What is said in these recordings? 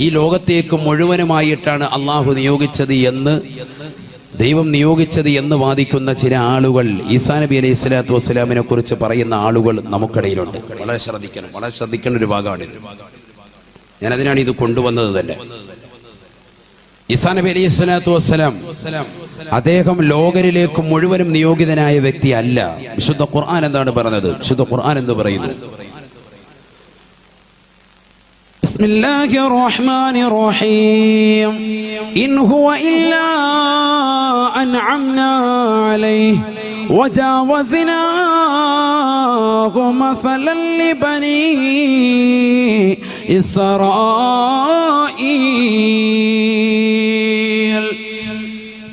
ഈ ലോകത്തേക്ക് മുഴുവനുമായിട്ടാണ് അള്ളാഹു നിയോഗിച്ചത് എന്ന്, ദൈവം നിയോഗിച്ചത് എന്ന് വാദിക്കുന്ന ചില ആളുകൾ, ഈസാ നബി അലൈഹി സ്വലാത്തു വസ്സലാമിനെ കുറിച്ച് പറയുന്ന ആളുകൾ നമുക്കിടയിലുണ്ട്. വളരെ ശ്രദ്ധിക്കേണ്ട ഒരു ഭാഗമാണിത്. ഞാനതിനാണ് ഇത് കൊണ്ടുവന്നത് തന്നെ. ഈസാ നബി അലൈഹി സ്വലാത്തു വസ്സലാം അദ്ദേഹം ലോകരിലേക്ക് മുഴുവനും നിയോഗിതനായ വ്യക്തി അല്ല. വിശുദ്ധ ഖുർആൻ എന്താണ് പറഞ്ഞത്? വിശുദ്ധ ഖുർആൻ എന്ന് പറയുന്നു, ബിസ്മില്ലാഹിർ റഹ്മാനിർ റഹീം, ഇൻ ഹുവ ഇല്ലാ അൻഅംനാ അലൈഹി വജാവസ്നാ മസലൻ ലിബനി ഇസ്രായീൽ.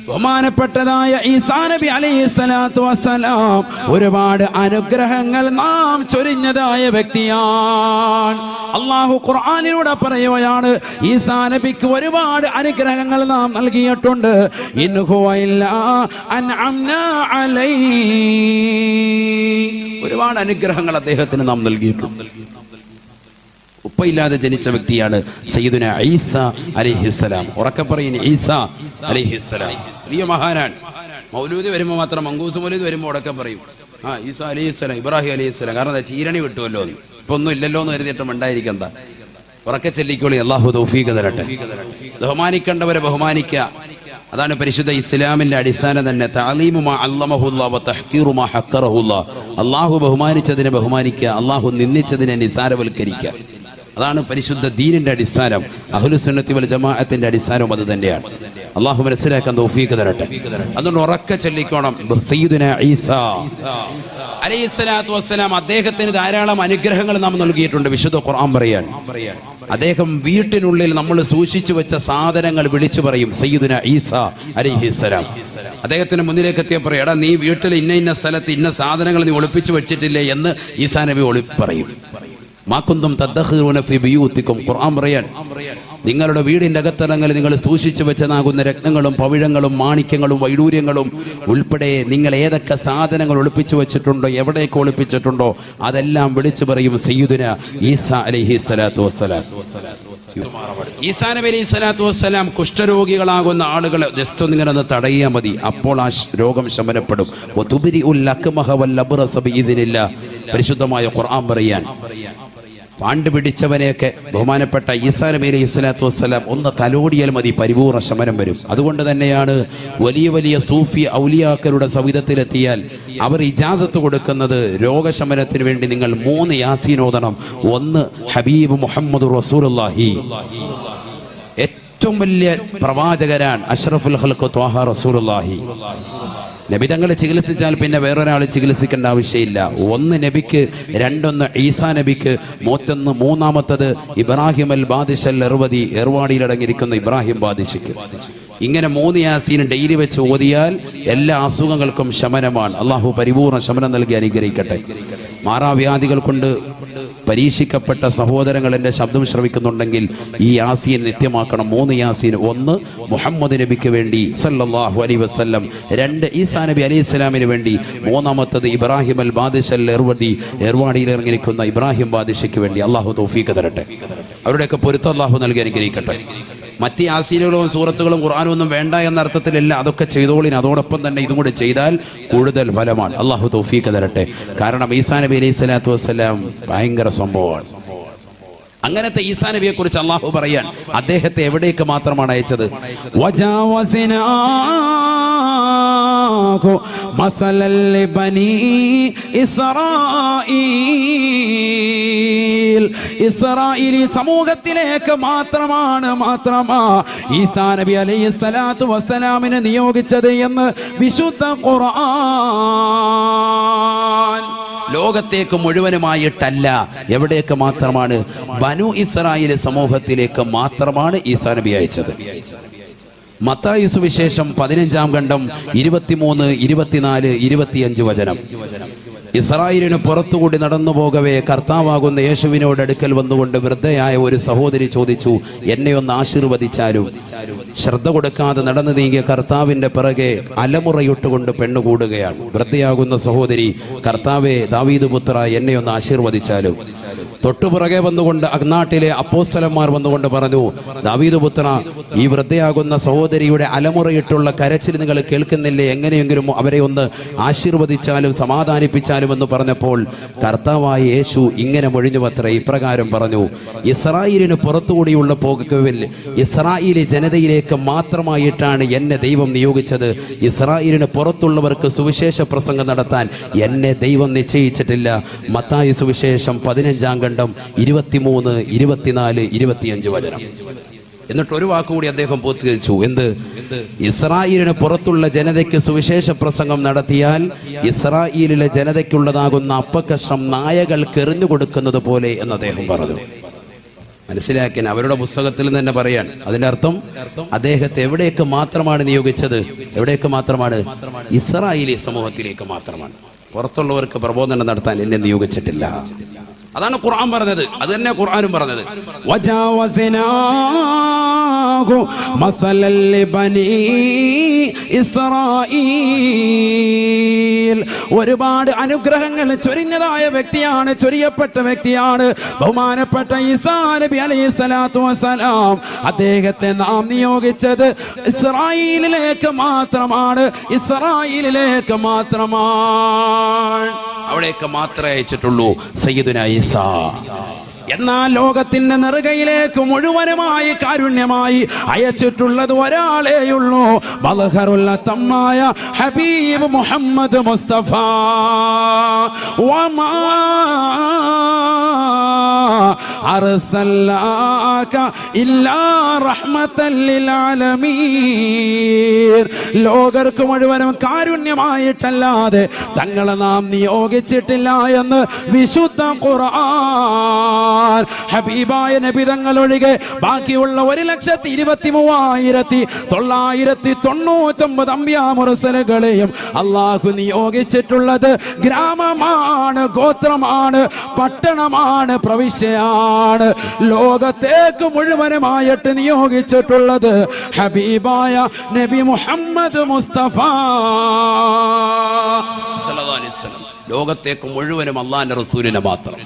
ബഹുമാനപ്പെട്ടതായ ഈസാ നബി അലൈഹി സ്വലാത്തു വസ്സലാം ഒരുപാട് അനുഗ്രഹങ്ങൾ നാം ചൊരിഞ്ഞതായ വ്യക്തിയാണ്. അള്ളാഹു ഖുർആനിലൂടെ പറയുകയാണ്, ഈസാ നബിക്ക് ഒരുപാട് അനുഗ്രഹങ്ങൾ നാം നൽകിയിട്ടുണ്ട്. ഇൻ ഹുവ ഇല്ലാ അൻഅംനാ അലൈഹി, ഒരുപാട് അനുഗ്രഹങ്ങൾ അദ്ദേഹത്തിന് നാം നൽകിയിട്ടുണ്ട്. ഉപ്പയില്ലാതെ ജനിച്ച വ്യക്തിയാണ് സയ്യിദുന ഈസാ അലൈഹിസ്സലാം. ഉറക്കെ പറയുന്നു, ഈസാ അലൈഹിസ്സലാം വലിയ മഹാനാണ്. മൗലൂദ് വരുമ്പോൾ മാത്രം, മങ്കൂസ് മൗലൂദ് വരുമ്പോൾ ഉടക്കെ പറയും, ഈസാ അലൈഹിസ്സലാം, ഇബ്രാഹിം അലൈഹിസ്സലാം. കാരണം എന്താ, ചീരണി വിട്ടുമല്ലോ, ഇപ്പൊ ഒന്നും ഇല്ലല്ലോ എന്ന് കരുതിയിട്ടും ഉണ്ടായിരിക്കണ്ട. ഉറക്കെ ചെല്ലിക്കോളി, അള്ളാഹു തൗഫീഖ് തരട്ടെ. ബഹുമാനിക്കേണ്ടവരെ ബഹുമാനിക്കുക, അതാണ് പരിശുദ്ധ ഇസ്ലാമിന്റെ അടിസ്ഥാനം തന്നെ. തഅലീമു മാ അല്ലമഹുല്ലാഹ് വ തഹ്ഖീറു മാ ഹഖറഹുല്ലാഹ്. അള്ളാഹു ബഹുമാനിച്ചതിനെ ബഹുമാനിക്കുക, അള്ളാഹു നിന്ദിച്ചതിനെ നിസാരവൽക്കരിക്കുക. അതാണ് പരിശുദ്ധ ദീനിന്റെ അടിസ്ഥാനം. അഹ്ലുസുന്നത്തി വൽ ജമാഅത്തിന്റെ അടിസ്ഥാനം അത് തന്നെയാണ്. അള്ളാഹു മനസ്സിലാക്കാൻ തൗഫീഖ് തരട്ടെ. അതുകൊണ്ട് ഉറക്കെ ചൊല്ലിക്കോണം, സയ്യിദുനാ ഈസാ അലൈഹിസ്സലാത്തു വസ്സലാം അദ്ദേഹത്തിന് ധാരാളം അനുഗ്രഹങ്ങൾ നാം നൽകിയിട്ടുണ്ട്. വിശുദ്ധ ഖുർആൻ പറയാൻ, അദ്ദേഹം വീട്ടിനുള്ളിൽ നമ്മൾ സൂക്ഷിച്ചു വെച്ച സാധനങ്ങൾ വിളിച്ചു പറയും, സയ്യിദുനാ ഈസാ അലൈഹിസ്സലാം. അദ്ദേഹത്തിന് മുന്നിലേക്ക് എത്തിയ പറയും, എടാ നീ വീട്ടിൽ ഇന്ന സ്ഥലത്ത് ഇന്ന സാധനങ്ങൾ നീ ഒളിപ്പിച്ചു വെച്ചിട്ടില്ലേ എന്ന് ഈസാ നബി പറയും. മാകുന്തും തദ്ഖിറൂന ഫീ ബിയൂത്തിക്കും. ഖുർആൻ പറയാൻ, നിങ്ങളുടെ വീടിന്റെ അകത്തളങ്ങളിൽ നിങ്ങൾ സൂക്ഷിച്ചു വെച്ചതാകുന്ന രത്നങ്ങളും പവിഴങ്ങളും മാണിക്യങ്ങളും വൈഡൂര്യങ്ങളും ഉൾപ്പെടെ നിങ്ങൾ ഏതൊക്കെ സാധനങ്ങൾ ഒളിപ്പിച്ചു വെച്ചിട്ടുണ്ടോ, എവിടേക്ക് ഒളിപ്പിച്ചിട്ടുണ്ടോ, അതെല്ലാം വിളിച്ചു പറയും സയ്യിദുനാ ഈസാ അലൈഹിസ്സലാത്തു വസ്സലാം. ഈസാ നബി അലൈഹി സ്വലാത്തു വസ്സലാം കുഷ്ഠരോഗികളാകുന്ന ആളുകളെ ജസ്റ്റ് ഒന്നിങ്ങനെ ഒന്ന് തടയിയാൽ മതി, അപ്പോൾ ആ രോഗം ശമനപ്പെടും. പരിശുദ്ധമായ ഖുർആൻ പറയാൻ, പാണ്ട് പിടിച്ചവനെയൊക്കെ ബഹുമാനപ്പെട്ട ഈസാ നബി അലൈഹി സ്വലാത്തു വസ്സലാം ഒന്ന് തലോടിയാൽ മതി, പരിപൂർണ്ണ ശമനം വരും. അതുകൊണ്ട് തന്നെയാണ് വലിയ വലിയ സൂഫി ഔലിയാക്കളുടെ സവിധത്തിലെത്തിയാൽ അവർ ഇജാസത്ത് കൊടുക്കുന്നത്, രോഗശമനത്തിന് വേണ്ടി നിങ്ങൾ 3 യാസീൻ ഓതണം. ഒന്ന് ഹബീബ് മുഹമ്മദ് റസൂലുള്ളാഹി, ഏറ്റവും വലിയ പ്രവാചകരാൻ അഷ്റഫുൽ ഖൽഖ് ത്വാഹ റസൂലുള്ളാഹി. നബി തങ്ങളെ ചികിത്സിച്ചാൽ പിന്നെ വേറൊരാൾ ചികിത്സിക്കേണ്ട ആവശ്യമില്ല. ഒന്ന് നബിക്ക്, രണ്ടൊന്ന് ഈസാ നബിക്ക്, മൂന്നാമത്തത് ഇബ്രാഹിം അൽ ബാദിഷൽ എർവദി, ഏർവാടിയിലടങ്ങിയിരിക്കുന്ന ഇബ്രാഹിം ബാദിഷിക്ക്. ഇങ്ങനെ 3 യാസീൻ ഡെയിലി വെച്ച് ഓതിയാൽ എല്ലാ അസുഖങ്ങൾക്കും ശമനമാണ്. അള്ളാഹു പരിപൂർണ്ണ ശമനം നൽകി അനുഗ്രഹിക്കട്ടെ. മാറാവ്യാധികൾ കൊണ്ട് പരീക്ഷിക്കപ്പെട്ട സഹോദരങ്ങൾ എൻ്റെ ശബ്ദം ശ്രവിക്കുന്നുണ്ടെങ്കിൽ ഈ യാസീൻ നിത്യമാക്കണം. 3 യാസീൻ. ഒന്ന് മുഹമ്മദ് നബിക്ക് വേണ്ടി സല്ലല്ലാഹു അലൈഹി വസല്ലം, 2 ഈസാ നബി അലൈഹി സ്വലാമിന് വേണ്ടി, മൂന്നാമത്തത് ഇബ്രാഹിം അൽ ബാദിഷൽ എർവദി, ഏർവാടിയിൽ ഇറങ്ങിയിരിക്കുന്ന ഇബ്രാഹിം ബാദിഷിക്ക് വേണ്ടി. അള്ളാഹു തൗഫീഖ് തരട്ടെ, അവരുടെയൊക്കെ പൊരുത്തം അള്ളാഹു നൽകി അനുഗ്രഹിക്കട്ടെ. മറ്റ് യാസീനുകളും സൂറത്തുകളും ഖുർആനും ഒന്നും വേണ്ട എന്ന അർത്ഥത്തിലല്ല, അതൊക്കെ ചെയ്തോളിൻ. അതോടൊപ്പം തന്നെ ഇതും കൂടെ ചെയ്താൽ കൂടുതൽ ഫലമാണ്. അള്ളാഹു തൗഫീഖ് തരട്ടെ. കാരണം ഈസാ നബി അലൈഹി സ്വലാത്തു വസ്സലാം ഭയങ്കര സംഭവമാണ്. അങ്ങനത്തെ ഈസാ നബിയെ കുറിച്ച് അള്ളാഹു പറയാൻ, അദ്ദേഹത്തെ എവിടേക്ക് മാത്രമാണ് അയച്ചത്? ഇസ്രായേലി സമൂഹത്തിലേക്ക് മാത്രമാണ് ഈസാ നബി അലൈഹി സ്വലാത്തു വസ്സലാമിനെ നിയോഗിച്ചത് എന്ന് വിശുദ്ധ ഖുർആൻ. ലോകത്തേക്ക് മുഴുവനുമായിട്ടല്ല, എവിടേക്ക് മാത്രമാണ്? ബനു ഇസ്രായേൽ സമൂഹത്തിലേക്ക് മാത്രമാണ് ഈസാ നബി അയച്ചത്. മത്തായി സുവിശേഷം 15-ാം ഖണ്ഡം 23, 24, 25 വചനം. ഇസ്രായേലിന് പുറത്തുകൂടി നടന്നു പോകവേ കർത്താവാകുന്ന യേശുവിനോട് അടുക്കൽ വന്നുകൊണ്ട് വൃദ്ധയായ ഒരു സഹോദരി ചോദിച്ചു, എന്നെ ഒന്ന് ആശീർവദിച്ചാലും. ശ്രദ്ധ കൊടുക്കാതെ നടന്നു നീങ്ങിയ കർത്താവിന്റെ പിറകെ അലമുറയിട്ടുകൊണ്ട് പെണ്ണുകൂടുകയാണ്. വൃദ്ധയാകുന്ന സഹോദരി, കർത്താവേ, ദാവീദ് പുത്ര, എന്നെ ഒന്ന് ആശീർവദിച്ചാലും. തൊട്ടുപുറകെ വന്നുകൊണ്ട് അഗ്നാട്ടിലെ അപ്പോസ്തലന്മാർ വന്നുകൊണ്ട് പറഞ്ഞു, ദാവീദ് പുത്ര, ഈ വൃദ്ധയാകുന്ന സഹോദരിയുടെ അലമുറയിട്ടുള്ള കരച്ചിൽ നിങ്ങൾ കേൾക്കുന്നില്ലേ? എങ്ങനെയെങ്കിലും അവരെ ഒന്ന് ആശീർവദിച്ചാലും സമാധാനിപ്പിച്ചാലും എന്ന് പറഞ്ഞപ്പോൾ കർത്താവായ യേശു ഇങ്ങനെ മൊഴിഞ്ഞുവത്രേ, ഇപ്രകാരം പറഞ്ഞു: ഇസ്രായേലിന് പുറത്തുകൂടിയുള്ള പോകവിൽ ഇസ്രായേലി ജനതയിലേക്ക് മാത്രമായിട്ടാണ് എന്നെ ദൈവം നിയോഗിച്ചത്. ഇസ്രായേലിന് പുറത്തുള്ളവർക്ക് സുവിശേഷ പ്രസംഗം നടത്താൻ എന്നെ ദൈവം നിശ്ചയിച്ചിട്ടില്ല. മത്തായി സുവിശേഷം 15-ാം ഖണ്ഡം 23, 24, 25 വചനം. എന്നിട്ട് ഒരു വാക്കുകൂടി അദ്ദേഹം പൂർത്തീകരിച്ചു. എന്ത്? ഇസ്രായേലിന് പുറത്തുള്ള ജനതയ്ക്ക് സുവിശേഷ പ്രസംഗം നടത്തിയാൽ ഇസ്രായേലിലെ ജനതയ്ക്കുള്ളതാകുന്ന അപ്പക്കഷ്ണം നായകൾക്ക് എറിഞ്ഞു കൊടുക്കുന്നത് പോലെ എന്ന് അദ്ദേഹം പറഞ്ഞു. മനസ്സിലാക്കാൻ അവരുടെ പുസ്തകത്തിൽ തന്നെ പറയാൻ. അതിന്റെ അർത്ഥം അദ്ദേഹത്തെ എവിടേക്ക് മാത്രമാണ് നിയോഗിച്ചത്? എവിടേക്ക് മാത്രമാണ്? ഇസ്രായേലി സമൂഹത്തിലേക്ക് മാത്രമാണ്. പുറത്തുള്ളവർക്ക് പ്രബോധനം നടത്താൻ എന്നെ നിയോഗിച്ചിട്ടില്ല. അതാണ് ഖുർആൻ പറഞ്ഞത്. അത് തന്നെ ഖുർആനും പറഞ്ഞത്. ഒരുപാട് അനുഗ്രഹങ്ങൾ ചൊരിഞ്ഞതായ വ്യക്തിയാണ്, ചൊരിയപ്പെട്ട വ്യക്തിയാണ് ബഹുമാനപ്പെട്ട ഈസാ നബി അലൈഹിസ്സലാത്തു വസ്സലാം. അദ്ദേഹത്തെ നാം നിയോഗിച്ചത് ഇസ്രായേലിലേക്ക് മാത്രമാണ്. ഇസ്രായേലിലേക്ക് മാത്രമാണ്. അവിടേക്ക് മാത്രമേ അയച്ചിട്ടുള്ളൂ സയ്യിദുനാ ഈസാ. എന്നാൽ ലോകത്തിന്റെ നെറുകയിലേക്ക് മുഴുവനുമായി കാരുണ്യമായി അയച്ചിട്ടുള്ളത് ഒരാളെയുള്ളൂ, ബൽഹറുൽ തമ്മായ ഹബീബ് മുഹമ്മദ് മുസ്തഫ. വമാ അർസൽനാക ഇല്ലാ റഹ്മത്തൻ ലിൽ ആലമീൻ. ലോകർക്ക് മുഴുവനും കാരുണ്യമായിട്ടല്ലാതെ തങ്ങളെ നാം നിയോഗിച്ചിട്ടില്ല എന്ന് വിശുദ്ധ ഖുർആൻ. ഹബീബായ നബി തങ്ങൾ ഒഴികെ ബാക്കിയുള്ള 1,23,999 അംബിയാ മുർസലുകളെയും അല്ലാഹു നിയോഗിച്ചിട്ടുള്ളത് ഗ്രാമമാണ്, ഗോത്രമാണ്, പട്ടണമാണ്, പ്രവിശ്യയാണ്. ലോകത്തേക്ക് മുഴുവനുമായിട്ട് നിയോഗിച്ചിട്ടുള്ളത് ഹബീബായ നബി മുഹമ്മദ് മുസ്തഫ സല്ലല്ലാഹു അലൈഹി വസല്ലം. ലോകത്തേക്ക് മുഴുവനും അല്ലാഹുവിന്റെ റസൂലിനെ മാത്രം.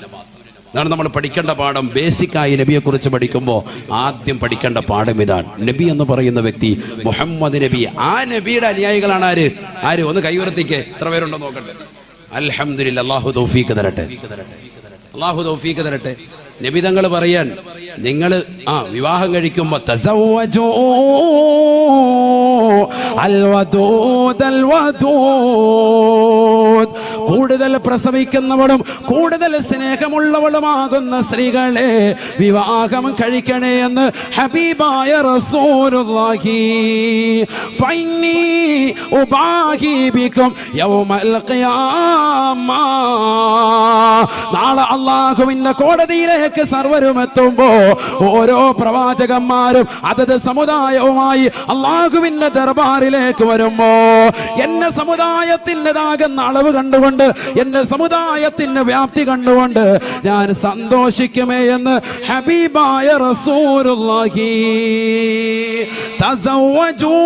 അതാണ് നമ്മൾ പഠിക്കേണ്ട പാഠം. ബേസിക്കായി നബിയെ കുറിച്ച് പഠിക്കുമ്പോൾ ആദ്യം പഠിക്കേണ്ട പാഠം ഇതാണ്. നബി എന്ന് പറയുന്ന വ്യക്തി മുഹമ്മദ് നബി. ആ നബിയുടെ അനുയായികളാണ് ആര്? ഒന്ന് കൈവർത്തിക്ക്. എത്ര പേരുണ്ടോ നോക്കട്ടെ. അൽഹംദുലില്ലാഹ്. അല്ലാഹു തൗഫീഖ് തരട്ടെ, അല്ലാഹു തൗഫീഖ് തരട്ടെ. നബി തങ്ങൾ പറയാൻ, നിങ്ങൾ വിവാഹം കഴിക്കുമ്പോ തസവ്വജൂ അൽവദൂദ് അൽവദൂദ്, കൂടുതൽ പ്രസവിക്കുന്നവളും കൂടുതൽ സ്നേഹമുള്ളവളുമാകുന്ന സ്ത്രീകളെ വിവാഹം കഴിക്കണേ എന്ന് ഹബീബായ റസൂലുള്ളാഹി. ഫൈനി ഉബാഹി ബികും യൗമൽ ഖിയാമ. നാളെ അല്ലാഹുവിന്റെ കോടതിയിലേക്ക് സർവരും എത്തുമ്പോ ഓരോ പ്രവാചകന്മാരും അതത് സമുദായവുമായി അല്ലാഹുവിന്റെ ദർബാറിലേക്ക് വരുമ്പോ എന്റെ സമുദായത്തിൻ്റെതാകുന്ന അളവ് കണ്ടുകൊണ്ട്, എന്റെ സമുദായത്തിന്റെ വ്യാപ്തി കണ്ടുകൊണ്ട് ഞാൻ സന്തോഷിക്കുമേ എന്ന് ഹബീബായ റസൂലുള്ളാഹി. തസവ്വജൂ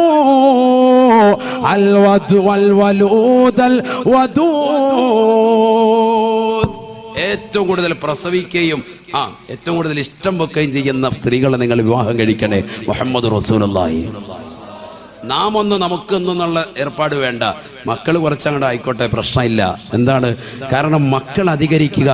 അൽവദ് വൽവലൂദൽ വദൂദ്. ഏറ്റവും കൂടുതൽ പ്രസവിക്കുകയും ഏറ്റവും കൂടുതൽ ഇഷ്ടം വെക്കുകയും ചെയ്യുന്ന സ്ത്രീകളെ നിങ്ങൾ വിവാഹം കഴിക്കണേ. മുഹമ്മദ് റസൂലുള്ളാഹി. നാം ഒന്ന് നമുക്കൊന്നുള്ള ഏർപ്പാട് വേണ്ട. മക്കൾ കുറച്ചങ്ങോട്ട് ആയിക്കോട്ടെ, പ്രശ്നമില്ല. എന്താണ് കാരണം? മക്കൾ അധികരിക്കുക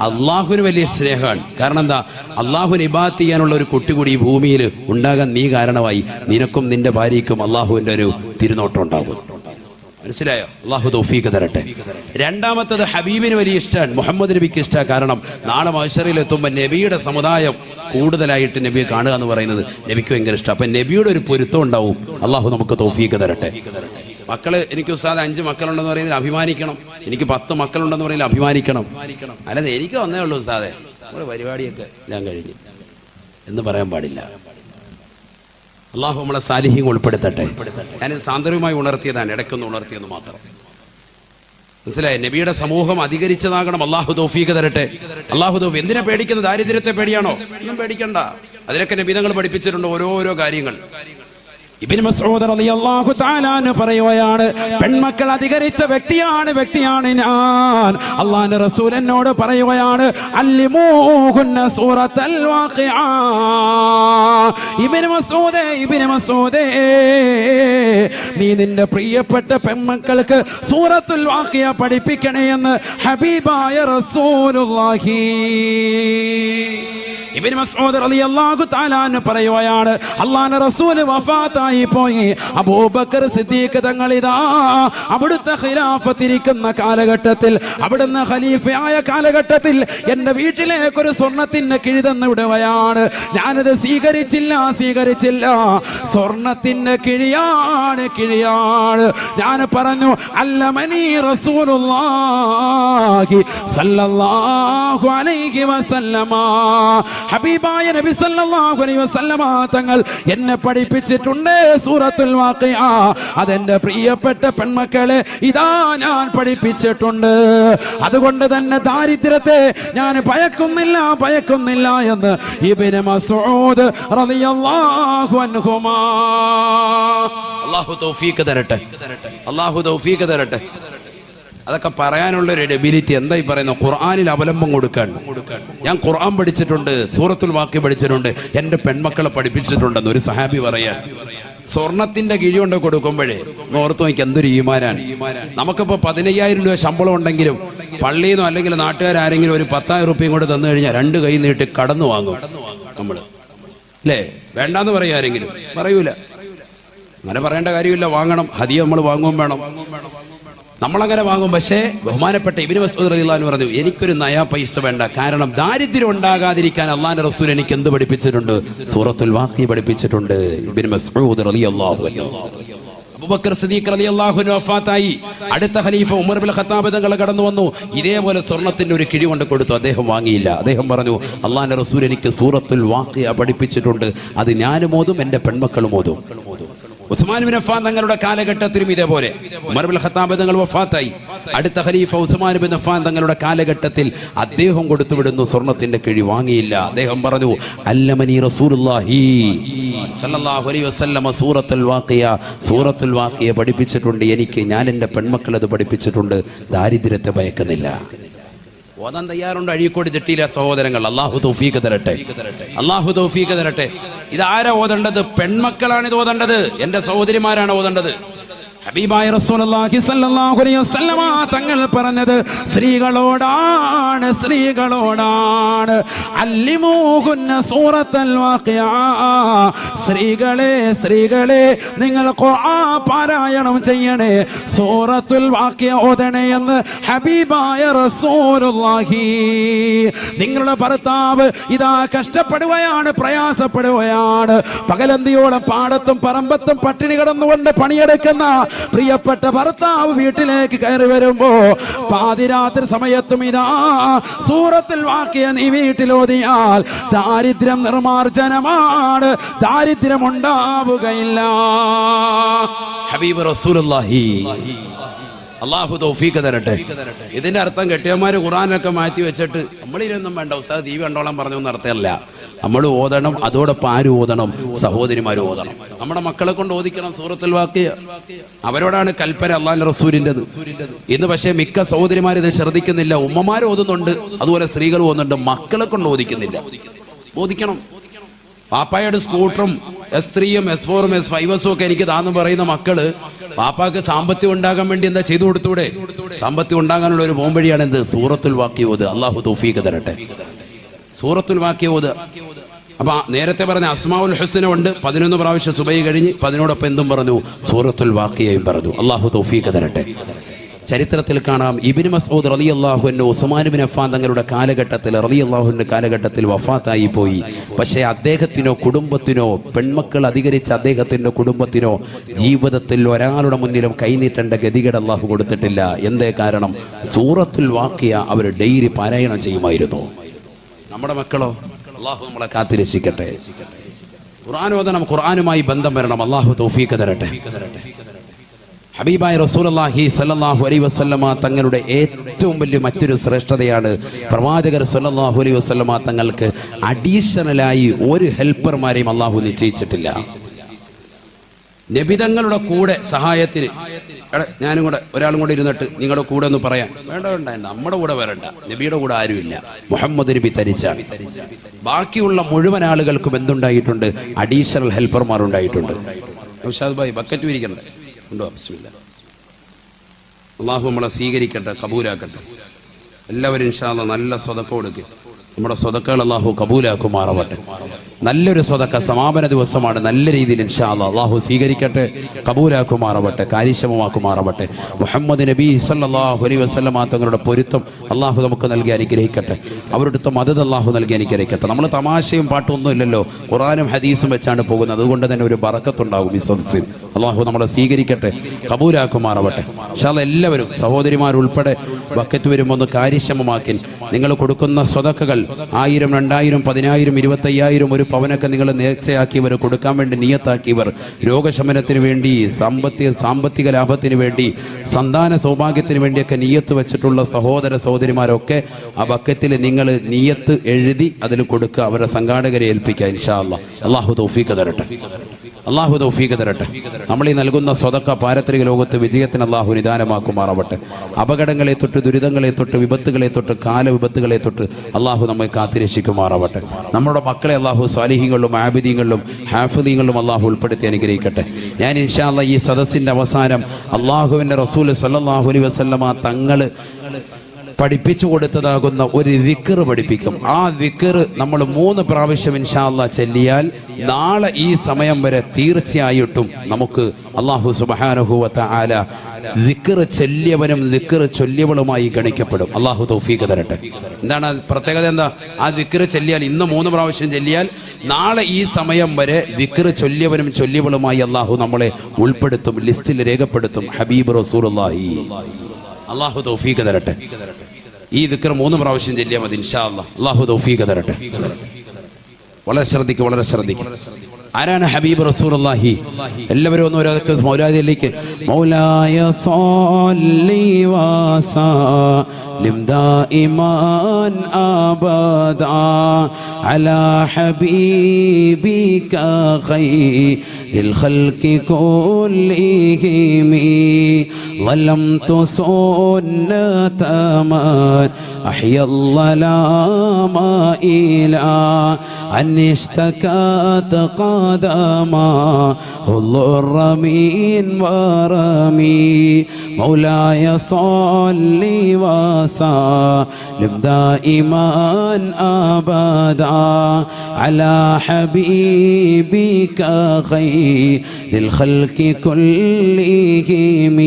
അള്ളാഹുവിന് വലിയ സ്നേഹമാണ്. കാരണം എന്താ? അള്ളാഹുവിന് ഇബാദത്ത് ചെയ്യാനുള്ള ഒരു കുട്ടി കൂടി ഈ ഭൂമിയിൽ ഉണ്ടാകാൻ നീ കാരണമായി. നിനക്കും നിന്റെ ഭാര്യയ്ക്കും അള്ളാഹുവിൻ്റെ ഒരു തിരുനോട്ടം ഉണ്ടാകും. മനസ്സിലായോ? അല്ലാഹു തൗഫീഖ് തരട്ടെ. രണ്ടാമത്തത് ഹബീബിന് വലിയ ഇഷ്ടമാണ്, മുഹമ്മദ് നബിക്ക് ഇഷ്ടമാണ്. കാരണം നാളെ മഹ്ശറിൽ എത്തുമ്പോൾ നബിയുടെ സമുദായം കൂടുതലായിട്ട് നബിയെ കാണുക എന്ന് പറയുന്നത് നബിക്ക് ഭയങ്കര ഇഷ്ടം. അപ്പം നബിയുടെ ഒരു പൊരുത്തം ഉണ്ടാവും. അള്ളാഹു നമുക്ക് തൗഫീഖ് തരട്ടെ. മക്കള്, എനിക്ക് ഉസ്താദ് 5 മക്കളുണ്ടെന്ന് പറയുന്നതിൽ അഭിമാനിക്കണം. എനിക്ക് 10 മക്കളുണ്ടെന്ന് പറയുന്നതിൽ അഭിമാനിക്കണം. അല്ലാതെ എനിക്ക് വന്നേ ഉള്ളൂ ഉസ്താദെ, നമ്മുടെ പരിപാടിയൊക്കെ ഞാൻ കഴിഞ്ഞു എന്ന് പറയാൻ പാടില്ല. അള്ളാഹു നമ്മളെ സാലിഹ്യം ഉൾപ്പെടുത്തട്ടെ. ഞാനിത് സാന്ദർഭികമായി ഉണർത്തിയതാണ്, ഇടയ്ക്കൊന്ന് ഉണർത്തിയെന്ന് മാത്രം. മനസ്സിലായി? നബിയുടെ സമൂഹം അധികരിച്ചതാകണം. അള്ളാഹു തൗഫീഖ് തരട്ടെ. അള്ളാഹു തൗഫീഖ്. എന്തിനാ പേടിക്കുന്നത്? ദാരിദ്ര്യത്തെ പേടിയാണോ? ഒന്നും പേടിക്കണ്ട. അതിലൊക്കെ നബി തങ്ങൾ പഠിപ്പിച്ചിട്ടുണ്ട് ഓരോരോ കാര്യങ്ങൾ. ഇബ്നു മസ്ഊദ് റളിയല്ലാഹു തആല അൻഹു പറയുകയാണ്, പെൺമക്കൾ അധികരിച്ച വ്യക്തിയാണ് ഞാൻ. അല്ലാഹുവിന്റെ റസൂൽ എന്നോട് പറയുകയാണ്, അല്ലിമൂഹുന്ന സൂറത്തുൽ വാഖിഅ. ഇബ്നു മസ്ഊദേ നീ നിന്റെ പ്രിയപ്പെട്ട പെൺമക്കൾക്ക് സൂറത്തുൽ വാഖിഅ പഠിപ്പിക്കണേ എന്ന് ഹബീബായ റസൂലുള്ളാഹി. ഇബ്നു മസ്ഊദ് റളിയല്ലാഹു തആല അൻഹു പറയുകയാണ്, അല്ലാഹുവിന്റെ റസൂൽ വഫാത്തായി പോയി. അബൂബക്കർ സിദ്ദീഖ് തങ്ങൾ ഇതാ അവിടുത്തെ ഖിലാഫത്തിരിക്കുന്ന കാലഘട്ടത്തിൽ, അവിടുന്ന് ഖലീഫയായ കാലഘട്ടത്തിൽ എൻ്റെ വീട്ടിലേക്ക് ഒരു സ്വർണത്തിന്റെ കിഴി തന്നു വിടുകയാണ്. ഞാനത് സ്വീകരിച്ചില്ല. സ്വർണത്തിന്റെ കിഴിയാണ്. ഞാൻ പറഞ്ഞു, അല്ലമനി റസൂലുള്ളാഹി സ്വല്ലല്ലാഹു അലൈഹി വസല്ലമ, ഹബീബായ നബി സല്ലല്ലാഹു അലൈഹി വസല്ലമ തങ്ങൾ എന്നെ പഠിപ്പിച്ചിട്ടുണ്ട് സൂറത്തുൽ വാഖിഅ. അതെന്റെ പ്രിയപ്പെട്ട പെൺമക്കളെ ഇതാ ഞാൻ പഠിപ്പിച്ചിട്ടുണ്ട്. അതുകൊണ്ട് തന്നെ ദാരിദ്ര്യത്തെ ഞാൻ ഭയക്കുന്നില്ല എന്ന് ഇബ്നു മസ്ഊദ് റളിയല്ലാഹു അൻഹുമാ. അല്ലാഹു തൗഫീഖ് തരട്ടെ. അതൊക്കെ പറയാനുള്ള ഒരു എബിലിറ്റി എന്തായി പറയുന്നത്, ഖുർആനിൽ അവലംബം കൊടുക്കാൻ. ഞാൻ ഖുർആൻ പഠിച്ചിട്ടുണ്ട്, സൂറത്തുൽ വാഖിഅ പഠിച്ചിട്ടുണ്ട്, എൻ്റെ പെൺമക്കളെ പഠിപ്പിച്ചിട്ടുണ്ടെന്ന് ഒരു സഹാബി പറയാൻ. സ്വർണത്തിന്റെ കിഴി കൊണ്ട് കൊടുക്കുമ്പോഴേ ഓർത്ത് നോക്കി എന്തൊരു ഈമാനാണ്. നമുക്കിപ്പോ 15,000 രൂപ ശമ്പളം ഉണ്ടെങ്കിലും പള്ളിയിൽ നിന്നോ അല്ലെങ്കിൽ നാട്ടുകാരെങ്കിലും ഒരു 10,000 രൂപയും കൂടെ തന്നു കഴിഞ്ഞാൽ 2 കൈ നീട്ടി കടന്നു വാങ്ങും നമ്മള്, അല്ലേ? വേണ്ടാന്ന് പറയാ ആരെങ്കിലും? പറയൂല. അങ്ങനെ പറയേണ്ട കാര്യമില്ല, വാങ്ങണം. ഹദിയ നമ്മൾ വാങ്ങും വേണം, നമ്മളങ്ങനെ വാങ്ങും. പക്ഷേ ബഹുമാനപ്പെട്ട ഇബ്നു മസ്ഊദ് റളിയല്ലാഹു അൻഹു പറഞ്ഞു, എനിക്കൊരു നയാ പൈസ വേണ്ട. കാരണം ദാരിദ്ര്യം ഉണ്ടാകാതിരിക്കാൻ അല്ലാഹുവിന്റെ റസൂൽ എനിക്ക് എന്ത് പഠിപ്പിച്ചിട്ടുണ്ട്? സൂറത്തുൽ വാഖിഅ പഠിപ്പിച്ചിട്ടുണ്ട്. ഇബ്നു മസ്ഊദ് റളിയല്ലാഹു അൻഹു. അബൂബക്കർ സിദ്ദീഖ് റളിയല്ലാഹു അൻഹു വഫാത്തായി. അടുത്ത ഖലീഫ ഉമർ ഇബ്നുൽ ഖത്താബ് തങ്ങൾ കടന്നു വന്നു. ഇതേപോലെ സ്വർണത്തിന്റെ ഒരു കിഴി കൊണ്ട് കൊടുത്തു. അദ്ദേഹം വാങ്ങിയില്ല. അദ്ദേഹം പറഞ്ഞു, അല്ലാഹുവിന്റെ റസൂൽ എനിക്ക് സൂറത്തുൽ വാഖിഅ പഠിപ്പിച്ചിട്ടുണ്ട്. അത് ഞാനും ഓതും, എൻ്റെ പെൺമക്കളും ഓതും. ഉസ്മാൻ ബിൻ അഫ്ഫാൻ തങ്ങളുടെ കാലഘട്ടത്തിലും ഇതേപോലെ ഉമർ ഇബ്നുൽ ഖത്താബ് തങ്ങൾ വഫാത്തായി. അടുത്ത ഖലീഫ ഉസ്മാൻ ബിൻ അഫ്ഫാൻ തങ്ങളുടെ കാലഘട്ടത്തിൽ അദ്ദേഹം കൊടുത്തുവിടുന്നു, സ്വർണത്തിന്റെ കിഴി വാങ്ങിയില്ല. അദ്ദേഹം പറഞ്ഞു, അല്ലമനി റസൂലുള്ളാഹി സ്വല്ലല്ലാഹു അലൈഹി വസല്ലമ സൂറത്തുൽ വാഖിഅ പഠിപ്പിച്ചിട്ടുണ്ട് എനിക്ക്. ഞാൻ എൻ്റെ പെൺമക്കളത് പഠിപ്പിച്ചിട്ടുണ്ട്. ദാരിദ്ര്യത്തെ ഭയക്കുന്നില്ല. ഓതാൻ തയ്യാറുണ്ട് അഴീക്കോട് ജട്ടിയിലെ സഹോദരങ്ങൾ. അല്ലാഹു തൗഫീഖ് തരട്ടെ. ഇതാരാ ഓതേണ്ടത്? പെൺമക്കളാണ് ഇത് ഓതേണ്ടത്, എൻ്റെ സഹോദരിമാരാണ് ഓതേണ്ടത്. ഹബീബായ റസൂലുള്ളാഹി സ്വല്ലല്ലാഹു അലൈഹി വസല്ലമ തങ്ങൾ പറഞ്ഞത് സ്ത്രീകളോടാണ്. അല്ലിമൂഹുന്ന സൂറത്തുൽ വാഖിഅ. സ്ത്രീകളെ നിങ്ങൾ ഖുർആൻ പാരായണം ചെയ്യണേ, സൂറത്തുൽ വാഖിഅ ഓതണേ എന്ന് ഹബീബായ റസൂലുള്ളാഹി. നിങ്ങളുടെ ഭർത്താവ് ഇതാ കഷ്ടപ്പെടുകയാണ്, പ്രയാസപ്പെടുകയാണ്. പകലന്തിയോളം പാടത്തും പറമ്പത്തും പട്ടിണി കിടന്നുകൊണ്ട് പണിയെടുക്കുന്ന പ്രിയപ്പെട്ട ഭർത്താവ് വീട്ടിലേക്ക് കയറി വരുമ്പോ പാതിരാത്രി സമയത്തും ഇതാ സൂറത്തുൽ വാഖിഅ നീ വീട്ടിലോതിയാൽ ദാരിദ്ര്യം നിർമാർജനമാണ്, ദാരിദ്ര്യം ഉണ്ടാവുകയില്ല. ഹബീബ് റസൂലുള്ളാഹി. അല്ലാഹു തൗഫീഖ് തരട്ടെ. ഇതിന്റെ അർത്ഥം കെട്ടിയന്മാര് ഖുർആനൊക്കെ മാറ്റി വെച്ചിട്ട് നമ്മളിലൊന്നും വേണ്ട, ഉസ്താദ് TV കണ്ടോളാൻ പറഞ്ഞൊന്നും അർത്ഥമല്ല. നമ്മൾ ഓതണം, അതോടൊപ്പം ആര് ഓതണം? സഹോദരിമാര് ഓതണം. നമ്മുടെ മക്കളെ കൊണ്ട് ഓദിക്കണം സൂറത്തുൽ വാഖിഅ. അവരോടാണ് കൽപ്പന അല്ലാഹുവിന്റെ റസൂലിന്റേത്. ഇന്ന് പക്ഷേ മിക്ക സഹോദരിമാർ ഇത് ശ്രദ്ധിക്കുന്നില്ല. ഉമ്മമാർ ഓതുന്നുണ്ട്, അതുപോലെ സ്ത്രീകൾ ഓതുന്നുണ്ട്, മക്കളെ കൊണ്ട് ഓദിക്കുന്നില്ല. ഓദിക്കണം. പാപ്പായുടെ സ്കൂട്ടറും S3-യും S4-ഉം S5-ഉം ഒക്കെ എനിക്ക് താന്ന് പറയുന്ന മക്കള് പാപ്പാക്ക് സാമ്പത്തികം ഉണ്ടാകാൻ വേണ്ടി എന്താ ചെയ്തു കൊടുത്തൂടെ? സാമ്പത്തികം ഉണ്ടാകാനുള്ള ഒരു പോംവഴിയാണ് എന്ത്? സൂറത്തുൽ വാഖിഅ ഓതുക. അല്ലാഹു തൗഫീഖ് തരട്ടെ. സൂറത്തുൽ വാഖിഅ ഓതുക. അപ്പൊ നേരത്തെ പറഞ്ഞ അസ്മാഉൽ ഹുസ്ന ഉണ്ട്, 11 പ്രാവശ്യം സുബഹി കഴിഞ്ഞ് 15 എന്തും പറഞ്ഞു? സൂറത്തുൽ വാഖിഅയും പറഞ്ഞു. അല്ലാഹു തൗഫീഖ് തരട്ടെ. ചരിത്രത്തിൽ കാണാം, ഇബ്നു മസ്ഊദ് റളിയല്ലാഹു അൻഹു ഉസ്മാൻ ബിൻ അഫ്ഫാൻ തങ്ങളുടെ കാലഘട്ടത്തിൽ വഫാത്തായി പോയി. പക്ഷേ അദ്ദേഹത്തിനോ കുടുംബത്തിനോ, പെൺമക്കൾ അധികരിച്ച അദ്ദേഹത്തിന്റെ കുടുംബത്തിനോ ജീവിതത്തിൽ ഒരാളുടെ മുന്നിലും കൈനീട്ടേണ്ട ഗതികേട് അല്ലാഹു കൊടുത്തിട്ടില്ല. എന്തേ കാരണം? സൂറത്തുൽ വാഖിഅ അവർ ഡെയിലി പാരായണം ചെയ്യുമായിരുന്നു. നമ്മുടെ മക്കളോ? അല്ലാഹു നമ്മളെ കാത്തിരക്ഷിക്കട്ടെ. ഖുർആൻ ഓതണം, ഖുർആനുമായി ബന്ധം വരണം. അല്ലാഹു തൗഫീഖ് തരട്ടെ. ഹബീബായ റസൂലുള്ളാഹി സ്വല്ലല്ലാഹു അലൈഹി വസല്ലമ തങ്ങളുടെ ഏറ്റവും വലിയ മറ്റൊരു ശ്രേഷ്ഠതയാണ് പ്രവാചകർ സ്വല്ലല്ലാഹു അലൈഹി വസല്ലമ തങ്ങൾക്ക് അഡീഷണലായി ഒരു ഹെൽപ്പർമാരെയും അല്ലാഹു നിശ്ചയിച്ചിട്ടില്ല. നബിതങ്ങളുടെ കൂടെ സഹായത്തിന് ഞാനും കൂടെ ഒരാളും കൂടെ ഇരുന്നിട്ട് നിങ്ങളുടെ കൂടെ ഒന്ന് പറയാൻ വേണ്ട, നമ്മുടെ കൂടെ വരണ്ട, നബിയുടെ കൂടെ ആരുമില്ല, മുഹമ്മദ് നബി തരിച്ചാണ്. ബാക്കിയുള്ള മുഴുവൻ ആളുകൾക്കും എന്തുണ്ടായിട്ടുണ്ട്? അഡീഷണൽ ഹെൽപ്പർമാർ ഉണ്ടായിട്ടുണ്ട്. നൗഷാദ് ഭായി ബക്കറ്റ് വിരിക്കണ്ടേ? ഉണ്ടോ? ബിസ്മില്ലാ. അള്ളാഹു നമ്മളെ സ്വീകരിക്കട്ടെ, കബൂലാക്കട്ടെ. എല്ലാവരും ഇൻഷാ അല്ലാഹ് നല്ല സ്വതക്ക കൊടുക്കുക. നമ്മുടെ സ്വതക്കകൾ അള്ളാഹു കബൂലാക്കുമാറാവട്ടെ. നല്ലൊരു സ്വതക്ക സമാപന ദിവസമാണ്. നല്ല രീതിയിൽ ഇൻഷാ അല്ലാഹ് അള്ളാഹു സ്വീകരിക്കട്ടെ, കബൂലാക്കുമാറാവട്ടെ, കാര്യക്ഷമമാക്കുമാറാവട്ടെ. മുഹമ്മദ് നബി സല്ലല്ലാഹു അലൈഹി വസല്ലം തങ്ങളുടെ പൊരുത്തം അള്ളാഹു നമുക്ക് നൽകി അനുഗ്രഹിക്കട്ടെ. അവരുടെ മദദ് അള്ളാഹു നൽകി അനുഗ്രഹിക്കട്ടെ. നമ്മൾ തമാശയും പാട്ടൊന്നും ഇല്ലല്ലോ, ഖുർആനും ഹദീസും വെച്ചാണ് പോകുന്നത്. അതുകൊണ്ട് തന്നെ ഒരു ബറക്കത്തുണ്ടാകും ഈ സദസ്സിൽ. അള്ളാഹു നമ്മളെ സ്വീകരിക്കട്ടെ, കബൂലാക്കുമാറാവട്ടെ. ഇൻഷാ അല്ലാഹ് എല്ലാവരും സഹോദരിമാരുൾപ്പെടെ ബക്കറ്റ് വരുമ്പോൾ ഒന്ന് കാര്യക്ഷമമാക്കി നിങ്ങൾ കൊടുക്കുന്ന സ്വതക്കകൾ 1000, 2000, 10,000, 25,000 ഒരു പവനൊക്കെ നിങ്ങൾ നേർച്ചയാക്കിയവർ, കൊടുക്കാൻ വേണ്ടി നിയത്താക്കിയവർ, രോഗശമനത്തിന് വേണ്ടി, സാമ്പത്തിക ലാഭത്തിന് വേണ്ടി, സന്താന സൗഭാഗ്യത്തിന് വേണ്ടിയൊക്കെ നിയത്ത് വെച്ചിട്ടുള്ള സഹോദര സഹോദരിമാരൊക്കെ ആ ബക്കറ്റിൽ നിങ്ങൾ നിയത്ത് എഴുതി അതിൽ കൊടുക്കുക. അവരുടെ സംഘാടകരെ ഏൽപ്പിക്കുക. ഇൻഷാ അല്ലാഹ്. അള്ളാഹു തൗഫീഖ് തരട്ടെ, അള്ളാഹു തൗഫീഖ് തരട്ടെ. നമ്മൾ ഈ നൽകുന്ന സ്വതക്ക പാരത്രിക ലോകത്ത് വിജയത്തിന് അള്ളാഹു നിദാനമാക്കുമാറാവട്ടെ. അപകടങ്ങളെ തൊട്ട്, ദുരിതങ്ങളെ തൊട്ട്, വിപത്തുകളെ തൊട്ട്, കാലവിപത്തുകളെ തൊട്ട് അള്ളാഹു നമ്മെ കാത്തിരക്ഷിക്കുമാറാവട്ടെ. നമ്മുടെ മക്കളെ അള്ളാഹു സ്വാലിഹീങ്ങളിലും ആബിദീങ്ങളിലും ഹാഫിദീങ്ങളിലും അള്ളാഹു ഉൾപ്പെടുത്തി അനുഗ്രഹിക്കട്ടെ. ഞാൻ ഇൻഷാ അല്ലാഹ് ഈ സദസ്സിൻ്റെ അവസാനം അള്ളാഹുവിൻ്റെ റസൂൽ സല്ലല്ലാഹു അലൈഹി വസല്ലമ തങ്ങൾ പഠിപ്പിച്ചു കൊടുത്തതാകുന്ന ഒരു ദിക്ർ പഠിപ്പിക്കും. ആ ദിക്ർ നമ്മൾ 3 പ്രാവശ്യം ഇൻഷാ അല്ലാഹ് ചൊല്ലിയാൽ നാളെ ഈ സമയം വരെ തീർച്ചയായിട്ടും നമുക്ക് അല്ലാഹു സുബ്ഹാനഹു വ തആല ദിക്ർ ചൊല്ലിയവനും ദിക്ർ ചൊല്ലിയവളുമായി ഗണിക്കപ്പെടും. അല്ലാഹു തൗഫീഖ് തരട്ടെ. എന്താണ് പ്രത്യേകത? എന്താ? ആ ദിക്ർ ചൊല്ലിയാൽ, ഇന്ന് 3 പ്രാവശ്യം ചൊല്ലിയാൽ നാളെ ഈ സമയം വരെ ദിക്ർ ചൊല്ലിയവനും ചൊല്ലിയവളുമായി അല്ലാഹു നമ്മളെ ഉൾപ്പെടുത്തും, ലിസ്റ്റിൽ രേഖപ്പെടുത്തും. ഹബീബ് റസൂലുള്ളാഹി. അല്ലാഹു തൗഫീഖ് തരട്ടെ. ഈ ദിക്ർ 3 പ്രാവശ്യം ചൊല്ലിയാൽ മതി ഇൻഷാ അല്ലാഹ്. അല്ലാഹു തൗഫീഖ് തരട്ടെ. വളരെ ശ്രദ്ധിക്കുക, വളരെ ശ്രദ്ധിക്കുക. ആരാണ് ഹബീബ് റസൂലുള്ളാഹി? എല്ലാവരും ഒന്ന് ഒരാൾക്ക് മൗലാദിയിലേക്ക് മൗലായ സ്വല്ലി വസല്ലിം ദായിമൻ അബദാ അലാ ഹബീബിക ഖൈറിൽ ഖൽഖി കുല്ലിഹിം വലംതു സുന്നത മൻ അഹ്യൽ ളലാമ ഇലാ അനിഷ്തകാത قدما الضر من ورمي مولاي صل وسلم دائما أبدا على حبيبك خير الخلق كلهم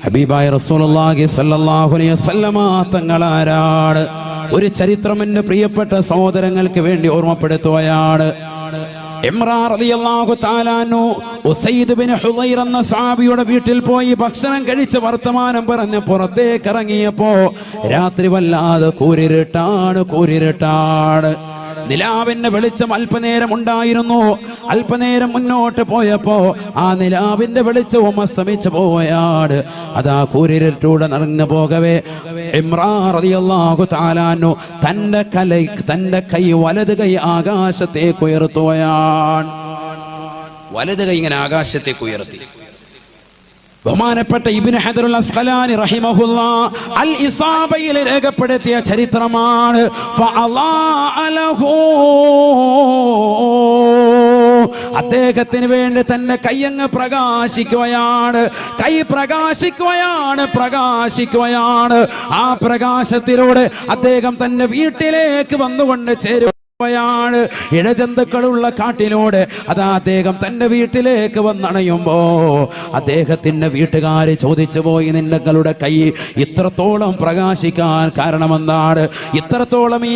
ഹബീബായ റസൂലുള്ളാഹി സ്വല്ലല്ലാഹു അലൈഹി വസല്ലമ തങ്ങളാരാണ്? ഒരു ചരിത്രം എൻ്റെ പ്രിയപ്പെട്ട സഹോദരങ്ങൾക്ക് വേണ്ടി ഓർമ്മപ്പെടുത്തുകയാണ്. ഇമ്രാൻ റളിയല്ലാഹു തആല അൻഹു ഉസൈദ് ബിൻ ഹുദൈർ എന്ന സഹാബിയുടെ വീട്ടിൽ പോയി ഭക്ഷണം കഴിച്ച് വർത്തമാനം പറഞ്ഞ് പുറത്തേക്ക് ഇറങ്ങിയപ്പോ രാത്രി വല്ലാതെ കൂരിരുട്ടാണ്. നിലാവിന്റെ വെളിച്ചം അല്പനേരം ഉണ്ടായിരുന്നു. അല്പനേരം മുന്നോട്ട് പോയപ്പോ ആ നിലാവിന്റെ വെളിച്ചവും അസ്തമിച്ചു പോയാണ്. അതാ കൂരിരുട്ടൂടെ നടന്നു പോകവേ ഇമ്രാൻ റളിയല്ലാഹു തആല അൻഹു തന്റെ കൈ വലത് കൈ ആകാശത്തേക്ക് ഉയർത്തുകയാണ്. വലത് കൈ ഇങ്ങനെ ആകാശത്തേക്ക് ഉയർത്തി. ബഹുമാനപ്പെട്ട ഇബ്നു ഹജറുൽ അസ്ഖലാനി റഹിമഹുല്ലാഹ് അൽ ഇസാബയിൽ രേഖപ്പെടുത്തിയ ചരിത്രമാണ്. അദ്ദേഹത്തിന് വേണ്ടി തന്നെ കൈയങ്ങ് പ്രകാശിക്കുകയാണ്. കൈ പ്രകാശിക്കുകയാണ്. ആ പ്രകാശത്തിലൂടെ അദ്ദേഹം തന്റെ വീട്ടിലേക്ക് വന്നുകൊണ്ട് ചേരും. ഇഴജന്തുക്കളുള്ള കാട്ടിലൂടെ അതാ അദ്ദേഹം തന്റെ വീട്ടിലേക്ക് വന്നണയുമ്പോ അദ്ദേഹത്തിന്റെ വീട്ടുകാര് ചോദിച്ചു പോയി, നിങ്ങളുടെ കൈ ഇത്രത്തോളം പ്രകാശിക്കാൻ കാരണമെന്താണ്? ഇത്രത്തോളം ഈ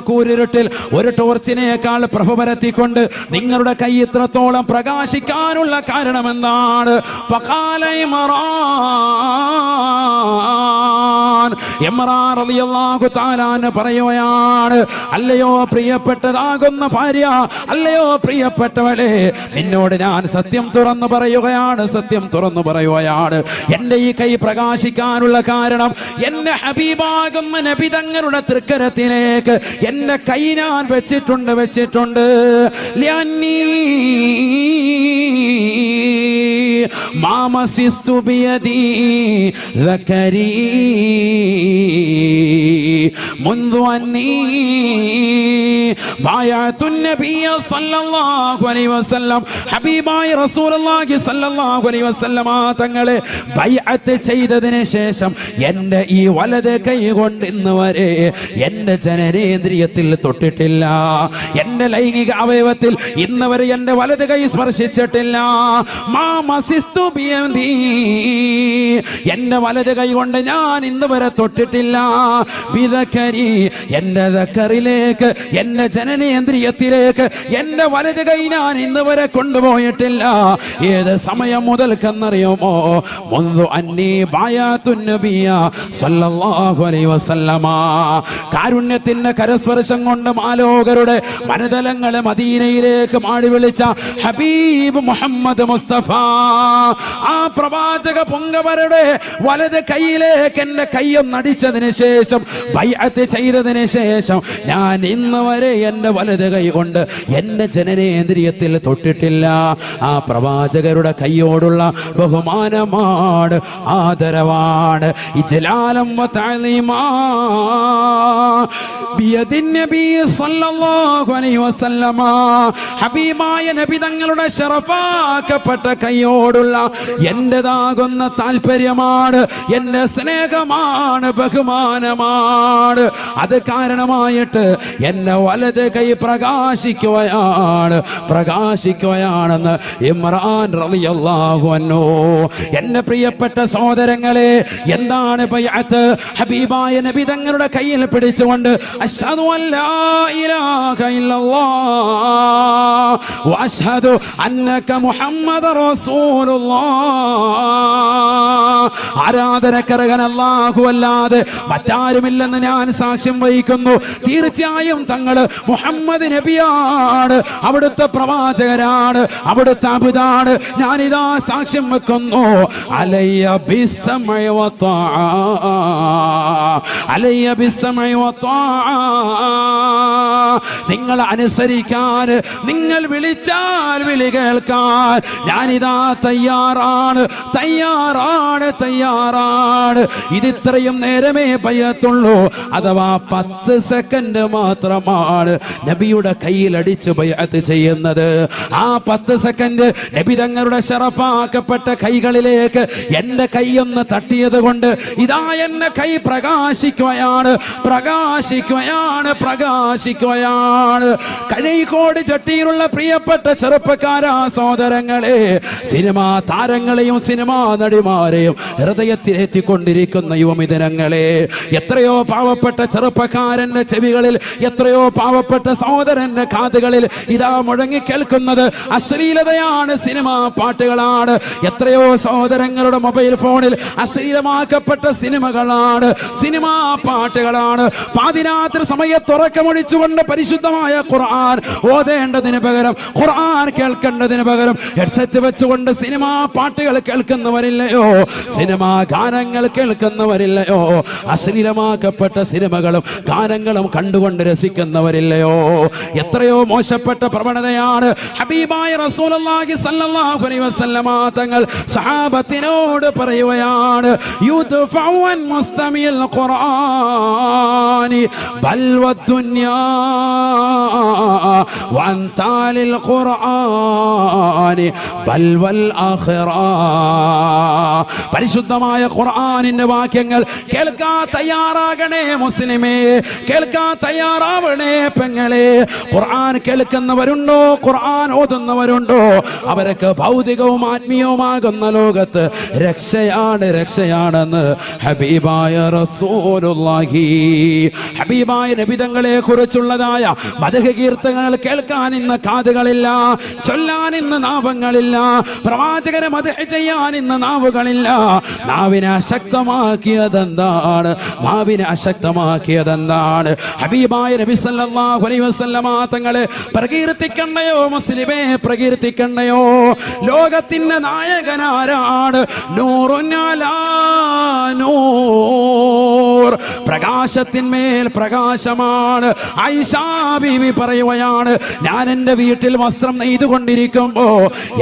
കൂരിരുട്ടിൽ ഒരു ടോർച്ചിനേക്കാൾ പ്രഭ പരത്തിക്കൊണ്ട് നിങ്ങളുടെ കൈ ഇത്രത്തോളം പ്രകാശിക്കാനുള്ള കാരണമെന്താണ്? ഫഖാല ഇമ്രാൻ ഇമ്രാൻ റളിയല്ലാഹു തആല പറയുകയാണ്, അല്ലയോ പ്രിയപ്പെട്ടതാകുന്ന ഭാര്യ, അല്ലയോ പ്രിയപ്പെട്ടവളെ, നിന്നോട് ഞാൻ സത്യം തുറന്നു പറയുകയാണ്, സത്യം തുറന്നു പറയുകയാണ്. എന്റെ ഈ കൈ പ്രകാശിക്കാനുള്ള കാരണം എന്റെ ഹബീബാകുന്ന നബി തങ്ങളുടെ തൃക്കരത്തിലേക്ക് എന്റെ കൈ ഞാൻ വെച്ചിട്ടുണ്ട് ലിഅന്നീ മാമസിസ്തു ബിയദി ദക്കരീ മുൻദു അന്നീ ബായഅതു നബിയ സല്ലല്ലാഹു അലൈഹി വസല്ലം, ഹബീബായ റസൂലുള്ളാഹി സല്ലല്ലാഹു അലൈഹി വസല്ലമ തങ്ങളെ ബൈഅത്ത് ചെയ്തതിന് ശേഷം എന്റെ ഈ വലത് കൈ കൊണ്ട് ഇന്ന് വരെ എന്റെ ജനനേന്ദ്രിയത്തിൽ തൊട്ടിട്ടില്ല, എന്റെ ലൈംഗിക അവയവത്തിൽ ഇന്ന് വരെ എന്റെ വലത് കൈ സ്പർശിച്ചിട്ടില്ല. മാമസിസ്തു ബിയദി, എന്റെ വലത് കൈ കൊണ്ട് ഞാൻ ഇന്ന് വരെ തൊട്ടിട്ടില്ല. ബിദക്കരി, എന്റെ ദക്കറിലേക്ക്, എന്റെ ജനനേന്ദ്രിയത്തിലേക്ക് എന്റെ വലത് കൈ ഞാൻ ഇന്ന് വരെ കൊണ്ടുപോയിട്ടില്ല. ഏത് സമയം മുതൽക്കെന്നറിയുമോ? മുൻദു അന്നീ ബായഅതു നബിയ സല്ലല്ലാഹു അലൈഹി വസല്ലമ. കാരുണ്യത്തിന്റെ കരസ്പർശം കൊണ്ട് മാലോകരുടെ മനതലങ്ങളെ മദീനയിലേക്ക് മാടി വിളിച്ച ഹബീബ് മുഹമ്മദ് മുസ്തഫ, ആ പ്രവാചക പൊങ്കവരുടെ വലത് കൈയിലേക്ക് എന്റെ കൈയും നടിച്ചതിന് ശേഷം, ബൈഅത്ത് ചെയ്തതിന് ശേഷം ഞാൻ ഇന്ന് വരെ എന്റെ വലത് കൈ കൊണ്ട് എന്റെ ജനനേന്ദ്രിയത്തിൽ തൊട്ടിട്ടില്ല. ആ പ്രവാചകരുടെ കൈയോടുള്ള ബഹുമാനമാണ്, ആദരവാണ്. ഇജ്ലാലം വ തഅലീമാ ബിയദിൻ നബി സല്ലല്ലാഹു അലൈഹി വസല്ലമ, ഹബീബായ നബി തങ്ങളുടെ ശറഫാക്കപ്പെട്ട കൈയോടുള്ള എന്റേതാകുന്ന താല്പര്യമാണ്, എന്റെ സ്നേഹമാണ്, ബഹുമാനമാണ്. അത് കാരണമായിട്ട് എന്റെ വലത് കൈ പ്രകാശിക്കുകയാണെന്ന് ഇമ്രാൻ റളിയല്ലാഹു അൻഹു. എന്റെ പ്രിയപ്പെട്ട സഹോദരങ്ങളെ, എന്താണ് ബൈഅത്ത്? ഹബീബായ നബി തങ്ങളുടെ കയ്യിൽ പിടിച്ചുകൊണ്ട് അശ്ഹദു അല്ലാ ഇലാഹ ഇല്ലല്ലാഹ് വ അശ്ഹദു അന്നക മുഹമ്മദർ റസൂലുള്ളാഹ്, ആരാധനക്കർഹൻ അല്ലാഹു അല്ലാതെ മറ്റാരുമില്ലെന്ന് ഞാൻ സാക്ഷ്യം വഹിക്കുന്നു. തീർച്ചയായും തങ്ങൾ മുഹമ്മദ് നബിയാണ്, അവിടുത്തെ പ്രവാചകരാണ്, അവിടുത്തെ അബ്ദാണ്. ഞാനിതാ സാക്ഷ്യം വെക്കുന്നു. അലയ്യ ബിസ്സമഇ വ ത്വാഅ, അലയ്യ ബിസ്സമഇ വ ത്വാഅ, നിങ്ങൾ അനുസരിക്കാൻ, നിങ്ങൾ വിളിച്ചാൽ വിളി കേൾക്കാൻ ഞാനിതാ തയ്യാറാണ്. ഇതിത്രയും നേരമേ ബൈഅത്തുള്ളൂ, അഥവാ 10 സെക്കൻഡ് മാത്രമാണ് നബിയുടെ കയ്യിൽ അടിച്ച് ബൈഅത്ത് ചെയ്യുന്നത്. ആ 10 സെക്കൻഡ് നബി തങ്ങളുടെ ശറഫാക്കപ്പെട്ട കൈകളിലേക്ക് എന്റെ കൈയൊന്ന് തട്ടിയത് കൊണ്ട് ഇതാ എന്റെ കൈ പ്രകാശിക്കുകയാണ്. കഴിക്കോട് ചട്ടിയിലുള്ള പ്രിയപ്പെട്ട ചെറുപ്പക്കാരാ സഹോദരങ്ങളെ, സിനിമാ താരങ്ങളെയും സിനിമാ നടിമാരെയും ഹൃദയത്തിലെത്തിക്കൊണ്ടിരിക്കുന്ന യുവമിഥുനങ്ങളെ, എത്രയോ പാവപ്പെട്ട ചെറുപ്പക്കാരന്റെ ചെവികളിൽ, എത്രയോ പാവപ്പെട്ട സഹോദരന്റെ കാതുകളിൽ ഇതാ മുഴങ്ങി കേൾക്കുന്നത് അശ്ലീലതയാണ്, സിനിമാ പാട്ടുകളാണ്. എത്രയോ സഹോദരങ്ങളുടെ മൊബൈൽ ഫോണിൽ അശ്ലീലമാക്കപ്പെട്ട സിനിമകളാണ്, സിനിമാ പാട്ടുകളാണ്. പാതിരാത്രി സമയത്ത് ഉറക്കമൊഴിച്ചുകൊണ്ട് പരിശുദ്ധമായ ഖുർആൻ ഓതേണ്ടതിന് പകരം, ഖുർആൻ കേൾക്കേണ്ടതിന് പകരം ഹെഡ്സെറ്റ് വെച്ചുകൊണ്ട് സിനിമാ പാട്ടുകൾ കേൾക്കുന്നവരില്ലയോ? സിനിമാ ഗാനങ്ങൾ കേൾക്കുന്നവരില്ലയോ? അശ്ലീലമാക്കപ്പെട്ട സിനിമകളും ഗാനങ്ങളും കണ്ടുകൊണ്ട് രസിക്കുന്നവരില്ലയോ? എത്രയോ മോശപ്പെട്ട പ്രവണതയാണ്. ഹബീബായ റസൂലുള്ളാഹി സ്വല്ലല്ലാഹു അലൈഹി വസല്ലമ തങ്ങൾ സഹാബത്തിനോട് പറയുകയാണ്, യുദ്ഫഉ അൻ മുസ്തമിൽ ഖുർആനി ബൽ വദ്ദുനിയാ വൻ താലിൽ ഖുർആനി ബൽ വൽ ആഖിറ. പരിശുദ്ധമായ ഖുർആനിന്റെ വാക്യങ്ങൾ കേൾക്കാൻ തയ്യാറാകണേ മുസ്ലിമേ, കേൾക്കാൻ തയ്യാറാവണേ പെങ്ങളെ. ഖുർആൻ കേൾക്കുന്നവരുണ്ടോ? ഖുർആൻ ഓതുന്നവരുണ്ടോ? അവരൊക്കെ ഭൗതികവും ആത്മീയവുമാകുന്ന ലോകത്ത് രക്ഷയാണെന്ന് ഹബീബായ റസൂലുള്ളാഹി. ഹബീബായ നബി തങ്ങളെ കുറിച്ചുള്ളതായ മദ്ഹ് കീർത്തനങ്ങൾ കേൾക്കാൻ ഇന്ന് കാത് വാദുകളില്ല, ചൊല്ലാൻ ഇന്ന് നാവങ്ങളില്ല, പ്രവാചകരെ മദ്ഹ് ചെയ്യാൻ ഇന്ന് നാവുകളില്ല. നാവിനെ അശക്തമാക്കിയതെന്താണ്? നാവിനെ അശക്തമാക്കിയതെന്താണ്? ഹബീബായ നബി സല്ലല്ലാഹു അലൈഹി വസല്ലമ തങ്ങളെ പ്രകീർത്തിക്കണ്ടയോ മുസ്ലിമേ, പ്രകീർത്തിക്കണ്ടയോ? ലോകത്തിന്റെ നായകനാരാണ്? നൂറുൻ അലാ നൂർ, പ്രകാശത്തിന്മേൽ പ്രകാശമാണ്. ആയിഷാ ബീവി പറയുകയാണ്, ഞാൻ എൻ്റെ വീട്ടിൽ വസ്ത്രം നെയ്തുകൊണ്ടിരിക്കുമ്പോ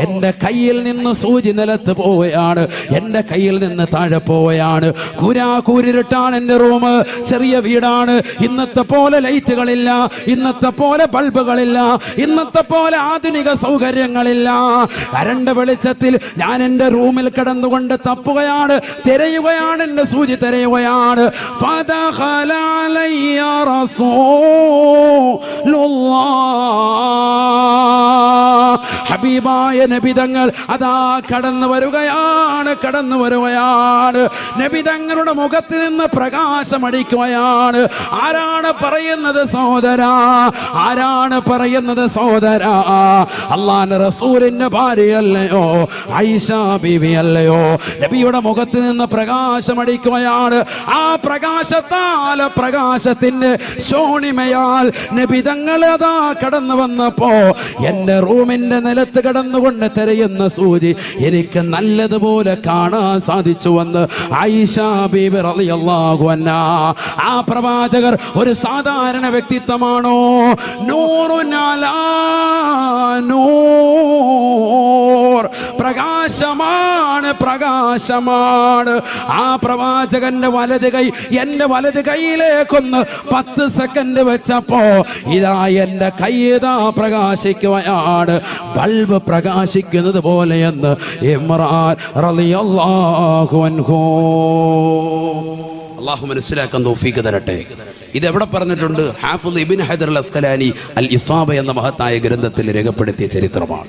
എൻ്റെ കയ്യിൽ നിന്ന് സൂചി നിലത്ത് പോവുകയാണ്, എൻ്റെ കയ്യിൽ നിന്ന് താഴെ പോവുകയാണ്. കൂരിരുട്ടാണ് എൻ്റെ റൂം, ചെറിയ വീടാണ്. ഇന്നത്തെ പോലെ ലൈറ്റുകളില്ല, ഇന്നത്തെ പോലെ ബൾബുകളില്ല, ഇന്നത്തെ പോലെ ആധുനിക സൗകര്യങ്ങളില്ല. കരണ്ട് വെളിച്ചത്തിൽ ഞാൻ എൻ്റെ റൂമിൽ കിടന്നുകൊണ്ട് തപ്പുകയാണ്, തിരയുകയാണ്, എൻ്റെ സൂചി തിരയുകയാണ്. ഫദഖല അലയ്യ റസൂലുള്ളാഹ്, ഹബീബായ നബിതങ്ങൾ അതാ കടന്നു വരുകയാണ്, കടന്നു വരുകയാണ്. നബിതങ്ങളുടെ മുഖത്ത് നിന്ന് പ്രകാശമടിക്കുകയാണ്. ആരാണ് പറയുന്നത് സഹോദരാ? ആരാണ് പറയുന്നത് സഹോദരാ? അല്ലാഹുവിന്റെ റസൂലിന്റെ ഭാര്യയല്ലയോ, ആയിഷ ബീവി അല്ലയോ? നബിയുടെ മുഖത്ത് നിന്ന് പ്രകാശമടിക്കുകയാണ്. ആ പ്രകാശത്താൽ, പ്രകാശത്തിന്റെ ശോണിമയാൽ നബിതങ്ങൾ അതാ കടന്നു വന്നപ്പോ എൻ്റെ റൂമിന്റെ നിലത്ത് കിടന്നുകൊണ്ട് തിരയുന്ന സൂചി എനിക്ക് നല്ലതുപോലെ കാണാൻ സാധിച്ചുവെന്ന് ആയിഷ ബീബി റളിയല്ലാഹു അൻഹാ. ആ പ്രവാചകർ ഒരു സാധാരണ വ്യക്തിത്വമാണോ? നൂറുൻ അലാ നൂർ, പ്രകാശമാണ്, പ്രകാശമാണ്. ആ പ്രവാചകന്റെ വലത് കൈ എൻ്റെ വലത് കൈയിലേക്കൊന്ന് 10 സെക്കൻഡ് വെച്ചപ്പോ ഇതാ എൻ്റെ കൈ ഇതാ പ്രകാശിക്കുകയാണ്, ബൾബ് പ്രകാശിക്കുന്നത് പോലെയെന്ന് ഇമ്രാൻ റളിയല്ലാഹു അൻഹു. അള്ളാഹു മനസ്സിലാക്കാൻ തൗഫീഖ് തരട്ടെ. ഇതെവിടെ പറഞ്ഞിട്ടുണ്ട്? ഹാഫിദ് ഇബ്നു ഹജർ അൽ അസ്ഖലാനി അൽ ഇസാബ എന്ന മഹത്തായ ഗ്രന്ഥത്തിൽ രേഖപ്പെടുത്തിയ ചരിത്രമാണ്.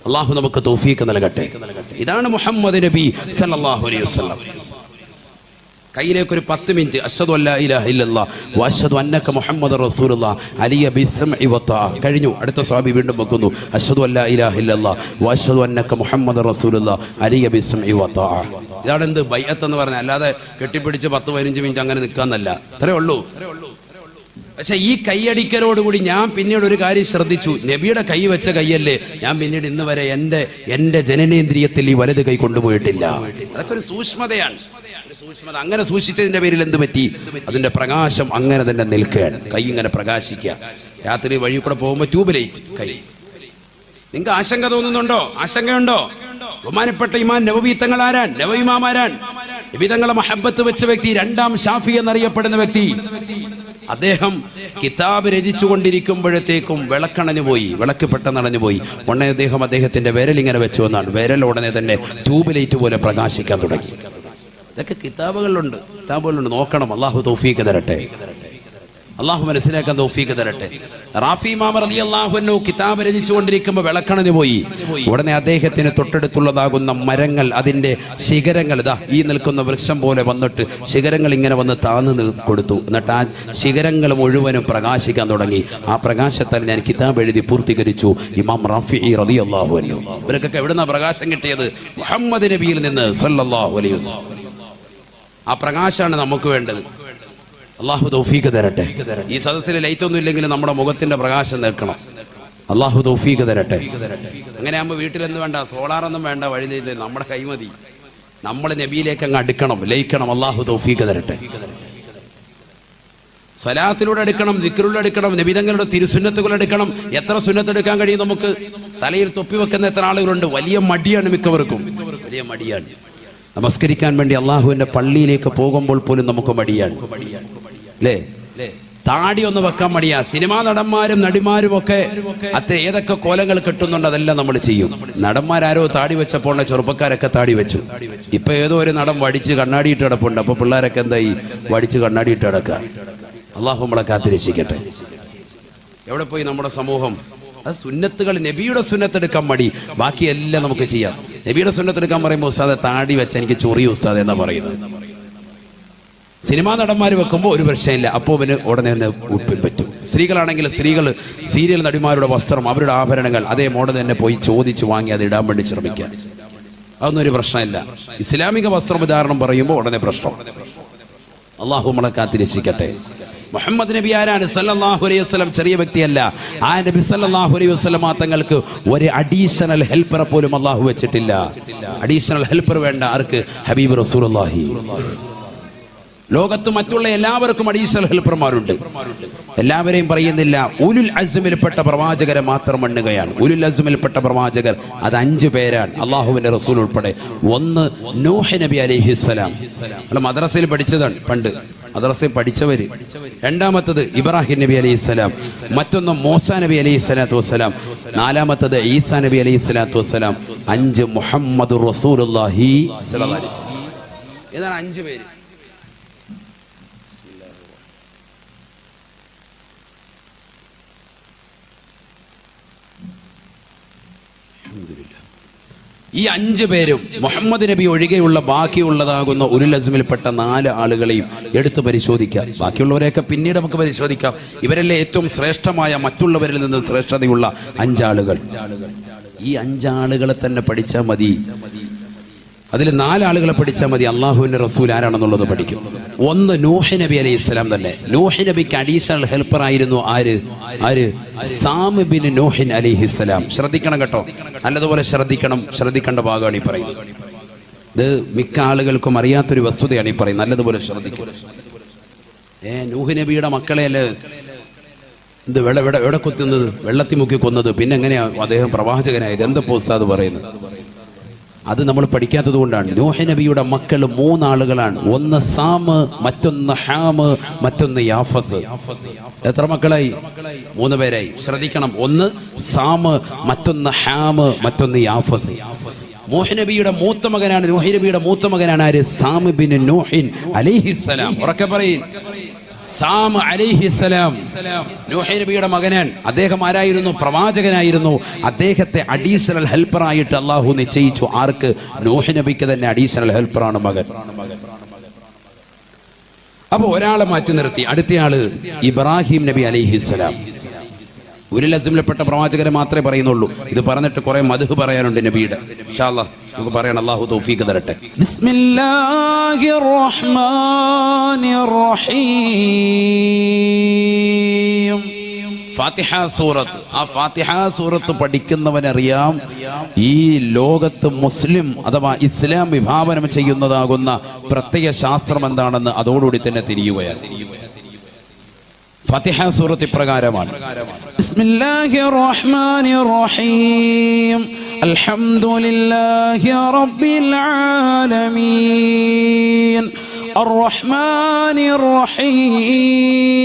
അള്ളാഹു നമുക്ക് തൗഫീഖ് നൽകട്ടെ. ഇതാണ് മുഹമ്മദ് നബി സല്ലല്ലാഹു അലൈഹി വസല്ലം. കയ്യിലേക്ക് ഒരു 10 മിനിറ്റ് അശ്ഹദു അല്ലാ ഇലാഹ ഇല്ലല്ലാഹ് വഅശ്ഹദു അന്നക മുഹമ്മദുർ റസൂലുള്ളാഹ് അലിയ ബിസ്സംഇ വതഅ. കഴിഞ്ഞു. അടുത്ത സ്വഹാബി വീണ്ടും വെക്കുന്നു, അശ്ഹദു അല്ലാ ഇലാഹ ഇല്ലല്ലാഹ് വഅശ്ഹദു അന്നക മുഹമ്മദുർ റസൂലുള്ളാഹ് അലിയ ബിസ്സംഇ വതഅ. ഇതാണ് എന്ത് ബൈഅത്ത് എന്ന് പറഞ്ഞാൽ. അല്ലാതെ കെട്ടിപ്പിടിച്ച് 10-15 മിനിറ്റ് അങ്ങനെ നിൽക്കാന്നല്ല. അത്രേ ഉള്ളൂ. പക്ഷെ ഈ കൈയടിക്കലോടുകൂടി ഞാൻ പിന്നീട് ഒരു കാര്യം ശ്രദ്ധിച്ചു. നബിയുടെ കൈ വെച്ച കൈയല്ലേ, ഞാൻ പിന്നീട് ഇന്ന് വരെ എൻ്റെ ജനനേന്ദ്രിയത്തിൽ ഈ വലത് കൈ കൊണ്ടുപോയിട്ടില്ല. അതൊക്കെ ഒരു സൂക്ഷ്മതയാണ്. സൂക്ഷ്മത അങ്ങനെ സൂക്ഷിച്ചതിന്റെ പേരിൽ എന്ത് പറ്റി? അതിന്റെ പ്രകാശം അങ്ങനെ തന്നെ നിൽക്കുകയാണ്. കൈ ഇങ്ങനെ പ്രകാശിക്കുക. രാത്രി വഴി കൂടെ പോകുമ്പോൾ ട്യൂബ് ലൈറ്റ് കൈ. നിങ്ങൾക്ക് ആശങ്ക തോന്നുന്നുണ്ടോ? ആശങ്കയുണ്ടോ? ബഹുമാനപ്പെട്ട ഇമാം നവവി തങ്ങൾ ആരാൻ? നവവി ഇമാം ആരാൻ? നബി തങ്ങളെ മഹബത്ത് വെച്ച വ്യക്തി, 2ാം ഷാഫി എന്നറിയപ്പെടുന്ന വ്യക്തി. അദ്ദേഹം കിതാബ് രചിച്ചു കൊണ്ടിരിക്കുമ്പോഴത്തേക്കും വിളക്കണഞ്ഞു പോയി, വിളക്ക് പെട്ടെന്നണഞ്ഞു പോയി. ഉടനെ അദ്ദേഹത്തിന്റെ വിരലിങ്ങനെ വെച്ചു എന്നാണ്. വിരൽ ഉടനെ തന്നെ ട്യൂബ് ലൈറ്റ് പോലെ പ്രകാശിക്കാൻ തുടങ്ങി. ഇതൊക്കെ കിതാബുകളിലുണ്ട്, നോക്കണം. അള്ളാഹു തൗഫീഖ് തരട്ടെ. അള്ളാഹു മനസ്സിലാക്കാൻ തൗഫീഖ് തരട്ടെ. റാഫി ഇമാം റളിയല്ലാഹു അൻഹു കിതാബ് രചിച്ചുകൊണ്ടിരിക്കുമ്പോൾ വിളക്കണഞ്ഞു പോയി. ഉടനെ അദ്ദേഹത്തിന് തൊട്ടടുത്തുള്ളതാകുന്ന മരങ്ങൾ, അതിന്റെ ശിഖരങ്ങൾ ഇതാ ഈ നിൽക്കുന്ന വൃക്ഷം പോലെ വന്നിട്ട് ശിഖരങ്ങൾ ഇങ്ങനെ വന്ന് താന്ന് കൊടുത്തു. എന്നിട്ട് ആ ശിഖരങ്ങൾ മുഴുവനും പ്രകാശിക്കാൻ തുടങ്ങി. ആ പ്രകാശത്താൽ ഞാൻ കിതാബ് എഴുതി പൂർത്തീകരിച്ചു. ഇമാം റാഫി റളിയല്ലാഹു അൻഹു. ഇവർക്കൊക്കെ എവിടുന്ന പ്രകാശം കിട്ടിയത്? മുഹമ്മദ് നബിയിൽ നിന്ന് സല്ലല്ലാഹു അലൈഹി വസല്ലം. ആ പ്രകാശമാണ് നമുക്ക് വേണ്ടത്. അള്ളാഹു തൗഫീഖ് തരട്ടെ. ഈ സദസ്സിൽ ലൈറ്റ് ഒന്നും ഇല്ലെങ്കിലും നമ്മുടെ മുഖത്തിന്റെ പ്രകാശം നിൽക്കണം. അള്ളാഹു തൗഫീഖ് തരട്ടെ. അങ്ങനെ ആകുമ്പോൾ വീട്ടിലെന്ത് വേണ്ട, സോളാറൊന്നും വേണ്ട, വഴിയില്ല, നമ്മുടെ കൈമതി. നമ്മൾ നബിയിലേക്ക് അങ്ങ് അടുക്കണം, ലയിക്കണം. അള്ളാഹു തൗഫീഖ് തരട്ടെ. സ്വലാത്തിലൂടെ എടുക്കണം, ദിക്റിലൂടെ എടുക്കണം, നബിതങ്ങളുടെ തിരുസുന്നത്തുകൾ എടുക്കണം. എത്ര സുന്നത്ത് എടുക്കാൻ കഴിയും നമുക്ക്? തലയിൽ തൊപ്പി വെക്കുന്ന എത്ര ആളുകളുണ്ട്? വലിയ മടിയാണ് മിക്കവർക്കും, വലിയ മടിയാണ്. നമസ്കരിക്കാൻ വേണ്ടി അള്ളാഹുവിന്റെ പള്ളിയിലേക്ക് പോകുമ്പോൾ പോലും നമുക്ക് മടിയാണ്, അല്ലേ? താടി ഒന്ന് വെക്കാൻ മടിയാ. സിനിമാ നടന്മാരും നടിമാരും ഒക്കെ ഏതൊക്കെ കോലങ്ങൾ കിട്ടുന്നുണ്ട് അതെല്ലാം നമ്മൾ ചെയ്യും. നടന്മാരാരോ താടി വെച്ചപ്പോൾ ചെറുപ്പക്കാരൊക്കെ താടി വെച്ചു. ഇപ്പൊ ഏതോ ഒരു നടൻ വടിച്ച് കണ്ണാടിയിട്ട് കിടപ്പുണ്ട്. അപ്പൊ പിള്ളേരൊക്കെ എന്തായി? വടിച്ച് കണ്ണാടിയിട്ട് കിടക്കുക. അള്ളാഹു നമ്മളെ കാത്തിരക്ഷിക്കട്ടെ. എവിടെ പോയി നമ്മുടെ സമൂഹം? അത് സുന്നത്തുകൾ, നബിയുടെ സുന്നത്തെടുക്കാൻ മടി, ബാക്കിയെല്ലാം നമുക്ക് ചെയ്യാം. നബിയുടെ സുന്നത്തെടുക്കാൻ പറയുമ്പോൾ ഉസ്താദെ താടി വെച്ച എനിക്ക് ചൊറിയ ഉസ്താദ് എന്നാ പറയുന്നത്. സിനിമാ നടന്മാർ വെക്കുമ്പോൾ ഒരു പ്രശ്നമില്ല, അപ്പോൾ അവന് ഉടനെ തന്നെ ഉടുപ്പിൽ പറ്റും. സ്ത്രീകളാണെങ്കിൽ സ്ത്രീകൾ സീരിയൽ നടിമാരുടെ വസ്ത്രം, അവരുടെ ആഭരണങ്ങൾ അതേ മോഡൽ തന്നെ പോയി ചോദിച്ചു വാങ്ങി അത് ഇടാൻ വേണ്ടി ശ്രമിക്കുക. അതൊന്നും ഒരു പ്രശ്നമില്ല. ഇസ്ലാമിക വസ്ത്രവിധാരണം പറയുമ്പോൾ ഉടനെ പ്രശ്നം. അള്ളാഹു നമ്മളെ കാത്തിരക്ഷിക്കട്ടെ. മുഹമ്മദ് നബി ആരാണ്? സല്ലല്ലാഹു അലൈഹി വസല്ലം ചെറിയ വ്യക്തിയല്ല. ആ നബി സല്ലല്ലാഹു അലൈഹി വസല്ലം തങ്ങൾക്ക് ഒരു അഡീഷണൽ ഹെൽപ്പറെ പോലും അള്ളാഹു വെച്ചിട്ടില്ല. അഡീഷണൽ ഹെൽപ്പർ വേണ്ട ആർക്ക്? ഹബീബ് റസൂലുള്ളാഹി. ലോകത്ത് മറ്റുള്ള എല്ലാവർക്കും അഡീഷണൽ ഹെൽപ്പർമാരുണ്ട്. എല്ലാവരെയും പറയുന്നില്ല. ഉലുൽ അസ്മിൽപ്പെട്ട പ്രവാചകരെ മാത്രം എണ്ണുകയാണ്. ഉലുൽ അസ്മിൽപ്പെട്ട പ്രവാചകർ അത് 5 പേരാണ്, അള്ളാഹുവിന്റെ റസൂൽ ഉൾപ്പെടെ. ഒന്ന് നൂഹ് നബി അലൈഹിസ്സലാം, നമ്മൾ മദ്രസയിൽ പഠിച്ചതാണ് പണ്ട്, മദ്രസയിൽ പഠിച്ചവര്. രണ്ടാമത്തത് ഇബ്രാഹിം നബി അലൈഹിസ്സലാം, മറ്റൊന്ന് മൂസാ നബി അലൈഹിസ്സലാത്തു വസ്സലാം, നാലാമത്തത് ഈസാ നബി അലൈഹിസ്സലാത്തു വസ്സലാം, 5 മുഹമ്മദുർ റസൂലുള്ളാഹി സ്വല്ലല്ലാഹു അലൈഹി വസല്ലം. ഏതാണ് 5 പേര്? ഈ 5 പേരും മുഹമ്മദ് നബി ഒഴികെയുള്ള ബാക്കിയുള്ളതാകുന്ന ഉലുൽ അസ്മിൽപ്പെട്ട 4 ആളുകളെയും എടുത്തു പരിശോധിക്കാം. ബാക്കിയുള്ളവരെയൊക്കെ പിന്നീട് നമുക്ക് പരിശോധിക്കാം. ഇവരല്ലേ ഏറ്റവും ശ്രേഷ്ഠമായ, മറ്റുള്ളവരിൽ നിന്ന് ശ്രേഷ്ഠതയുള്ള 5 ആളുകൾ. ഈ 5 ആളുകളെ തന്നെ പഠിച്ചാൽ മതി. അതിൽ 4 ആളുകളെ പഠിച്ചാൽ മതി. അള്ളാഹുവിന്റെ റസൂൽ ആരാണെന്നുള്ളത് പഠിക്കും. ഒന്ന് നൂഹ് നബി അലൈഹി ഇസ്ലാം തന്നെ. നൂഹ് നബിക്ക് അഡീഷണൽ ഹെൽപ്പർ ആയിരുന്നു ആര്? സാം ബിൻ നൂഹ് അലൈഹി ഇസ്ലാം. ശ്രദ്ധിക്കണം കേട്ടോ, നല്ലതുപോലെ ശ്രദ്ധിക്കേണ്ട ഭാഗമാണ് ഈ പറയുന്നത്. ഇത് മിക്ക ആളുകൾക്കും അറിയാത്തൊരു വസ്തുതയാണ് ഈ പറയുന്നത്. നല്ലതുപോലെ ശ്രദ്ധിക്കും. നൂഹ് നബിയുടെ മക്കളെയല്ലേ ഇത് എവിടെ കൊത്തുന്നത്? വെള്ളത്തിൽ മുക്കി കൊന്നത്. പിന്നെ എങ്ങനെയാ അദ്ദേഹം പ്രവാചകനായത്? എന്താ ഉസ്താദ് പറയുന്നത്? അത് നമ്മൾ പഠിക്കാത്തത് കൊണ്ടാണ്. നൂഹ് നബിയുടെ മക്കൾ 3 ആളുകളാണ്. ഒന്ന് സാമ്, മറ്റൊന്ന് ഹാമ്, മറ്റൊന്ന് യാഫത്ത്. എത്ര മക്കളായി? 3 പേരായി. ശ്രദ്ധിക്കണം. ഒന്ന് സാമ്, മറ്റൊന്ന് ഹാമ്, മറ്റൊന്ന് യാഫത്ത്. നൂഹ് നബിയുടെ മൂത്ത മകനാണ്. നൂഹ് നബിയുടെ മൂത്ത മകനാണ് ആര്? സാം ബിൻ നൂഹ് അലൈഹിസ്സലാം. ഉറക്കെ പറയും. സാം അലൈഹിസ്സലാം നൂഹ് നബിയുടെ മകനാണ്. അദ്ദേഹം ആരായിരുന്നു? പ്രവാചകനായിരുന്നു. അദ്ദേഹത്തെ അഡീഷണൽ ഹെൽപ്പറായിട്ട് അള്ളാഹു നിശ്ചയിച്ചു. ആർക്ക്? നൂഹ് നബിക്ക് തന്നെ അഡീഷണൽ ഹെൽപ്പറാണ് മകൻ. അപ്പൊ ഒരാളെ മാറ്റി നിർത്തി. അടുത്തയാള് ഇബ്രാഹിം നബി അലൈഹിസ്സലാം. ഉലുൽ അസ്മിൽപ്പെട്ട പ്രവാചകരെ മാത്രമേ പറയുന്നുള്ളൂ. ഇത് പറഞ്ഞിട്ട് കുറെ മദ്ഹ് പറയാനുണ്ട് നബിയുടെ. ഇൻഷാ അല്ലാഹ് നമുക്ക് പറയണം. അല്ലാഹു തൗഫീഖ് തരട്ടെ. ബിസ്മില്ലാഹിർ റഹ്മാനിർ റഹീം. ഫാത്തിഹ സൂറത്ത്. ആ ഫാത്തിഹ സൂറത്ത് പഠിക്കുന്നവനറിയാം ഈ ലോകത്ത് മുസ്ലിം അഥവാ ഇസ്ലാം വിഭാവനം ചെയ്യുന്നതാകുന്ന പ്രത്യയ ശാസ്ത്രം എന്താണെന്ന് അതോടുകൂടി തന്നെ തിരിയുകയാണ്. ഫാത്തിഹ സൂറത്ത് ഇപ്രകാരമാണ്. ബിസ്മില്ലാഹിർ റഹ്മാനിർ റഹീം. അൽഹംദുലില്ലാഹി റബ്ബിൽ ആലമീൻ. അർറഹ്മാനിർ റഹീം.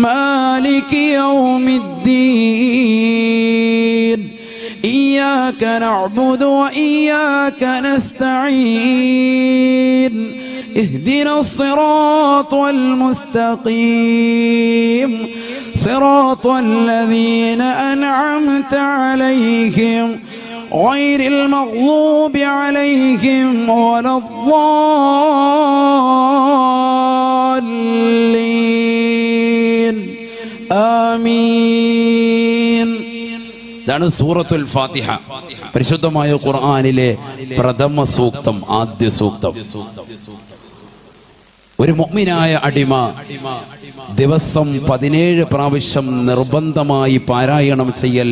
മാലികി യൗമിദ്ദീൻ. ഇയ്യാക നഅ്ബുദു വ ഇയ്യാക നസ്തഈൻ. اهدنا الصراط المستقيم صراط الذين أنعمت عليهم غير المغضوب عليهم ولا الضالين آمين. ഇതാണ് സൂറത്തുൽ ഫാത്തിഹ. പരിശുദ്ധമായ ഖുർആനിലെ പ്രഥമ സൂക്തം, ആദ്യ സൂക്തം. ഒരു മുഅ്മിനായ അടിമ ദിവസം 17 പ്രാവശ്യം നിർബന്ധമായി പാരായണം ചെയ്യൽ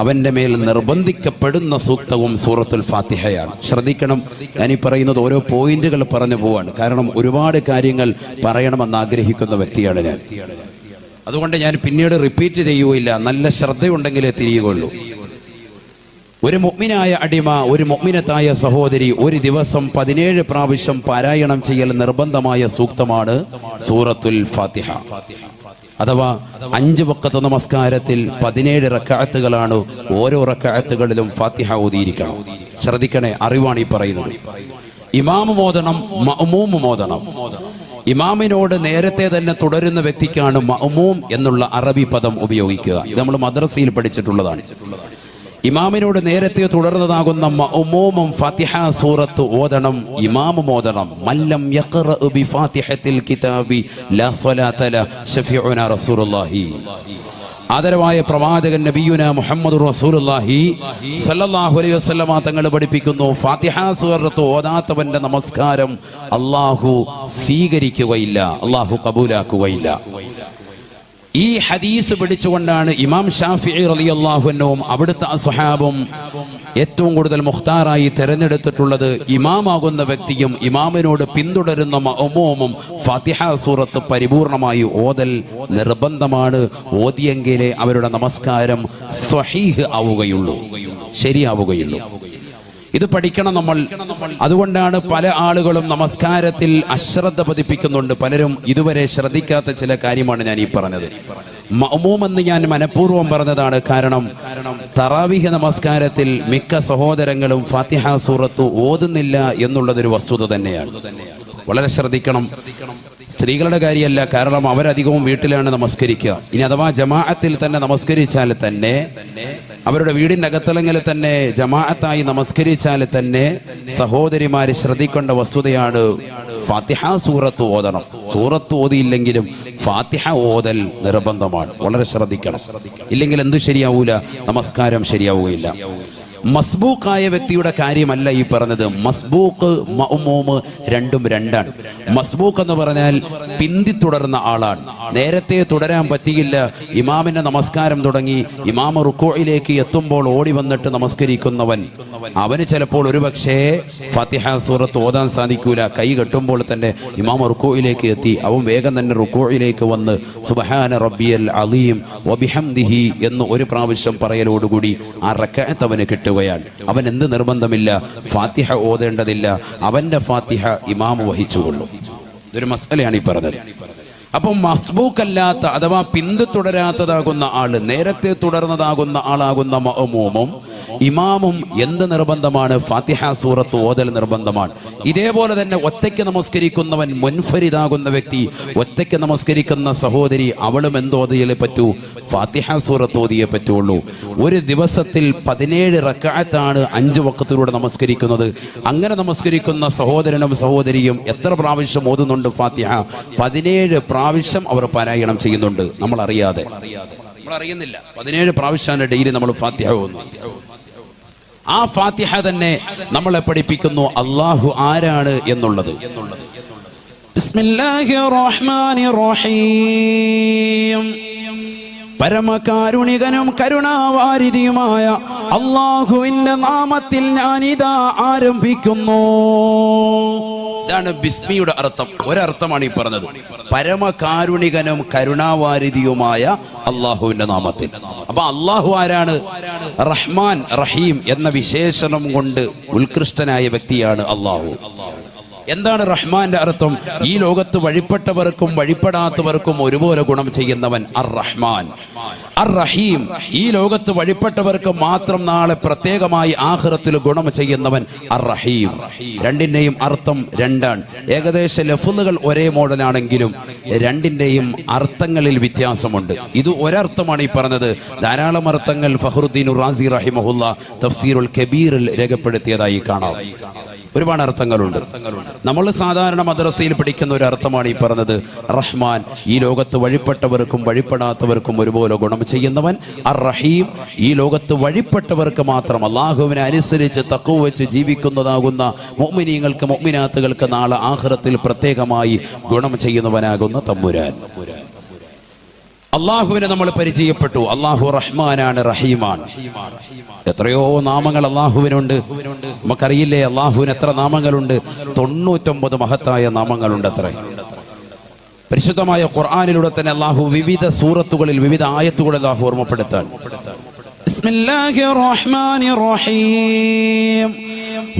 അവന്റെ മേൽ നിർബന്ധിക്കപ്പെടുന്ന സൂക്തവും സൂറത്തുൽ ഫാത്തിഹയാണ്. ശ്രദ്ധിക്കണം, ഞാനീ പറയുന്നത് ഓരോ പോയിന്റുകൾ പറഞ്ഞു പോവാണ്. കാരണം ഒരുപാട് കാര്യങ്ങൾ പറയണമെന്ന് ആഗ്രഹിക്കുന്ന വ്യക്തിയാണ് ഞാൻ. അതുകൊണ്ട് ഞാൻ പിന്നീട് റിപ്പീറ്റ് ചെയ്യുകയില്ല. നല്ല ശ്രദ്ധയുണ്ടെങ്കിലേ തിരിയുകയുള്ളൂ. ഒരു മുഅ്മിനായ അടിമ, ഒരു മുഅ്മിനത്തായ സഹോദരി ഒരു ദിവസം 17 പ്രാവശ്യം പാരായണം ചെയ്യൽ നിർബന്ധമായ സൂക്തമാണ് സൂറത്തുൽ ഫാത്തിഹ. അഥവാ 5 വഖത്ത് നമസ്കാരത്തിൽ 17 റക്അത്തുകളാണ്. ഓരോ റക്അത്തുകളിലും ഫാത്തിഹ ഓതിയിരിക്കണം. ശ്രദ്ധിക്കണേ, അറിവാണ് ഈ പറയുന്നത്. ഇമാം മോദനം, മഅ്മൂം മോദനം. ഇമാമിനോട് നേരത്തെ തന്നെ തുടരുന്ന വ്യക്തിക്കാണ് മഅ്മൂം എന്നുള്ള അറബി പദം ഉപയോഗിക്കുക. ഇത് നമ്മൾ മദ്രസയിൽ പഠിച്ചിട്ടുള്ളതാണ്. ഇമാമിനോട് നേരത്തെ തുടർന്നതാകുന്ന മഅ്മൂമും ഫാത്തിഹ സൂറത്ത് ഓതണം, ഇമാമും ഓതണം. മല്ലം യഖറഉ ബിഫാത്തിഹത്തിൽ കിതാബി ലാ സ്വലാത ല ശഫീഉനാ റസൂലുള്ളാഹി. ആദരവായ പ്രവാചകൻ നബിയുന മുഹമ്മദുർ റസൂലുള്ളാഹി സ്വല്ലല്ലാഹു അലൈഹി വസല്ലമ തങ്ങൾ പഠിപ്പിക്കുന്നു, ഫാത്തിഹ സൂറത്ത് ഓതാത്തവന്റെ നമസ്കാരം അല്ലാഹു സ്വീകരിക്കുകയില്ല, അല്ലാഹു കബൂലാക്കുകയില്ല. ഈ ഹദീസ് പിടിച്ചുകൊണ്ടാണ് ഇമാം ഷാഫിഈ റളിയല്ലാഹു അൻഹുവും അവിടുത്തെ സ്വഹാബും ഏറ്റവും കൂടുതൽ മുഖ്താറായി തെരഞ്ഞെടുത്തിട്ടുള്ളത് ഇമാമാകുന്ന വ്യക്തിയും ഇമാമിനോട് പിന്തുടരുന്ന മഅ്മൂമും ഫാത്തിഹ സൂറത്ത് പരിപൂർണമായി ഓതൽ നിർബന്ധമാണ്. ഓതിയെങ്കിലേ അവരുടെ നമസ്കാരം സ്വഹീഹ് ആവുകയുള്ളൂ, ശരിയാവുകയുള്ളൂ. ഇത് പഠിക്കണം നമ്മൾ. അതുകൊണ്ടാണ് പല ആളുകളും നമസ്കാരത്തിൽ അശ്രദ്ധ പതിപ്പിക്കുന്നുണ്ട്. പലരും ഇതുവരെ ശ്രദ്ധിക്കാത്ത ചില കാര്യമാണ് ഞാൻ ഈ പറഞ്ഞത്. മഅ്മൂം എന്ന് ഞാൻ മനഃപൂർവ്വം പറഞ്ഞതാണ്. കാരണം തറാവീഹ് നമസ്കാരത്തിൽ മിക്ക സഹോദരങ്ങളും ഫാത്തിഹ സൂറത്ത് ഓതുന്നില്ല എന്നുള്ളതൊരു വസ്തുത തന്നെയാണ്. വളരെ ശ്രദ്ധിക്കണം. സ്ത്രീകളുടെ കാര്യമല്ല, കാരണം അവരധികവും വീട്ടിലാണ് നമസ്കരിക്കുക. ഇനി അഥവാ ജമാഅത്തിൽ തന്നെ നമസ്കരിച്ചാൽ തന്നെ, അവരുടെ വീടിൻ്റെ അകത്തളങ്ങളിൽ തന്നെ ജമാഅത്തായി നമസ്കരിച്ചാൽ തന്നെ സഹോദരിമാര് ശ്രദ്ധിക്കേണ്ട വസ്തുതയാണ് ഫാത്തിഹ സൂറത്ത് ഓതണം. സൂറത്ത് ഓതിയില്ലെങ്കിലും ഫാത്തിഹ ഓതൽ നിർബന്ധമാണ്. വളരെ ശ്രദ്ധിക്കണം. ഇല്ലെങ്കിൽ എന്തു ശരിയാവൂല? നമസ്കാരം ശരിയാവുകയില്ല. മസ്ബൂക്കായ വ്യക്തിയുടെ കാര്യമല്ല ഈ പറഞ്ഞത്. മസ്ബൂക്ക് മഅ്മൂമ് രണ്ടും രണ്ടാണ്. മസ്ബൂക്ക് എന്ന് പറഞ്ഞാൽ പിന്തിത്തുടർന്ന ആളാണ്. നേരത്തെ തുടരാൻ പറ്റിയില്ല, ഇമാമിന്റെ നമസ്കാരം തുടങ്ങി, ഇമാമ റുക്കൂഇലേക്ക് എത്തുമ്പോൾ ഓടി വന്നിട്ട് നമസ്കരിക്കുന്നവൻ, അവന് ചിലപ്പോൾ ഒരുപക്ഷേ ഫാത്തിഹ സൂറത്ത് ഓതാൻ സാധിക്കൂല. കൈ കെട്ടുമ്പോൾ തന്നെ ഇമാമ റുക്കൂഇലേക്ക് എത്തി, അവൻ വേഗം തന്നെ റുക്കൂഇലേക്ക് വന്ന് സുബ്ഹാന റബ്ബിയൽ അലീം വബിഹംദിഹി എന്ന് ഒരു പ്രാവശ്യം പറയലോടുകൂടി ആ റക്അത്ത് അവന് കിട്ടും. അവൻ എന്ത് നിർബന്ധമില്ല, ഫാത്തിഹ ഓതേണ്ടതില്ല, അവന്റെ ഫാത്തിഹ ഇമാം വഹിച്ചുകൊള്ളും. ഇതൊരു മസലയാണ് ഈ പറഞ്ഞത്. അപ്പം മസ്ബൂക്കല്ലാത്ത അഥവാ പിന്തുടരാത്തതാകുന്ന ആള്, നേരത്തെ തുടർന്നതാകുന്ന ആളാകുന്ന മഅ്മൂമും ഇമാമും എന്ത് നിർബന്ധമാണ്? ഫാത്തിഹ സൂറത്ത് ഓതൽ നിർബന്ധമാണ്. ഇതേപോലെ തന്നെ ഒറ്റയ്ക്ക് നമസ്കരിക്കുന്നവൻ, മുൻഫരിദാകുന്ന വ്യക്തി, ഒറ്റയ്ക്ക് നമസ്കരിക്കുന്ന സഹോദരി, അവളും എന്തോതിയേ പറ്റൂ? ഫാത്തിഹ സൂറത്ത് ഓതിയേ പറ്റുള്ളൂ. ഒരു ദിവസത്തിൽ 17 റക്അത്താണ് 5 വഖത്തിലൂടെ നമസ്കരിക്കുന്നത്. അങ്ങനെ നമസ്കരിക്കുന്ന സഹോദരനും സഹോദരിയും എത്ര പ്രാവശ്യം ഓതുന്നുണ്ട് ഫാത്തിഹ? 17 പ്രാവശ്യം അവർ പാരായണം ചെയ്യുന്നുണ്ട്. നമ്മൾ അറിയാതെ, നമ്മൾ അറിയുന്നില്ല. 17 പ്രാവശ്യമാണ് ഡെയിലി നമ്മൾ ഫാത്തിഹ ഓതുന്നത്. ആ ഫാത്തിഹ തന്നെ നമ്മളെ പഠിപ്പിക്കുന്നു അല്ലാഹു ആരാണ് എന്നുള്ളത്. ബിസ്മില്ലാഹിർ റഹ്മാനിർ റഹീം. പരമകാരുണികനും കരുണാവാരിധിയുമായ അല്ലാഹുവിന്റെ നാമത്തിൽ ഞാനിതാ ആരംഭിക്കുന്നു. ഇതാണ് ബിസ്മിയുടെ അർത്ഥം. ഒരർത്ഥമാണ് ഈ പറഞ്ഞത്. പരമകാരുണികനും കരുണാവാരിധിയുമായ അള്ളാഹുവിന്റെ നാമത്തിൽ. അപ്പൊ അള്ളാഹു ആരാണ്? റഹ്മാൻ റഹീം എന്ന വിശേഷണം കൊണ്ട് ഉത്കൃഷ്ടനായ വ്യക്തിയാണ് അള്ളാഹു. എന്താണ് റഹ്മാന്റെ അർത്ഥം? ഈ ലോകത്ത് വഴിപ്പെട്ടവർക്കും വഴിപ്പെടാത്തവർക്കും ഒരുപോലെ ഗുണം ചെയ്യുന്നവൻ അർ റഹ്മാൻ. അർ റഹീം, ഈ ലോകത്ത് വഴിപ്പെട്ടവർക്ക് മാത്രം നാളെ പ്രത്യേകമായി ആഖിറത്തിൽ ഗുണം ചെയ്യുന്നവൻ അർ റഹീം. രണ്ടിന്റെയും അർത്ഥം രണ്ടാണ്. ഏകദേശ ലഫ്ളുകൾ ഒരേ മോഡലാണെങ്കിലും രണ്ടിന്റെയും അർത്ഥങ്ങളിൽ വ്യത്യാസമുണ്ട്. ഇത് ഒരർത്ഥമാണ് ഈ പറഞ്ഞത്. ധാരാളം അർത്ഥങ്ങൾ ഫഖ്റുദ്ദീൻ റാസി റഹിമഹുല്ല തഫ്സീറുൽ കബീറിൽ രേഖപ്പെടുത്തിയതായി കാണാം. ഒരുപാട് അർത്ഥങ്ങളുണ്ട്. നമ്മൾ സാധാരണ മദ്രസയിൽ പഠിക്കുന്ന ഒരു അർത്ഥമാണ് ഈ പറഞ്ഞത്. റഹ്മാൻ, ഈ ലോകത്ത് വഴിപ്പെട്ടവർക്കും വഴിപ്പെടാത്തവർക്കും ഒരുപോലെ ഗുണം ചെയ്യുന്നവൻ. അർ റഹീം, ഈ ലോകത്ത് വഴിപ്പെട്ടവർക്ക് മാത്രം അള്ളാഹുവിനെ അനുസരിച്ച് തഖ്വ വെച്ച് ജീവിക്കുന്നതാകുന്ന മുഅ്മിനീങ്ങൾക്ക് മുഅ്മിനാത്തുകൾക്ക് നാളെ ആഖിറത്തിൽ പ്രത്യേകമായി ഗുണം ചെയ്യുന്നവനാകുന്ന തമ്പുരാൻ. അള്ളാഹുവിനെ നമ്മൾ പരിചയപ്പെട്ടു. അള്ളാഹു റഹ്മാനാണ്, റഹീമാണ്. എത്രയോ നാമങ്ങൾ അള്ളാഹുവിനുണ്ട്. നമുക്കറിയില്ലേ അള്ളാഹുവിന് എത്ര നാമങ്ങളുണ്ട്? 99 മഹത്തായ നാമങ്ങളുണ്ട്. അത്ര പരിശുദ്ധമായ ഖുർആനിലൂടെ തന്നെ അള്ളാഹു വിവിധ സൂറത്തുകളിൽ വിവിധ ആയത്തുകളിൽ അള്ളാഹു ഓർമ്മപ്പെടുത്താൻ. ബിസ്മില്ലാഹിർ റഹ്മാനിർ റഹീം.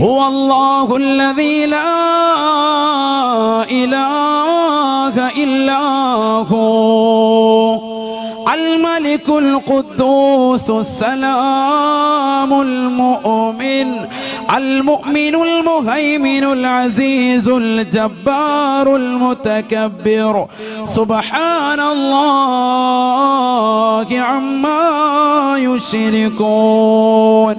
ഹുവല്ലാഹുല്ലദീ ലാ ഇലാഹ ഇല്ലാ ഹു الملك القدوس السلام المؤمن المؤمن المهيمن العزيز الجبار المتكبر سبحان الله عما يشركون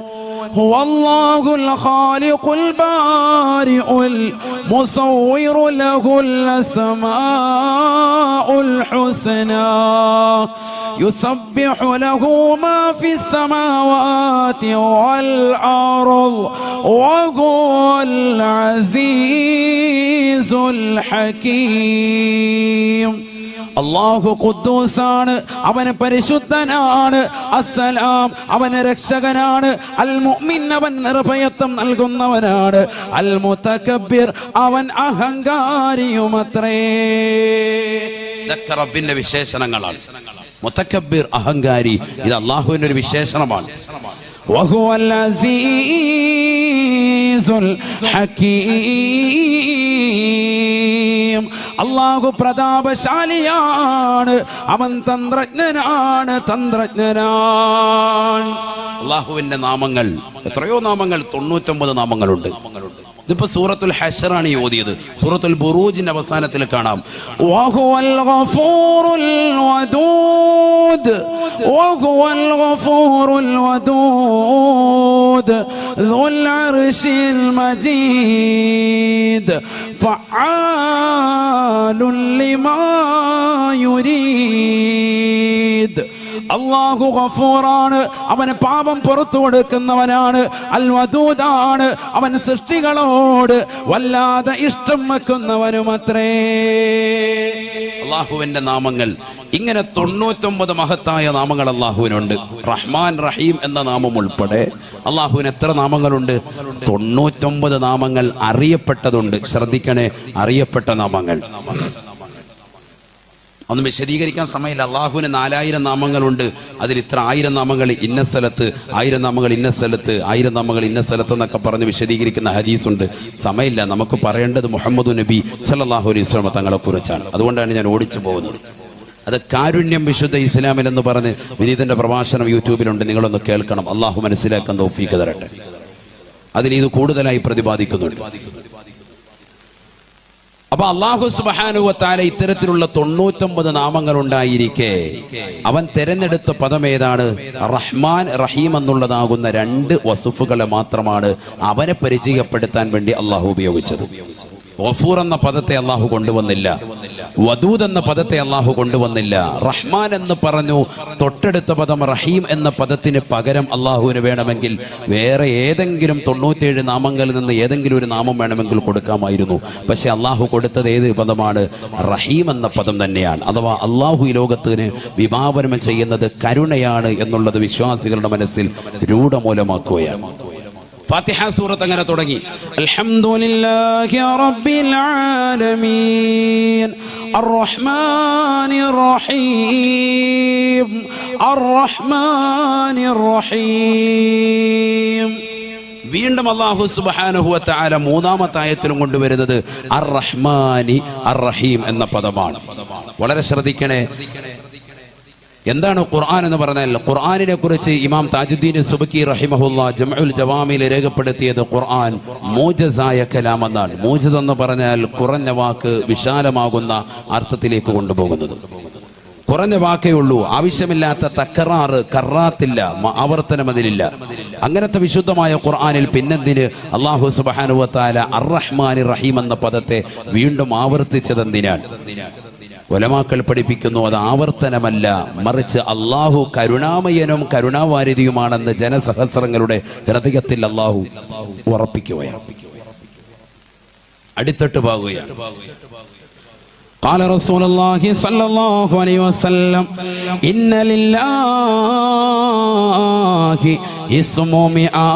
هو الله الخالق البارئ المصور له الأسماء الحسنى يسبح له ما في السماوات والأرض وهو العزيز الحكيم അല്ലാഹു ഖുദ്ദൂസാണ്, അവൻ പരിശുദ്ധനാണ്. അസ്സലാം, അവൻ രക്ഷകനാണ്. അൽ മുഅ്മിൻ, അവൻ നിർഭയത്വം നൽകുന്നവനാണ്. അൽ മുതകബ്ബിർ, അവൻ അഹങ്കാരിയുമത്രേ. ഇതൊക്കെ റബ്ബിന്റെ വിശേഷണങ്ങളാണ്. മുതകബ്ബിർ, അഹങ്കാരി, ഇത് അല്ലാഹുവിന്റെ ഒരു വിശേഷണമാണ്. വഹുവൽ അസീസുൽ ഹകീം, അല്ലാഹു പ്രതാപശാലിയാണ്, അവൻ തന്ത്രജ്ഞനാണ്. അല്ലാഹുവിന്റെ നാമങ്ങൾ എത്രയോ നാമങ്ങൾ, 99 നാമങ്ങളുണ്ട്. ഇതിപ്പോ സൂറത്തുൽ ഹശ്റാണ് ഈ ഓതിയത്. സൂറത്തുൽ ബുറൂജിന്റെ അവസാനത്തിൽ കാണാം വഹുവൽ ഗഫൂറുൽ വദൂദ്, വഹുവൽ ഗഫൂറുൽ വദൂദ് ദുൽ അർശിൽ മജീദ് ഫഅാലുൻ ലിമാ യുരീദ്. അല്ലാഹു ഗഫൂറാണ്, അവന് പാപം പുറത്തു കൊടുക്കുന്നവനാണ്. അൽ വദൂദാണ്, അവൻ സൃഷ്ടികളോട് വല്ലാതെ ഇഷ്ടം വെക്കുന്നവനുമത്രേ. അല്ലാഹുവിന്റെ നാമങ്ങൾ ഇങ്ങനെ 99 മഹത്തായ നാമങ്ങൾ അല്ലാഹുവിനുണ്ട്. റഹ്മാൻ റഹീം എന്ന നാമം ഉൾപ്പെടെ അല്ലാഹുവിന് എത്ര നാമങ്ങളുണ്ട്? 99 നാമങ്ങൾ അറിയപ്പെട്ടതുണ്ട്. ശ്രദ്ധിക്കണേ, അറിയപ്പെട്ട നാമങ്ങൾ. ഒന്നും വിശദീകരിക്കാൻ സമയമില്ല. അള്ളാഹുവിന് 4000 നാമങ്ങളുണ്ട്. അതിൽ ഇത്ര 1000 നാമങ്ങൾ ഇന്ന സ്ഥലത്ത്, 1000 നാമങ്ങൾ ഇന്ന സ്ഥലത്ത്, 1000 നാമങ്ങൾ ഇന്ന സ്ഥലത്ത് എന്നൊക്കെ പറഞ്ഞ് വിശദീകരിക്കുന്ന ഹദീസുണ്ട്. സമയമില്ല. നമുക്ക് പറയേണ്ടത് മുഹമ്മദ് നബി സല്ലല്ലാഹു അലൈഹി വസല്ലം തങ്ങളെ കുറിച്ചാണ്. അതുകൊണ്ടാണ് ഞാൻ ഓടിച്ചു പോകുന്നത്. അത് കാരുണ്യം വിശുദ്ധ ഇസ്ലാമിൽ എന്ന് പറഞ്ഞ് വിനീതന്റെ പ്രഭാഷണം യൂട്യൂബിലുണ്ട്, നിങ്ങളൊന്ന് കേൾക്കണം. അള്ളാഹു മനസ്സിലാക്കാൻ തൗഫീഖ് തരട്ടെ. അതിൽ ഇത് കൂടുതലായി പ്രതിപാദിക്കുന്നുണ്ട്. അപ്പൊ അല്ലാഹു സുബ്ഹാനഹു വ തആല ഇത്തരത്തിലുള്ള 99 നാമങ്ങൾ ഉണ്ടായിരിക്കെ അവൻ തെരഞ്ഞെടുത്ത പദം ഏതാണ്? റഹ്മാൻ റഹീം എന്നുള്ളതാകുന്ന 2 വസുഫുകളെ മാത്രമാണ് അവനെ പരിചയപ്പെടുത്താൻ വേണ്ടി അല്ലാഹു ഉപയോഗിച്ചത്. ഗഫൂർ എന്ന പദത്തെ അല്ലാഹു കൊണ്ടുവന്നില്ല, വദൂദ് എന്ന പദത്തെ അല്ലാഹു കൊണ്ടുവന്നില്ല. റഹ്മാൻ എന്ന് പറഞ്ഞു. തൊട്ടടുത്ത പദം റഹീം എന്ന പദത്തിന് പകരം അല്ലാഹുവിന് വേണമെങ്കിൽ വേറെ ഏതെങ്കിലും 97 നാമങ്ങളിൽ നിന്ന് ഏതെങ്കിലും ഒരു നാമം വേണമെങ്കിൽ കൊടുക്കാമായിരുന്നു. പക്ഷെ അല്ലാഹു കൊടുത്തത് ഏത് പദമാണ്? റഹീം എന്ന പദം തന്നെയാണ്. അഥവാ അല്ലാഹു ഈ ലോകത്തിന് വിഭാവനം ചെയ്യുന്നത് കരുണയാണ് എന്നുള്ളത് വിശ്വാസികളുടെ മനസ്സിൽ രൂഢമൂലമാക്കുകയാണ്. ഫാത്തിഹ സൂറത്ത് അങ്ങനെ തുടങ്ങി. അൽഹംദുലില്ലാഹി റബ്ബിൽ ആലമീൻ അർറഹ്മാനിർ റഹീം അർറഹ്മാനിർ റഹീം. വീണ്ടും അല്ലാഹു സുബ്ഹാനഹു വ തആല 3-ാമത്തെ ആയത്തിലും കൊണ്ടുവരുന്നത് അർ റഹ്മാനി അർ റഹീം എന്ന പദമാണ്. വളരെ ശ്രദ്ധിക്കണേ. എന്താണ് ഖുർആൻ എന്ന് പറഞ്ഞാൽ? ഖുർആനിനെ കുറിച്ച് ഇമാം താജുദ്ദീൻ സുബ്കി റഹിമഹുല്ലാ ജംഉൽ ജവാമിൽ രേഖപ്പെടുത്തിയത് ഖുർആൻ മൂജസായ കലാം എന്നാണ്. മൂജസ് എന്ന് പറഞ്ഞാൽ കുറഞ്ഞ വാക്ക് വിശാലമാകുന്ന അർത്ഥത്തിലേക്ക് കൊണ്ടുപോകുന്നത്. കുറഞ്ഞ വാക്കേ ഉള്ളൂ, ആവശ്യമില്ലാത്ത തക്കറാറ്, കറാത്തില്ല, ആവർത്തനം അതിലില്ല. അങ്ങനത്തെ വിശുദ്ധമായ ഖുർആനിൽ പിന്നെന്തിന് അല്ലാഹു സുബ്ഹാനഹു വ തആല അർ റഹ്മാനിർ റഹീം എന്ന പദത്തെ വീണ്ടും ആവർത്തിച്ചതെന്തിനാണ്? ഉലമാക്കൾ പഠിപ്പിക്കുന്നു, അത് ആവർത്തനമല്ല, മറിച്ച് അല്ലാഹു കരുണാമയനും കരുണാവാരിധിയുമാണെന്ന് ജനസഹസ്രങ്ങളുടെ ഹൃദയത്തിൽ അല്ലാഹു ഉറപ്പിക്കുകയാണ്, അടിത്തട്ട് പാകുകയാണ്. قال رسول الله صلى الله عليه وسلم إن لله اسم مئة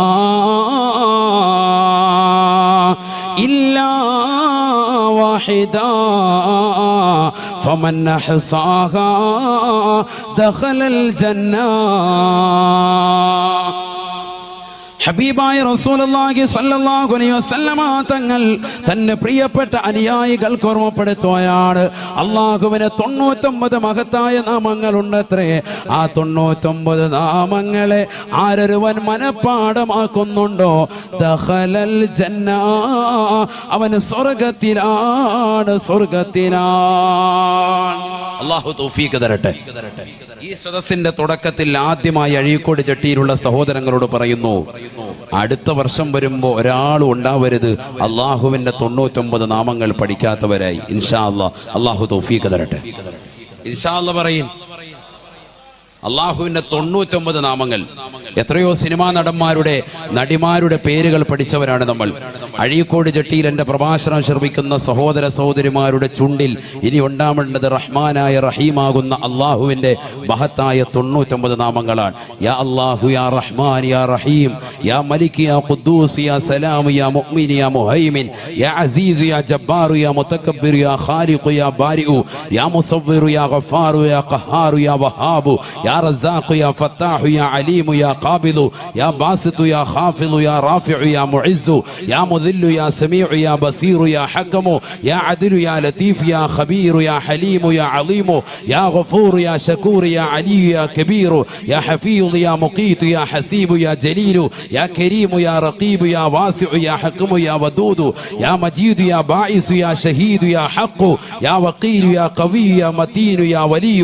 إلا واحدا فمن أحصاها دخل الجنة. ഹബീബായ റസൂലുള്ളാഹി സ്വല്ലല്ലാഹു അലൈഹി വസല്ലമ തങ്ങൾ തന്റെ പ്രിയപ്പെട്ട അനുയായികൾക്ക് ഓർമ്മപ്പെടുത്തുകയാണ്, അള്ളാഹുവിന് 99 മഹത്തായ നാമങ്ങളുണ്ടത്രേ. ആ 99 നാമങ്ങളെ ആരൊരുവൻ മനഃപ്പാഠമാക്കുന്നുണ്ടോ ദഖലൽ ജന്ന, അവന് സ്വർഗത്തിലാണ്. അല്ലാഹു തൗഫീഖ് തരട്ടെ. ഈ സദസ്സിന്റെ തുടക്കത്തിൽ ആദ്യമായി അഴീക്കോട് ചട്ടിയിലുള്ള സഹോദരങ്ങളോട് പറയുന്നു, അടുത്ത വർഷം വരുമ്പോൾ ഒരാളും ഉണ്ടാവരുത് അള്ളാഹുവിന്റെ 99 നാമങ്ങൾ പഠിക്കാത്തവരായി. ഇൻഷാ അല്ലാഹ് അള്ളാഹു തൗഫീഖ് തരട്ടെ. ഇൻഷാ അല്ലാഹ് പറയും. അള്ളാഹുവിന്റെ 99 നാമങ്ങൾ. എത്രയോ സിനിമാ നടന്മാരുടെ നടിമാരുടെ പേരുകൾ പഠിച്ചവരാണ് നമ്മൾ. അഴീക്കോട് ജട്ടിയിൽ എൻ്റെ പ്രഭാഷണം ശ്രമിക്കുന്ന സഹോദര സഹോദരിമാരുടെ ചുണ്ടിൽ ഇനി ഉണ്ടാവേണ്ടത് റഹ്മാനായ റഹീമാകുന്ന അള്ളാഹുവിന്റെ മഹത്തായ 99 നാമങ്ങളാണ്. യാ അല്ലാഹു യാ റഹ്മാൻ യാ റഹീം യാ മലിക് യാ ഖുദ്ദൂസ് യാ സലാം യാ മുഅ്മിൻ യാ മുഹൈമിൻ യാ അസീസ് യാ ജബ്ബാർ യാ മുതകബ്ബിർ യാ ഖാലിഖ് യാ ബാരിഉ യാ മുസവ്വിർ യാ ഗഫാർ യാ ഖഹാർ യാ വഹാബ് യാ റസാഖ് യാ ഫത്താഹ് യാ അലീം യാ ഖാബിദ് യാ ബാസിത് യാ ഖാഫിദ് യാ റാഫിഉ യാ മുഇസ് യാ മുദിൽ യാ സമീഉ യാ ബസീർ യാ ഹകം യാ അദ്ൽ യാ ലതീഫ് യാ ഖബീർ യാ ഹലീം യാ അലീം യാ ഗഫൂർ യാ ശകൂർ യാ അലി യാ കബീർ യാ ഹഫീദ് യാ മുഖീത് യാ ഹസീബ് യാ ജലീൽ യാ കരീം യാ റഖീബ് യാ വാസിഉ യാ ഹകം യാ വദൂദ് യാ മജീദ് യാ ബാഇസ് യാ ഷഹീദ് യാ ഹഖ് യാ വഖീൽ യാ ഖവി യാ മതീൻ യാ വലി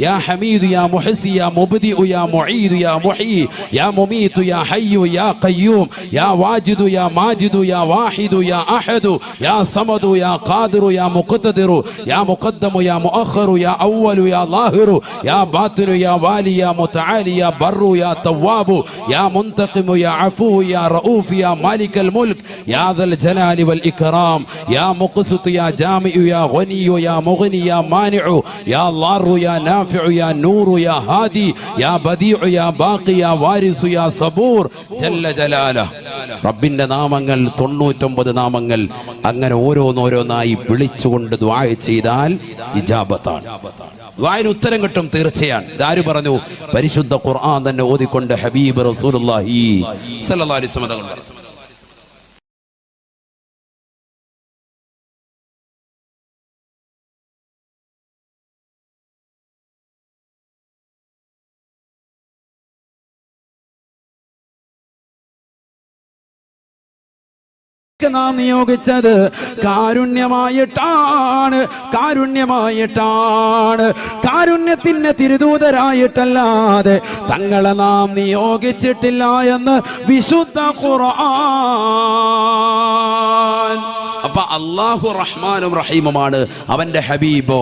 യാ ഹമീദ് യാ മുഹ്സി യാ മുബ്ദിഉ യാ മുഈദ് യാ മുഹീ യാ മുമീത് യാ ഹയ്യ് യാ ഖയ്യൂം യാ വാജിദ് യാ മാജിദ് യാ വാഹിദ് യാ അഹദ് യാ സമദ് യാ ഖാദിർ യാ മുഖ്തദിർ യാ മുഖദ്ദം യാ മുഅഖർ യാ അവ്വൽ യാ ളാഹിർ യാ ബാത്തിൻ യാ വാലി യാ മുതആലി യാ ബർ യാ തവ്വാബ് യാ മുൻതഖിം യാ അഫൂ യാ റഊഫ് യാ മാലികൽ മുൽക്ക് യാ ദൽ ജലാലി വൽ ഇക്റാം യാ മുഖ്സിത് യാ ജാമിഉ യാ ഗനി യാ മുഗ്നി യാ മാനിഉ യാ ളാർ യാ നാഫിഉ യാ നൂർ യാ ഹാദി യാ ബദീഉ യാ ബാഖി യാ വാരിസു യാ സബൂർ ജല്ല ജലാലഹു. റബ്ബിന്റെ നാമങ്ങൾ 99 നാമങ്ങൾ. അങ്ങനെ ഓരോന്നോരോന്നായി വിളിച്ചുകൊണ്ട് ദുആ ചെയ്താൽ ഇജാബത്താണ്. ദുആന് ഉത്തരം കിട്ടും തീർച്ചയാണ്. ഇതാര് പറഞ്ഞു? പരിശുദ്ധ ഖുർആൻ തന്നെ ഓതിക്കൊണ്ട് ഹബീബ് റസൂലുള്ളാഹി സ്വല്ലല്ലാഹു അലൈഹി വസല്ലം. നാം നിയോഗിച്ചത് കാരുണ്യമായിട്ടാണ്, കാരുണ്യത്തിന്റെ തിരുദൂതരായിട്ടല്ലാതെ തങ്ങളെ നാം നിയോഗിച്ചിട്ടില്ല എന്ന് വിശുദ്ധ ഖുർആൻ. അപ്പൊ അല്ലാഹു റഹ്മാനും റഹീമുമാണ്. അവന്റെ ഹബീബോ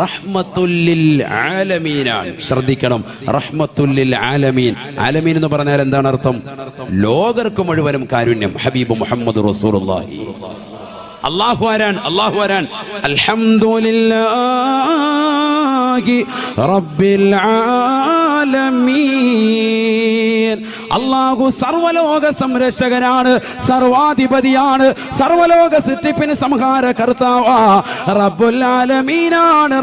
റഹ്മത്തുൽ ലിൽ ആലമീനാണ്. ശ്രദ്ധിക്കണം, റഹ്മത്തുൽ ലിൽ ആലമീൻ. ആലമീൻ എന്ന് പറഞ്ഞാൽ എന്താണ് അർത്ഥം? ലോകർക്ക് മുഴുവനും കാരുണ്യം. ഹബീബ് മുഹമ്മദ് റസൂലുള്ളാഹി. അല്ലാഹു ആരാണ്? അൽഹംദുലില്ലാഹി റബ്ബിൽ ആലമീൻ. അല്ലാഹു സർവലോക സംരക്ഷകനാണ്, സർവാധിപതിയാണ്, സർവലോക സൃഷ്ടിപ്പിന് സംഹാരകർത്താവാ. റബ്ബുൽ ആലമീനാണ്.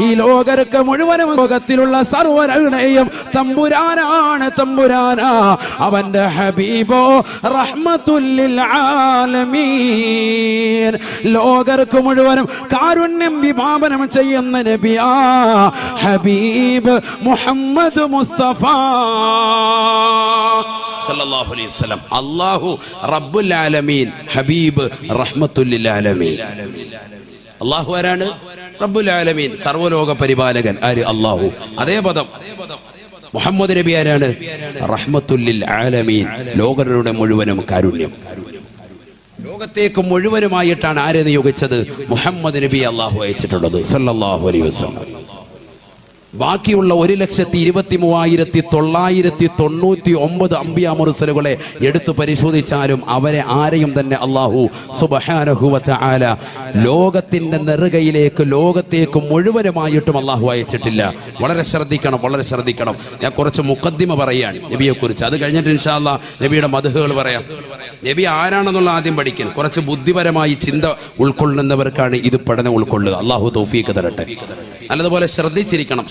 ഈ ലോകർക്ക് മുഴുവനും ലോകത്തിലുള്ള സർവ്വരുടെയും തമ്പുരാനാ. അവന്റെ ഹബീബോ റഹ്മത്തുൽ ലിൽ ആലമീൻ. ലോകർക്ക് മുഴുവനും കാരുണ്യം വിഭാവനം ചെയ്യുന്ന നബിയാ ഹബീബ് മുഹമ്മദ് മുസ്തഫ സല്ലല്ലാഹു അലൈഹി വസല്ലം. അല്ലാഹു റബ്ബുൽ ആലമീൻ, ഹബീബ് റഹ്മത്തുൽ ലിൽ ആലമീൻ. അല്ലാഹു ആരാണ്? റബ്ബുൽ ആലമീൻ, സർവ്വലോക പരിപാലകൻ. ആര്? അല്ലാഹു. അതേ പദം മുഹമ്മദ് നബി ആരാണ്? റഹ്മത്തുൽ ലിൽ ആലമീൻ, ലോകരുടെ മുഴുവനും കാരുണ്യം. ലോകത്തേക്ക് മുഴുവനുമായിട്ടാണ് ആരെ നിയോഗിച്ചത്? മുഹമ്മദ് നബി അല്ലാഹു അയച്ചിട്ടുള്ളത് സല്ലല്ലാഹു അലൈഹി വസല്ലം. ബാക്കിയുള്ള 1,23,999 അംബിയാ മുർസലുകളെ എടുത്തു പരിശോധിച്ചാലും അവരെ ആരെയും തന്നെ അല്ലാഹു സുബ്ഹാനഹു വ തആല ലോകത്തിന്റെ നെറുകയിലേക്ക്, ലോകത്തേക്ക് മുഴുവനുമായിട്ടും അല്ലാഹു അയച്ചിട്ടില്ല. വളരെ ശ്രദ്ധിക്കണം. ഞാൻ കുറച്ച് മുഖദ്ദിമ പറയാണ് നബിയെ കുറിച്ച്. അത് കഴിഞ്ഞിട്ട് ഇൻഷാ അല്ലാഹ് നബിയുടെ മദ്ഹുകൾ പറയാം. നബി ആരാണെന്നുള്ള ആദ്യം പഠിക്കണം. കുറച്ച് ബുദ്ധിപരമായി ചിന്ത ഉൾക്കൊള്ളുന്നവർക്കാണ് ഇത് പഠനം ഉൾക്കൊള്ളുക. അള്ളാഹു തൗഫീഖ് തരട്ടെ. നല്ലതുപോലെ ശ്രദ്ധിച്ചിരിക്കണം.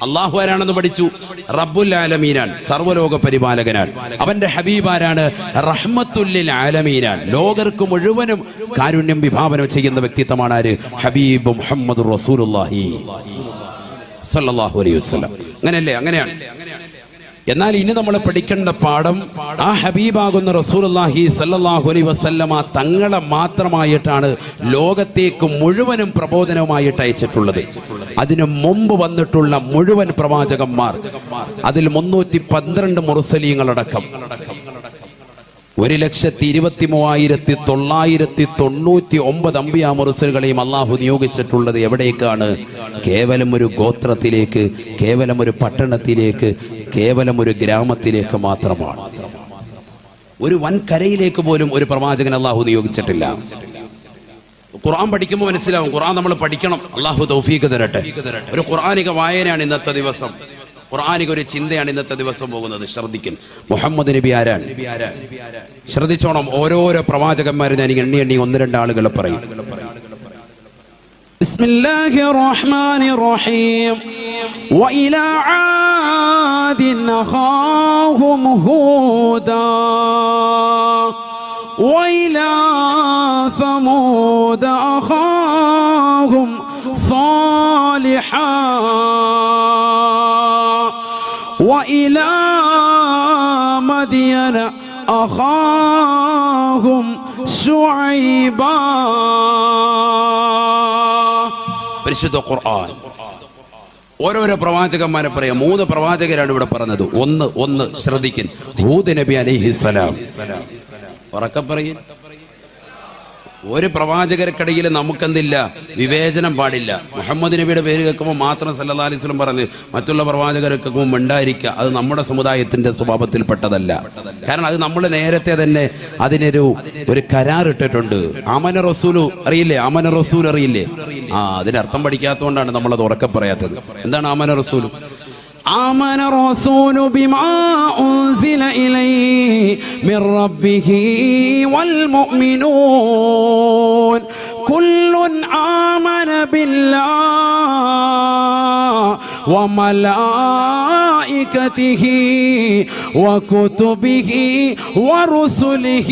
അള്ളാഹു ആരാണെന്ന് പഠിച്ചു. റബ്ബുൽ ആലമീനാൻ, സർവ്വലോക പരിപാലകനാൻ. അവന്റെ ഹബീബാരാണ്, റഹ്മത്തുല്ലിൽ ആലമീനാൻ, ലോകർക്ക് മുഴുവനും കാരുണ്യം വിഭാവനം ചെയ്യുന്ന വ്യക്തിത്വമാണ് ആര്? ഹബീബ് മുഹമ്മദ് റസൂലുള്ളാഹി സ്വല്ലല്ലാഹു അലൈഹി വസല്ലം. അങ്ങനെയാണ്. എന്നാൽ ഇനി നമ്മൾ പഠിക്കേണ്ട പാഠം, ആ ഹബീബാകുന്ന റസൂലുള്ളാഹി സ്വല്ലല്ലാഹു അലൈഹി വസല്ലമ തങ്ങളെ മാത്രമായിട്ടാണ് ലോകത്തേക്ക് മുഴുവനും പ്രബോധനവുമായിട്ട് അയച്ചിട്ടുള്ളത്. അതിനു മുമ്പ് വന്നിട്ടുള്ള മുഴുവൻ പ്രവാചകന്മാർ, അതിൽ 312 മുർസലീങ്ങളടക്കം 1,23,999 അമ്പിയാ മുർസലുകളെയും അള്ളാഹു നിയോഗിച്ചിട്ടുള്ളത് എവിടേക്കാണ്? കേവലം ഒരു ഗോത്രത്തിലേക്ക്, കേവലം ഒരു പട്ടണത്തിലേക്ക്, കേവലം ഒരു ഗ്രാമത്തിലേക്ക് മാത്രമാണ്. ഒരു വൻകരയിലേക്ക് പോലും ഒരു പ്രവാചകൻ അള്ളാഹു നിയോഗിച്ചിട്ടില്ല. ഖുർആൻ പഠിക്കുമ്പോൾ മനസ്സിലാവും. ഖുർആൻ നമ്മൾ പഠിക്കണം. അള്ളാഹു തൗഫീഖ് തരട്ടെ. ഒരു ഖുർആനിക വായനയാണ് ഇന്നത്തെ ദിവസം, ഖുർആനിക ഒരു ചിന്തയാണ് ഇന്നത്തെ ദിവസം പോകുന്നത്. ശ്രദ്ധിക്കും. മുഹമ്മദ് നബി ആരാൻ? ശ്രദ്ധിച്ചോണം. ഓരോരോ പ്രവാചകന്മാരെ ഞാൻ എണ്ണി 1-2 ആളുകളെ പറയും. ബിസ്മില്ലാഹിർ റഹ്മാനിർ റഹീം. വഇലാ ആദിൻ അഖാഹും ഹൂദാ വഇലാ സമൂദ അഖാഹും സാലിഹാ وإلى مدين أخاهم شعيبا. പരിശുദ്ധ ഖുർആൻ ഓരോരോ പ്രവാചകന്മാരെ പറയാം. 3 പ്രവാചകരാണ് ഇവിടെ പറഞ്ഞത്. ഒന്ന് ശ്രദ്ധിക്കും. ഹൂദ് നബി അലൈഹിസ്സലാം. ഉറക്കെ പറയും. ഒരു പ്രവാചകർക്കിടയിൽ നമുക്കെന്തില്ല? വിവേചനം പാടില്ല. മുഹമ്മദ് നബിയുടെ പേര് കേൾക്കുമ്പോൾ മാത്രം സല്ലല്ലാഹു അലൈഹി വസല്ലം പറഞ്ഞ് മറ്റുള്ള പ്രവാചകരെ കേൾക്കുമ്പോൾ ഉണ്ടായിരിക്കുക, അത് നമ്മുടെ സമുദായത്തിന്റെ സ്വഭാവത്തിൽപ്പെട്ടതല്ല. കാരണം അത് നമ്മൾ നേരത്തെ തന്നെ അതിനൊരു കരാറിട്ടിട്ടുണ്ട്. ആമന റസൂലു അറിയില്ലേ? ആമന റസൂൽ അറിയില്ലേ? അതിനർത്ഥം പഠിക്കാത്തതുകൊണ്ടാണ് നമ്മളത് ഉറക്കെ പറയാത്തത്. എന്താണ് ആമന റസൂൽ? آمن الرسول بما أنزل إليه من ربه والمؤمنون كل آمن بالله وملائكته وكتبه ورسله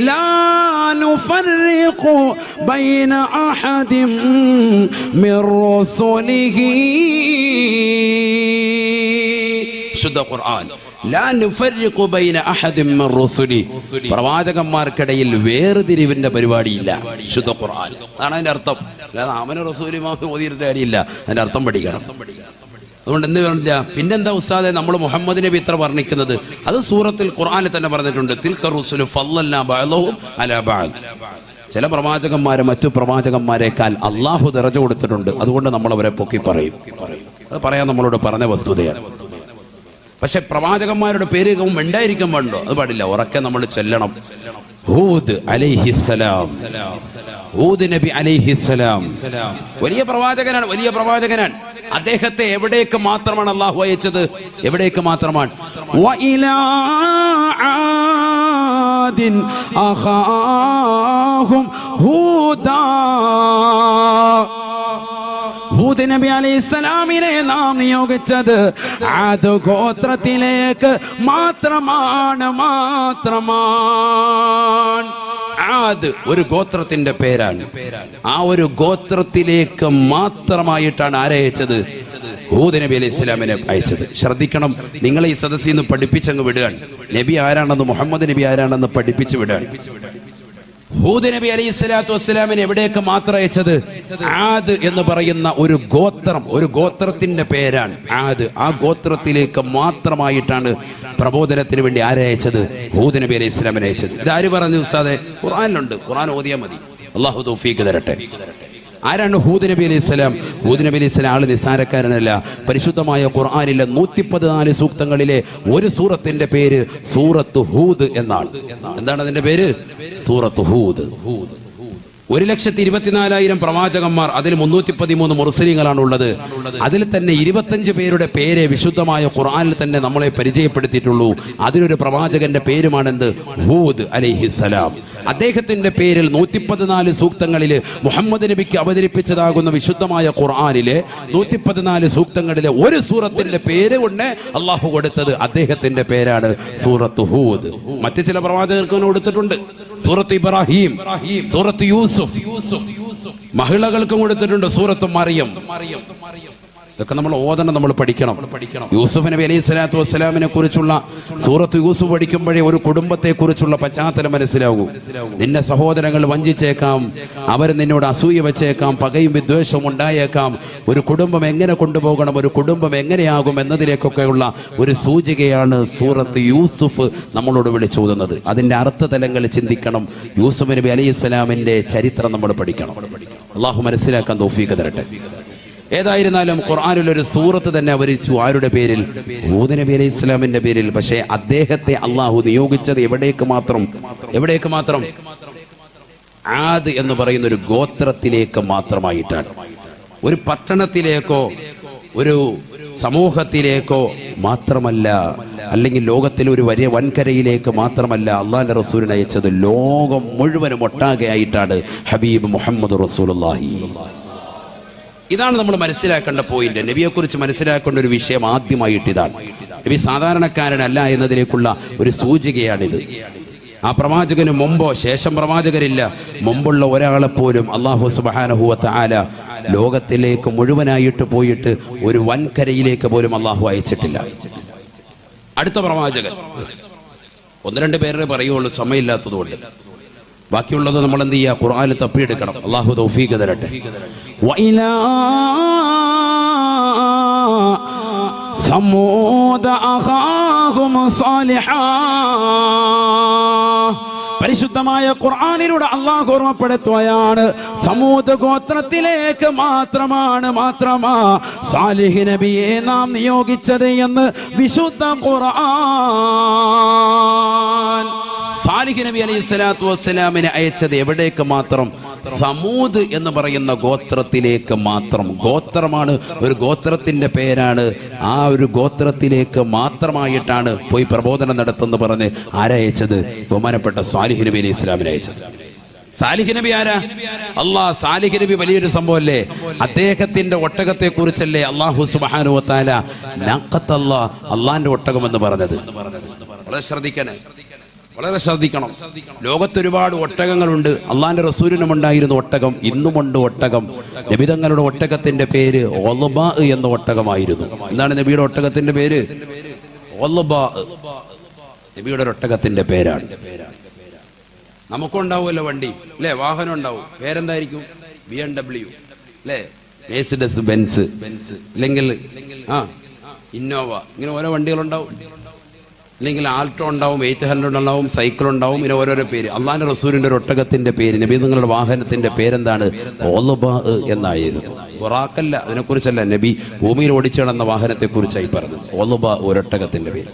لا نفرق بين أحد من رسله. ശുദ്ധ ഖുർആൻ. ലാ നുഫർരിഖു ബൈന അഹദിൻ മിൻ റുസുലി. പ്രവാചകന്മാർക്കിടയിൽ വേർതിരിവിന്റെ പരിപാടിയില്ല. ശുദ്ധ ഖുർആൻ. അതാണ് അതിന്റെ അർത്ഥം. അല്ലാതെ ആമന റസൂലി ഓതിയിട്ട് കാര്യമില്ല. അതിന്റെ അർത്ഥം പഠിക്കണം. അതുകൊണ്ട് എന്ത് പറഞ്ഞില്ല? പിന്നെന്താ ഉസ്താദെ നമ്മൾ മുഹമ്മദ് നബി ഇത്ര വർണ്ണിക്കുന്നത്? അത് സൂറത്തിൽ ഖുർആനിൽ തന്നെ പറഞ്ഞിട്ടുണ്ട്. തിൽക റുസുലു ഫളൽനാ ബഅദഹും അലാ ബഅദ്. ചില പ്രവാചകന്മാരെ മറ്റു പ്രവാചകന്മാരെക്കാൾ അള്ളാഹു ദറജ കൊടുത്തിട്ടുണ്ട്. അതുകൊണ്ട് നമ്മൾ അവരെ പൊക്കി പറയും. അത് പറയാൻ നമ്മളോട് പറഞ്ഞ വസ്തുതയാണ്. പക്ഷെ പ്രവാചകന്മാരുടെ പേര് ഉണ്ടായിരിക്കാൻ പാടുണ്ടോ? അത് പാടില്ല. ഉറക്കെ നമ്മൾ ചെല്ലണം. ഹൂദ് അലൈഹിസ്സലാം. ഹൂദ് നബി അലൈഹിസ്സലാം വലിയ പ്രവാചകനാണ്. അദ്ദേഹത്തെ എവിടേക്ക് മാത്രമാണ് അള്ളാഹു അയച്ചത്? എവിടേക്ക് മാത്രമാണ്? വഇലാ ആദിൻ അഖാഹും ഹൂദാ. ഹൂദ് നബി അലൈഹിസ്സലാമിനെ നാം നിയോഗിച്ചത് ആദ് ഗോത്രത്തിലേക്ക് മാത്രമാണ്. ആദ് ഒരു ഗോത്രത്തിന്റെ പേരാണ്. ആ ഒരു ഗോത്രത്തിലേക്ക് മാത്രമായിട്ടാണ് ആരയച്ചത്? ഹൂദ് നബി അലൈഹി സ്വലാമിനെ അയച്ചത്. ശ്രദ്ധിക്കണം. നിങ്ങളെ ഈ സദസ്സിൽ നിന്ന് പഠിപ്പിച്ചങ്ങ് വിടുകയാണ്. നബി ആരാണെന്ന്, മുഹമ്മദ് നബി ആരാണെന്ന് പഠിപ്പിച്ചു വിടുകയാണ്. ഹൂദ് നബി അലൈഹി സ്വലാത്തു വസ്സലാമിനെ എവിടേക്ക് മാത്രം അയച്ചത്? ആദ് എന്ന് പറയുന്ന ഒരു ഗോത്രം, ഒരു ഗോത്രത്തിന്റെ പേരാണ് ആദ്. ആ ഗോത്രത്തിലേക്ക് മാത്രമായിട്ടാണ് പ്രബോധനത്തിന് വേണ്ടി ആരയച്ചത്? ഹൂദ് നബി അലൈഹി സ്വലാമിനെ അയച്ചത്. ഇതാര് പറഞ്ഞു ഉസ്താദെ? ഖുർആനിലുണ്ട്. ഖുർആൻ ഓതിയാൽ മതി. അല്ലാഹു തൗഫീഖ് തരട്ടെ. ആരാണ് ഹൂദ് നബി അലൈഹി സ്വലാം? ഹൂദ് നബി അലൈഹി സ്വലാം ആള് നിസ്സാരക്കാരനല്ല. പരിശുദ്ധമായ ഖുർആനിലെ 114 സൂക്തങ്ങളിലെ ഒരു സൂറത്തിന്റെ പേര് സൂറത്ത് ഹൂദ് എന്നാണ്. എന്താണ് അതിന്റെ പേര്? സൂറത്ത് ഹൂദ്. 1,24,000 പ്രവാചകന്മാർ, അതിൽ 313 മുർസലീങ്ങളാണ് ഉള്ളത്. അതിൽ തന്നെ 25 പേരുടെ പേര് വിശുദ്ധമായ ഖുർആനിൽ തന്നെ നമ്മളെ പരിചയപ്പെടുത്തിയിട്ടുള്ളൂ. അതിലൊരു പ്രവാചകന്റെ പേരുമാണെന്ത്? ഹൂദ് അലൈഹിസ്സലാം. അദ്ദേഹത്തിന്റെ പേരിൽ 114 സൂക്തങ്ങളില് മുഹമ്മദ് നബിക്ക് അവതരിപ്പിച്ചതാകുന്ന വിശുദ്ധമായ ഖുർആനിലെ 114 സൂക്തങ്ങളിലെ ഒരു സൂറത്തിന്റെ പേര് കൊണ്ട് അള്ളാഹു കൊടുത്തത് അദ്ദേഹത്തിന്റെ പേരാണ് സൂറത്ത് ഹൂദ്. മറ്റു ചില പ്രവാചകർക്ക് കൊടുത്തിട്ടുണ്ട്. സൂറത്ത് ഇബ്രാഹിം, സൂറത്ത് യൂസുഫ്, മഹിളകൾക്കും കൊടുത്തിട്ടുണ്ട് സൂറത്ത് മറിയം. ഇതൊക്കെ നമ്മൾ ഓതണം, നമ്മൾ പഠിക്കണം. യൂസുഫ് നബി അലൈഹി സ്വലാത്തു വസ്സലാമിനെ കുറിച്ചുള്ള സൂറത്ത് യൂസുഫ് പഠിക്കുമ്പോഴേ ഒരു കുടുംബത്തെ കുറിച്ചുള്ള പശ്ചാത്തലം മനസ്സിലാകൂ. നിന്റെ സഹോദരങ്ങൾ വഞ്ചിച്ചേക്കാം, അവർ നിന്നോട് അസൂയ വെച്ചേക്കാം, പകയും വിദ്വേഷവും ഉണ്ടായേക്കാം. ഒരു കുടുംബം എങ്ങനെ കൊണ്ടുപോകണം, ഒരു കുടുംബം എങ്ങനെയാകും എന്നതിലേക്കൊക്കെയുള്ള ഒരു സൂചികയാണ് സൂറത്ത് യൂസുഫ് നമ്മളോട് വിളിച്ചോതുന്നത്. അതിന്റെ അർത്ഥതലങ്ങൾ ചിന്തിക്കണം. യൂസുഫ് നബി അലൈഹി സ്വലാമിന്റെ ചരിത്രം നമ്മൾ പഠിക്കണം. അള്ളാഹു മനസ്സിലാക്കാൻ തൗഫീഖ് തരട്ടെ. ഏതായിരുന്നാലും ഖുർആനിൽ ഒരു സൂറത്ത് തന്നെ അവതരിച്ചു. ആരുടെ പേരിൽ? ഹൂദ് നബി അലൈഹി ഇസ്ലാമിന്റെ പേരിൽ. പക്ഷേ അദ്ദേഹത്തെ അള്ളാഹു നിയോഗിച്ചത് എവിടേക്ക് മാത്രം? ആദ് എന്ന് പറയുന്ന ഒരു ഗോത്രത്തിലേക്ക് മാത്രമായിട്ടാണ്. ഒരു പട്ടണത്തിലേക്കോ ഒരു സമൂഹത്തിലേക്കോ മാത്രമല്ല, അല്ലെങ്കിൽ ലോകത്തിൽ ഒരു വലിയ വൻകരയിലേക്ക് മാത്രമല്ല അള്ളാഹുവിന്റെ റസൂലിനെ അയച്ചത്. ലോകം മുഴുവനും ഒട്ടാകെയായിട്ടാണ് ഹബീബ് മുഹമ്മദ് റസൂലുള്ളാഹി. ഇതാണ് നമ്മൾ മനസ്സിലാക്കേണ്ട പോയിന്റ്. നബിയെക്കുറിച്ച് മനസ്സിലാക്കേണ്ട ഒരു വിഷയം ആദ്യമായിട്ട് ഇതാണ്. നബി സാധാരണക്കാരനല്ല എന്നതിലേക്കുള്ള ഒരു സൂചികയാണിത്. ആ പ്രവാചകന് മുമ്പോ ശേഷം പ്രവാചകരില്ല. മുമ്പുള്ള ഒരാളെപ്പോലും അല്ലാഹു സുബ്ഹാനഹു വ തആല ലോകത്തിലേക്ക് മുഴുവനായിട്ട് പോയിട്ട് ഒരു വൻകരയിലേക്ക് പോലും അല്ലാഹു അയച്ചിട്ടില്ല. അടുത്ത പ്രവാചകൻ 1-2 പേരെ പറയുള്ളൂ, സമയമില്ലാത്തതുകൊണ്ട്. ബാക്കിയുള്ളത് നമ്മൾ എന്ത് ചെയ്യുക? ഖുർആനിൽ തപ്പിയെടുക്കണം. അല്ലാഹു തൗഫീഖ് തരട്ടെ. وإلى ثمود أخاهم صالحا. പരിശുദ്ധമായ ഖുർആനിലൂടെ അല്ലാഹു ഓർമ്മപ്പെടുത്തുകയാണ്, സമൂദ് ഗോത്രത്തിലേക്ക് മാത്രമാ സാലിഹ് നബിയെ നാം നിയോഗിച്ചത് എന്ന് വിശുദ്ധ ഖുർആൻ. സാലിഹ് നബി അലൈഹി സ്വലാത്തു വസ്സലാമിനെ അയച്ചത് എവിടേക്ക് മാത്രം? സമൂദ് എന്ന് പറയുന്ന ഗോത്രത്തിലേക്ക് മാത്രം. ഗോത്രമാണ്, ഒരു ഗോത്രത്തിന്റെ പേരാണ്. ആ ഒരു ഗോത്രത്തിലേക്ക് മാത്രമായിട്ടാണ് പോയി പ്രബോധനം നടത്തുന്ന പറഞ്ഞ് ആരയച്ചത്? ബഹുമാനപ്പെട്ട സാലിഹ് നബി അലൈഹി ഇസ്ലാമിനെ അയച്ചത്. സാലിഹ് നബി ആരാ? അല്ലാഹ്. സാലിഹ് നബി വലിയൊരു സംഭവമല്ലേ? അദ്ദേഹത്തിന്റെ ഒട്ടകത്തെ കുറിച്ചല്ലേ അല്ലാഹു സുബ്ഹാനഹു വ തആല നഖത്തല്ലാഹ്, അല്ലാഹുവിന്റെ ഒട്ടകം എന്ന് പറഞ്ഞത്. വളരെ ശ്രദ്ധിക്കണം. ലോകത്തൊരുപാട് ഒട്ടകങ്ങളുണ്ട്. അള്ളാന്റെ റസൂലിനും ഉണ്ടായിരുന്നു ഒട്ടകം, ഇന്നുമുണ്ട് ഒട്ടകം. നബി തങ്ങളുടെ ഒട്ടകത്തിന്റെ പേര് ഒളബാ എന്ന ഒട്ടകമായിരുന്നു. എന്താണ് നബിയുടെ ഒട്ടകത്തിന്റെ പേര്? ഒളബാ. നബിയുടെ ഒട്ടകത്തിന്റെ പേരാണ്. നമുക്കുണ്ടാവുമല്ലോ വണ്ടി അല്ലേ, വാഹനം ഉണ്ടാവും. പേരെന്തായിരിക്കും? BMW അല്ലേ, മെഴ്സിഡസ് ബെൻസ്, അല്ലെങ്കിൽ ഇന്നോവ, ഇങ്ങനെ ഓരോ വണ്ടികളുണ്ടാവും. അല്ലെങ്കിൽ ആൾട്ടോ ഉണ്ടാവും, 800 ഉണ്ടാവും, സൈക്കിൾ ഉണ്ടാവും, ഇങ്ങനെ ഓരോരോ പേര്. അള്ളാന്റെ റസൂലിന്റെ ഒരു ഒട്ടകത്തിന്റെ പേര്, നബി നിങ്ങളുടെ വാഹനത്തിന്റെ പേരെന്താണ്? ഒളബാ എന്നായിരുന്നു. ബുറാഖല്ല, അതിനെക്കുറിച്ചല്ല. നബി ഭൂമിയിൽ ഓടിച്ചു നടന്ന വാഹനത്തെ കുറിച്ചായി പറഞ്ഞത്. ഒളബാ ഒരൊട്ടകത്തിന്റെ പേര്.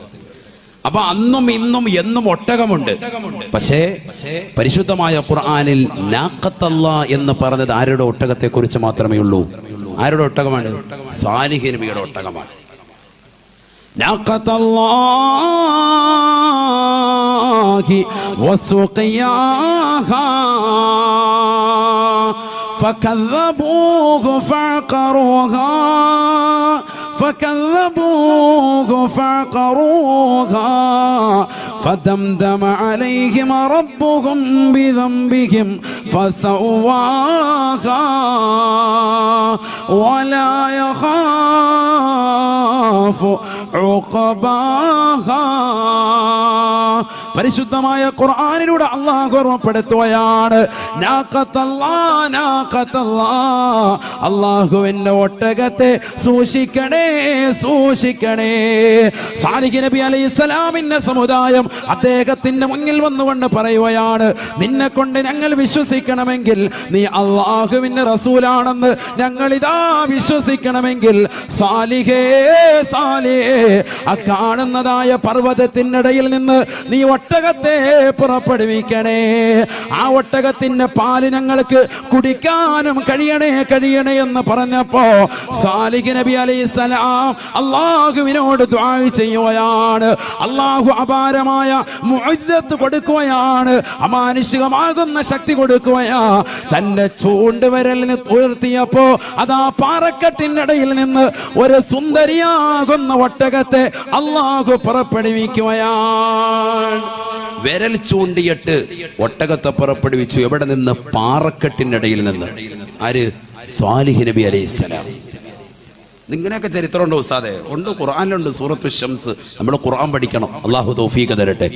അപ്പൊ അന്നും ഇന്നും എന്നും ഒട്ടകമുണ്ട്. പക്ഷേ പരിശുദ്ധമായ ഖുർആനിൽ നാഖത്തല്ലാ എന്ന് പറഞ്ഞത് ആരുടെ ഒട്ടകത്തെ കുറിച്ച് മാത്രമേ ഉള്ളൂ? ആരുടെ ഒട്ടകമാണ്? സാലിഹ് നബിയുടെ ഒട്ടകമാണ്. നാഖത്തല്ലാഹി വസുഖിയാഹാ فكذبوه فعقروها فدمدم عليهم ربهم بذنبهم فسواها ولا يخاف عقباها. പരിശുദ്ധമായ ഖുർആനിലൂടെ അല്ലാഹു ഓർമ്മപ്പെടുത്തുകയാണ്, അല്ലാഹുവിന്റെ ഒട്ടകത്തെ സൂക്ഷിക്കണേ, സൂക്ഷിക്കണേ. സാലിഹ് നബി അലൈഹിസ്സലാമിന്റെ സമുദായം അദ്ദേഹത്തിന്റെ മുന്നിൽ വന്നുകൊണ്ട് പറയുകയാണ്, നിന്നെ കൊണ്ട് ഞങ്ങൾ വിശ്വസിക്കണമെങ്കിൽ, നീ അല്ലാഹുവിന്റെ റസൂലാണെന്ന് ഞങ്ങൾ ഇതാ വിശ്വസിക്കണമെങ്കിൽ സാലിഹേ സാലിഹേ, ആ കാണുന്നതായ പർവ്വതത്തിനിടയിൽ നിന്ന് നീ ഒട്ടകത്തെ പുറപ്പെടുവിക്കണേ. ആ ഒട്ടകത്തിന്റെ പാല് ഞങ്ങൾക്ക് കുടിക്കാനും കഴിയണേ എന്ന് പറഞ്ഞപ്പോ സാലിഹ് നബി അലൈഹിസ്സലാം അല്ലാഹുവിനോട് ദുആ ചെയ്യുകയാണ്. അല്ലാഹു അപാരമായ മുഅജ്ജത്ത് കൊടുക്കുകയാണ്, അമാനുഷികമാകുന്ന ശക്തി കൊടുക്കുകയാ. തന്റെ ചൂണ്ടുവിരലിന് ഉയർത്തിയപ്പോ അതാ പാറക്കെട്ടിനിടയിൽ നിന്ന് ഒരു സുന്ദരിയാകുന്ന ഒട്ടകത്തെ അല്ലാഹു പുറപ്പെടുവിക്കുകയാണ്. വിരൽ ചൂണ്ടിയിട്ട് ഒട്ടകത്തെ പുറപ്പെടുവിച്ചു. എവിടെ നിന്ന്? പാറക്കെട്ടിനിടയിൽ നിന്ന്. ആര്? സ്വാലിഹ് നബി അലൈഹിസ്സലാം. ഇങ്ങനെയൊക്കെ ചരിത്രമുണ്ടോ ഉസ്താദേ? ഉണ്ട്, ഖുർആനിലുണ്ട്. സൂറത്തു ശംസ്. നമ്മൾ ഖുർആൻ പഠിക്കണം. അള്ളാഹു തൗഫീഖ് തരട്ടെ.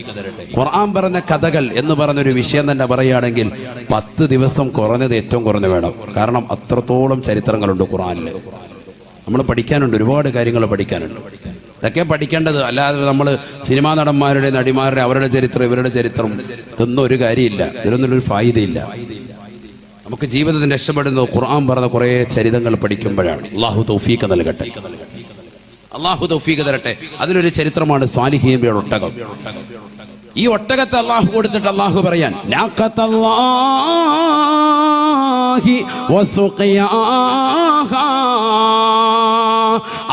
ഖുർആൻ പറഞ്ഞ കഥകൾ എന്ന് പറഞ്ഞൊരു വിഷയം തന്നെ പറയുകയാണെങ്കിൽ 10 ദിവസം കുറഞ്ഞത് ഏറ്റവും കുറഞ്ഞു വേണം. കാരണം അത്രത്തോളം ചരിത്രങ്ങളുണ്ട് ഖുർആനിൽ. നമ്മൾ പഠിക്കാനുണ്ട്, ഒരുപാട് കാര്യങ്ങൾ പഠിക്കാനുണ്ട്. ഇതൊക്കെ പഠിക്കേണ്ടത്. അല്ലാതെ നമ്മൾ സിനിമാ നടന്മാരുടെ, നടിമാരുടെ, അവരുടെ ചരിത്രം, ഇവരുടെ ചരിത്രം, ഇതൊന്നും ഒരു കാര്യമില്ല. ഇതിലൊന്നും ഫായിദയില്ല. നമുക്ക് ജീവിതത്തിന് രക്ഷപ്പെടുന്നത് ഖുർആൻ പറഞ്ഞ കുറേ ചരിതങ്ങൾ പഠിക്കുമ്പോഴാണ്. അല്ലാഹു തൗഫീഖ് നൽകട്ടെ, അല്ലാഹു തൗഫീഖ് തരട്ടെ. അതിലൊരു ചരിത്രമാണ് സ്വാലിഹ് നബിയുടെ ഒട്ടകം. ഈ ഒട്ടകത്തെ അല്ലാഹു കൊടുത്തിട്ട് അല്ലാഹു പറയാൻ,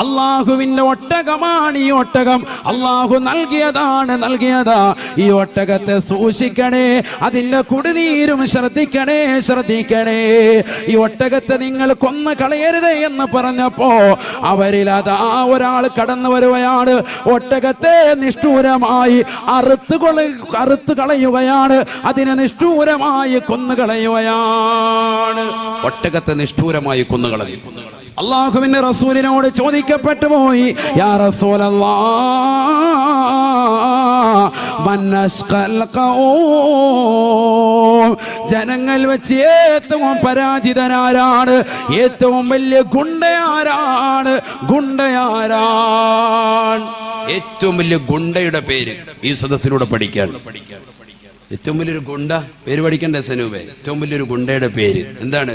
അല്ലാഹുവിന്റെ ഒട്ടകമാണ് ഈ ഒട്ടകം. അല്ലാഹു നൽകിയതാ. ഈ ഒട്ടകത്തെ സൂക്ഷിക്കണേ, അതിന്റെ കുടിനീരും ശ്രദ്ധിക്കണേ. ഈ ഒട്ടകത്തെ നിങ്ങൾ കൊന്നു കളയരുത് എന്ന് പറഞ്ഞപ്പോ അവരിൽ അതാ ഒരാൾ കടന്നു വരുകയാണ്. ഒട്ടകത്തെ നിഷ്ഠൂരമായി അറുത്ത് കളയുകയാണ്. അതിനെ നിഷ്ഠൂരമായി കൊന്നുകളയുകയാണ്. ഒട്ടകത്തെ നിഷ്ഠൂരമായി കൊന്നുകളഞ്ഞു. അല്ലാഹുവിന്റെ റസൂലിനോട് ചോദിക്കപ്പെട്ടു പോയി, യാ റസൂലല്ലാഹ്, മൻ അശ്ഖൽ ഖൗം, ജനങ്ങൾ വെച്ച് ഏറ്റവും പരാജിതനാരാണ്? ഏറ്റവും വലിയ ഗുണ്ടയാരാണ്? ഏറ്റവും വലിയ ഗുണ്ടയുടെ പേര് ഈ സദസ്സിലൂടെ പഠിക്കാൻ. ഏറ്റവും വലിയൊരു ഗുണ്ട പേര് പഠിക്കണ്ടേ സനൂപേ? ഏറ്റവും വലിയൊരു ഗുണ്ടയുടെ പേര് എന്താണ്?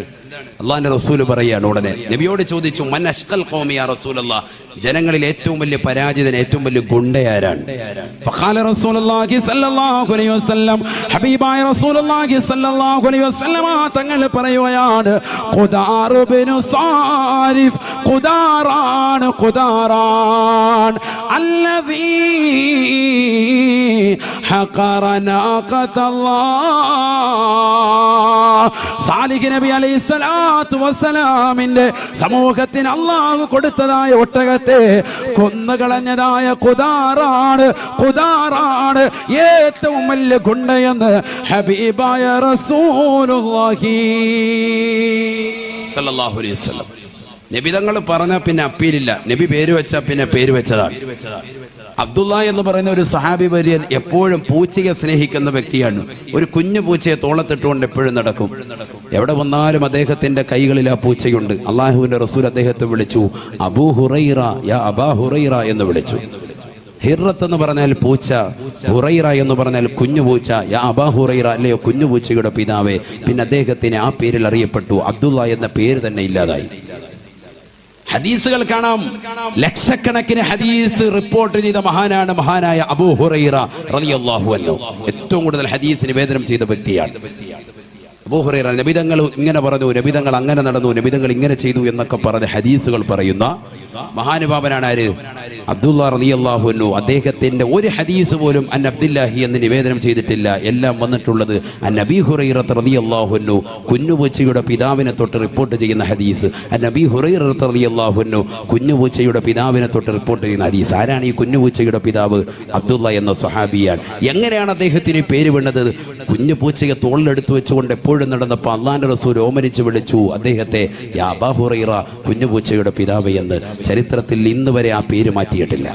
അള്ളാഹിന്റെ റസൂല് പറയാണ്. ഉടനെ നബിയോട് ചോദിച്ചു, മൻ അശ്ഖൽ ഖൗമി യാ റസൂലല്ലാഹ്, ജനങ്ങളിൽ ഏറ്റവും വലിയ പരാജിതൻ, ഏറ്റവും വലിയ ഗുണ്ടയാരാണ്? ഫഖാല റസൂലുള്ളാഹി സ്വല്ലല്ലാഹു അലൈഹി വസല്ലം, ഹബീബായ റസൂലുള്ളാഹി സ്വല്ലല്ലാഹു അലൈഹി വസല്ലം തങ്ങൾ പറയുകയാണ്, ഖുദാർ ഇബ്നു സാരിഫ്, ഖുദാറാൻ അല്ലദീ ഹഖറ നാഖത്തല്ലാഹ്. സാലിഹ് നബി അലൈഹിസ്സലാത്തു വസ്സലാമിന്റെ സമൂഹത്തിന് അല്ലാഹു കൊടുത്തതായ ഒട്ടകത്തെ കൊന്നുകളഞ്ഞതായ ഖുദാറാണ് ഏറ്റവും വലിയ ഗുണ്ടയെന്ന് ഹബീബായ റസൂലുള്ളാഹി സല്ലല്ലാഹു അലൈഹി വസല്ലം. നബി തങ്ങൾ പറഞ്ഞ പിന്നെ അപ്പീലില്ല. നബി പേര് വെച്ച പിന്നെ പേര് വെച്ചതാണ്. അബ്ദുള്ള എന്ന് പറയുന്ന ഒരു സഹാബി വര്യൻ എപ്പോഴും പൂച്ചയെ സ്നേഹിക്കുന്ന വ്യക്തിയാണ്. ഒരു കുഞ്ഞു പൂച്ചയെ തോളത്തിട്ടുകൊണ്ട് എപ്പോഴും നടക്കും. എവിടെ വന്നാലും അദ്ദേഹത്തിന്റെ കൈകളിൽ ആ പൂച്ചയുണ്ട്. അള്ളാഹുവിന്റെ റസൂൽ അദ്ദേഹത്തെ വിളിച്ചു അബൂ ഹുറൈറ, യാ അബാ ഹുറൈറ എന്ന് വിളിച്ചു. ഹിറത്ത് എന്ന് പറഞ്ഞാൽ പൂച്ച, ഹുറൈറ എന്ന് പറഞ്ഞാൽ കുഞ്ഞു പൂച്ച. യാ അബാ ഹുറൈറ, അല്ലയോ കുഞ്ഞു പൂച്ചയുടെ പിതാവേ. പിന്നെ അദ്ദേഹത്തിന് ആ പേരിൽ അറിയപ്പെട്ടു. അബ്ദുള്ള എന്ന പേര് തന്നെ ഇല്ലാതായി. ഹദീസുകൾ കാണാം, ലക്ഷക്കണക്കിന് ഹദീസ് റിപ്പോർട്ട് ചെയ്ത മഹാനായ അബൂ ഹുറൈറ റളിയല്ലാഹു അൻഹു. ഏറ്റവും കൂടുതൽ ഹദീസ് നിവേദനം ചെയ്ത വ്യക്തിയാണ് അബൂ ഹുറൈറ. നബിതങ്ങൾ ഇങ്ങനെ പറഞ്ഞു, നബിതങ്ങൾ അങ്ങനെ നടന്നു, നബിതങ്ങൾ ഇങ്ങനെ ചെയ്തു എന്നൊക്കെ പറഞ്ഞ ഹദീസുകൾ പറയുന്ന മഹാനുഭാവനാണ് ആര്? അബ്ദുള്ള റളിയല്ലാഹു അൻഹു. അദ്ദേഹത്തിന്റെ ഒരു ഹദീസ് പോലും അൻ അബ്ദുല്ലാഹി എന്ന് നിവേദനം ചെയ്തിട്ടില്ല. എല്ലാം വന്നിട്ടുള്ളത് അൻ അബീ ഹുറൈറ റളിയല്ലാഹു അൻഹു, കുഞ്ഞുപൂച്ചയുടെ പിതാവിനെ തൊട്ട് റിപ്പോർട്ട് ചെയ്യുന്ന ഹദീസ്. അൻ അബീ ഹുറൈറ റളിയല്ലാഹു അൻഹു, കുഞ്ഞുപൂച്ചയുടെ പിതാവിനെ തൊട്ട് റിപ്പോർട്ട് ചെയ്യുന്ന ഹദീസ്. ആരാണ് ഈ കുഞ്ഞുപൂച്ചയുടെ പിതാവ്? അബ്ദുള്ള എന്ന സ്വഹാബിയാണ്. എങ്ങനെയാണ് അദ്ദേഹത്തിന് പേര് വീണത്? കുഞ്ഞുപൂച്ചയെ തോളിലെടുത്തു വെച്ചുകൊണ്ട് എപ്പോഴും നടന്നപ്പോൾ അള്ളാന്റെ റസൂൽ ഓമനിച്ച് വിളിച്ചു അദ്ദേഹത്തെ യാ അബാ ഹുറൈറ, കുഞ്ഞുപൂച്ചയുടെ പിതാവ് എന്ന്. ചരിത്രത്തിൽ ഇന്ന് വരെ ആ പേര് മാറ്റിയിട്ടില്ല.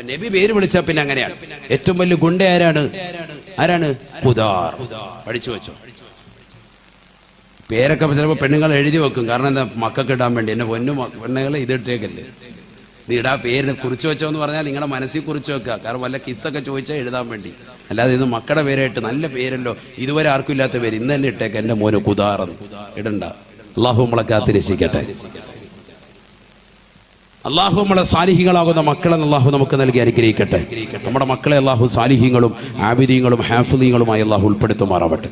നബി പേര് വിളിച്ച പിന്നെ അങ്ങനെയാണ്. ഏറ്റവും വലിയ ഗുണ്ട ആരാണ്? ഖുദാർ. പഠിച്ചു വെച്ചോ. പേരൊക്കെ ചിലപ്പോൾ പെണ്ണുങ്ങൾ എഴുതി വെക്കും. കാരണം എന്താ? മക്കൾക്ക് ഇടാൻ വേണ്ടി. എന്നെ പെണ്ണുങ്ങളെ ഇതിട്ടേക്കല്ലേ, നീ ഇടാ പേരിനെ കുറിച്ച് വെച്ചോ എന്ന് പറഞ്ഞാൽ നിങ്ങളുടെ മനസ്സിൽ കുറിച്ച് വെക്കുക. കാരണം വല്ല കിസ്സൊക്കെ ചോദിച്ചാൽ എഴുതാൻ വേണ്ടി. അല്ലാതെ ഇത് മക്കളുടെ പേരായിട്ട് നല്ല പേരല്ലോ, ഇതുവരെ ആർക്കും ഇല്ലാത്ത പേര് ഇന്ന് തന്നെ ഇട്ടേക്ക്. എൻ്റെ മോന് ഖുദാർ ഇടണ്ട. അല്ലാഹു നമ്മളെ കാത്ത് രക്ഷിക്കട്ടെ. അള്ളാഹു നമ്മളെ സാലിഹികളാകുന്ന മക്കളെ അള്ളാഹു നമുക്ക് നൽകി അനുഗ്രഹിക്കട്ടെ. നമ്മുടെ മക്കളെ അള്ളാഹു സാലിഹീങ്ങളും ആബിദീങ്ങളും ഹാഫിദീങ്ങളുമായി അള്ളാഹു ഉൾപ്പെടുത്തുമാറാവട്ടെ.